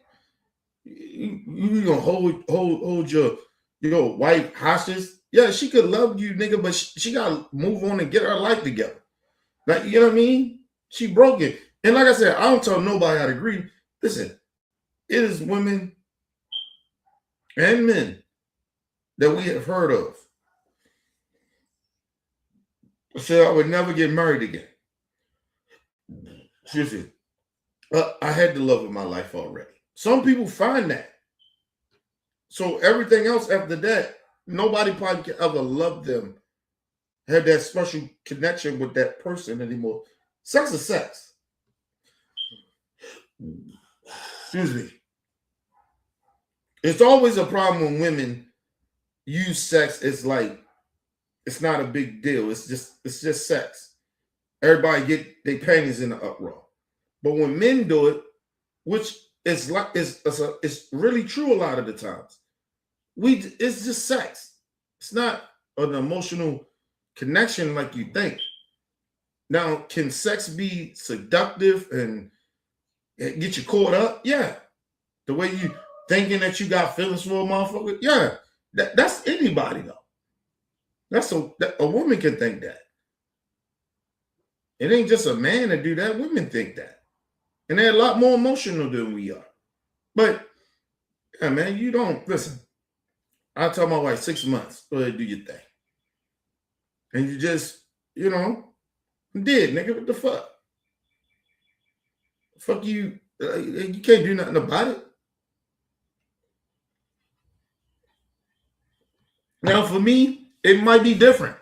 you gonna hold your wife hostage? Yeah, she could love you, nigga, but she gotta move on and get her life together. Like, you know what I mean? She broke it. And like I said, I don't tell nobody how to grieve. Listen, it is women and men that we have heard of said I would never get married again. Seriously. I had the love of my life already. Some people find that. So everything else after that, nobody probably can ever love them, have that special connection with that person anymore. Sex is sex. Excuse me. It's always a problem when women use sex as like, it's not a big deal. It's just sex. Everybody get their panties in the uproar. But when men do it, which is like it's really true a lot of the times, it's just sex. It's not an emotional connection like you think. Now, can sex be seductive and get you caught up? Yeah. The way you thinking that you got feelings for a motherfucker? Yeah. That's anybody though. That's a woman can think that. It ain't just a man that do that. Women think that. And they're a lot more emotional than we are. But, yeah, man, you don't, listen, I tell my wife 6 months, go ahead, do your thing. And you just, I'm dead, nigga, what the fuck? Fuck you, you can't do nothing about it. Now, for me, it might be different.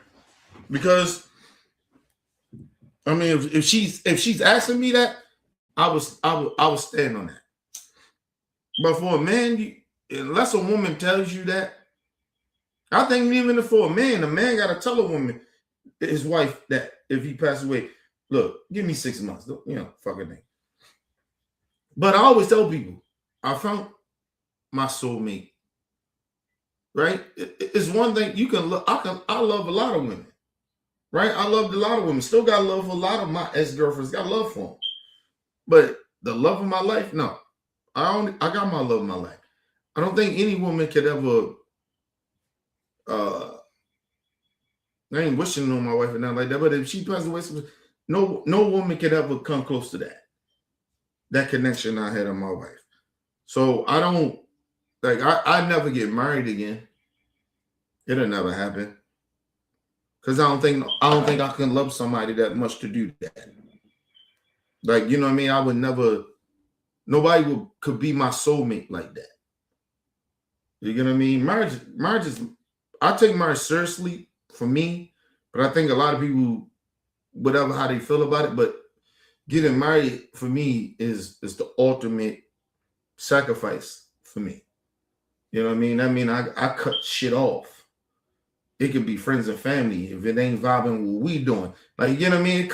Because, I mean, if she's asking me that, I would stand on that. But for a man, unless a woman tells you that, I think even for a man got to tell a woman, his wife, that if he passed away, look, give me 6 months, fucking thing. But I always tell people, I found my soulmate. Right? It's one thing you can look. I love a lot of women. Right? I loved a lot of women. Still got love for a lot of my ex-girlfriends. Got love for them. But the love of my life, no. I got my love of my life. I don't think any woman could ever I ain't wishing on my wife or nothing like that, but if she passes away, no woman could ever come close to that connection I had on my wife. So I don't like I never get married again. It'll never happen. Cause I don't think I can love somebody that much to do that. Like, you know what I mean? I would never, nobody could be my soulmate like that. You get what I mean? Marriage is, I take marriage seriously for me, but I think a lot of people, whatever how they feel about it, but getting married for me is the ultimate sacrifice for me. You know what I mean? I mean, I cut shit off. It could be friends and family if it ain't vibing what we doing. Like, you know what I mean? It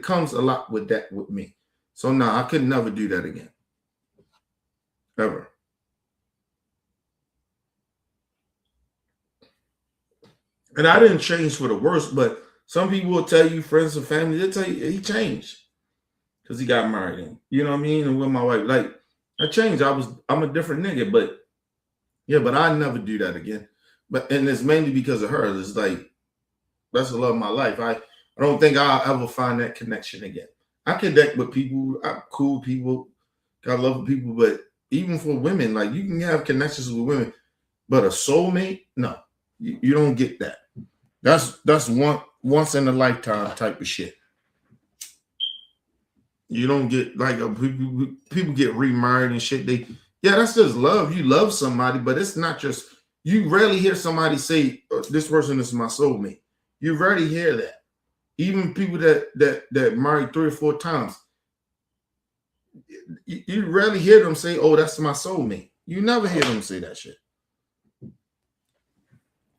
comes a lot with that with me. So no, I could never do that again. Ever. And I didn't change for the worse, but some people will tell you, friends and family, they'll tell you he changed because he got married. And, you know what I mean? And with my wife, like, I changed. I'm a different nigga, but yeah, but I never do that again. And it's mainly because of her. It's like, that's the love of my life. I don't think I'll ever find that connection again. I connect with people. I'm cool with people. Got love for people. But even for women, like, you can have connections with women, but a soulmate, no. You don't get that. That's once in a lifetime type of shit. You don't get like people get remarried and shit. That's just love. You love somebody, but it's not just. You rarely hear somebody say, "This person is my soulmate." You rarely hear that. Even people that married 3 or 4 times, you rarely hear them say, "Oh, that's my soulmate." You never hear them say that shit.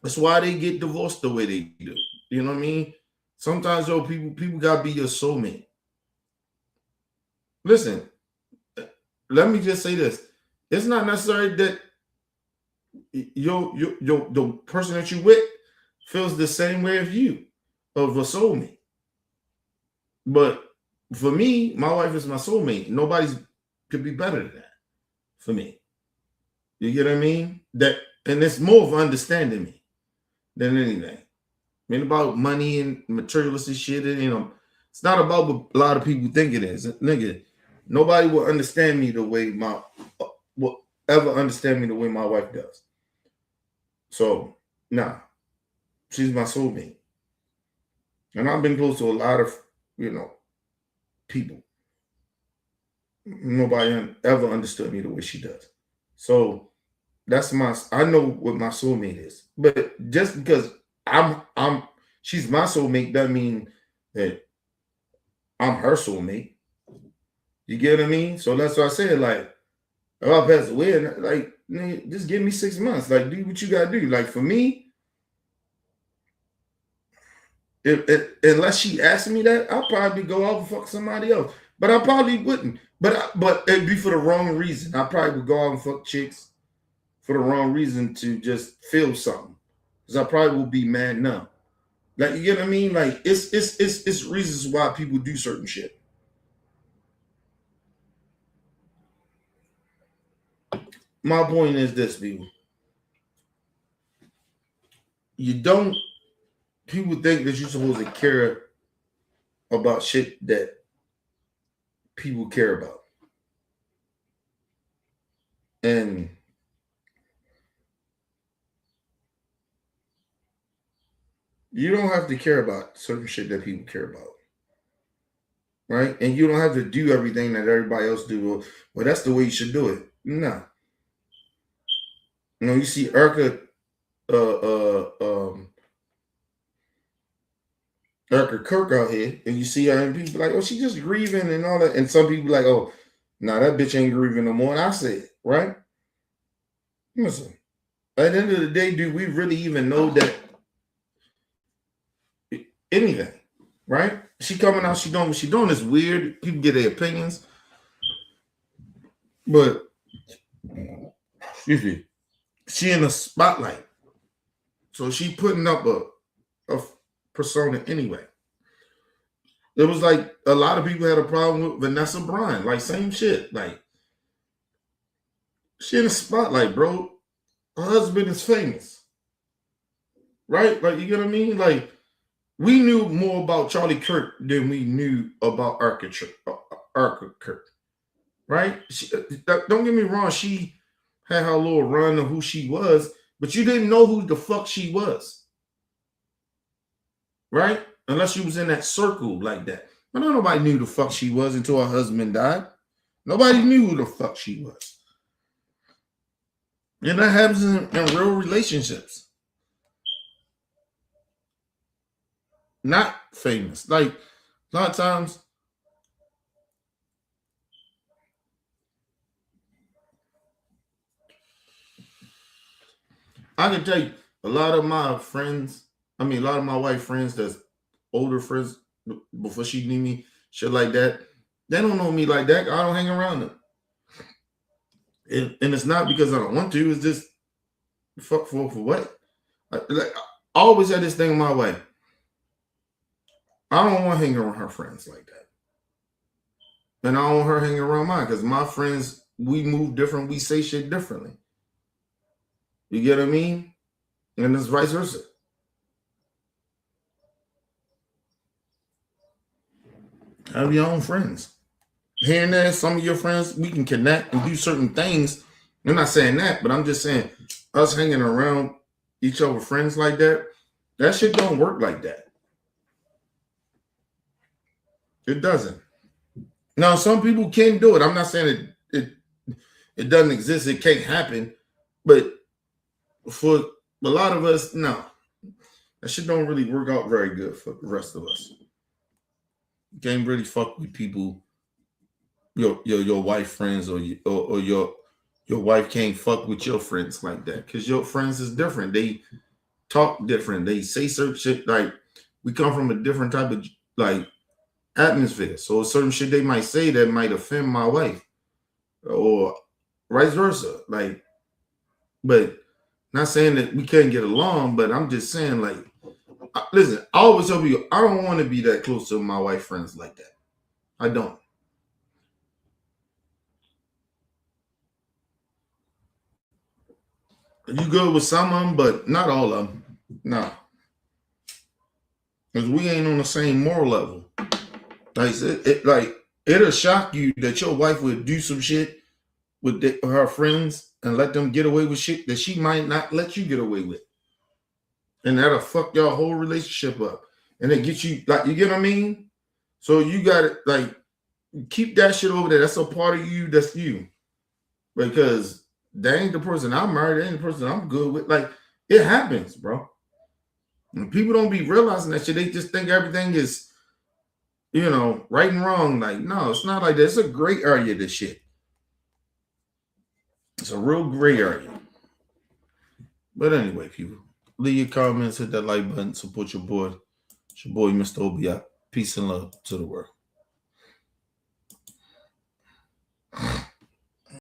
That's why they get divorced the way they do. You know what I mean? Sometimes, people gotta be your soulmate. Listen, let me just say this: it's not necessary that the person that you with feels the same way as you of a soulmate. But for me, my wife is my soulmate. Nobody's could be better than that for me. You get what I mean? And it's more of understanding me than anything. I mean, about money and materialistic shit, and it's not about what a lot of people think it is. Nigga, nobody will understand me the way will ever understand me the way my wife does. So, nah, she's my soulmate. And I've been close to a lot of, people. Nobody ever understood me the way she does. So I know what my soulmate is. But just because she's my soulmate doesn't mean that I'm her soulmate. You get what I mean? So that's what I said, like, if I pass away, like, just give me 6 months. Like, do what you gotta do. Like, for me, unless she asked me that, I'll probably go out and fuck somebody else. But I probably wouldn't. But it'd be for the wrong reason. I probably would go out and fuck chicks for the wrong reason to just feel something. Because I probably will be mad numb. Like, you get what I mean? Like, it's reasons why people do certain shit. My point is this, people. People think that you're supposed to care about shit that people care about. And you don't have to care about certain shit that people care about. Right? And you don't have to do everything that everybody else do. Well, that's the way you should do it. No. You see Erica Kirk out here, and you see her, and people like, oh, she just grieving and all that. And some people like, oh, nah, that bitch ain't grieving no more. And I said, right? Listen, at the end of the day, do we really even know that anything, right? She coming out, she doing what she doing is weird. People get their opinions. But excuse me, she in the spotlight. So she putting up a persona anyway. It was like a lot of people had a problem with Vanessa Bryan. Like, same shit. Like, she in the spotlight, bro. Her husband is famous. Right? Like, you get what I mean? Like, we knew more about Charlie Kirk than we knew about Arca Kirk. Right? Don't get me wrong. She had her little run of who she was, but you didn't know who the fuck she was. Right? Unless you was in that circle like that. But nobody knew the fuck she was until her husband died. Nobody knew who the fuck she was. And that happens in real relationships. Not famous. Like, a lot of times, I can tell you, a lot of my wife friends that's older friends before she knew me, shit like that, they don't know me like that. I don't hang around them. And it's not because I don't want to, it's just for what? I always had this thing my way. I don't want to hang around her friends like that. And I don't want her hanging around mine because my friends, we move different, we say shit differently. You get what I mean? And it's vice versa. Have your own friends. Here and there, some of your friends, we can connect and do certain things. I'm not saying that, but I'm just saying us hanging around each other friends like that, that shit don't work like that. It doesn't. Now, some people can do it. I'm not saying it doesn't exist. It can't happen. But for a lot of us, no. That shit don't really work out very good for the rest of us. You can't really fuck with people, your wife friends, or your wife can't fuck with your friends like that because your friends is different. They talk different. They say certain shit. Like, we come from a different type of like atmosphere. So certain shit they might say that might offend my wife, or vice versa. Like, but not saying that we can't get along, but I'm just saying, like, listen, I always tell you, I don't want to be that close to my wife friends like that. I don't. You good with some of them, but not all of them. No. Because we ain't on the same moral level. Like, it'll shock you that your wife would do some shit with her friends and let them get away with shit that she might not let you get away with. And that'll fuck your whole relationship up. And it gets you, like, you get what I mean? So you got to, like, keep that shit over there. That's a part of you that's you. Because that ain't the person I'm married, that ain't the person I'm good with. Like, it happens, bro. And people don't be realizing that shit. They just think everything is, right and wrong. Like, no, it's not like that. It's a gray area, this shit. It's a real gray area. But anyway, people, leave your comments, hit that like button, support your boy. It's your boy, Mr. Obi. Peace and love to the world.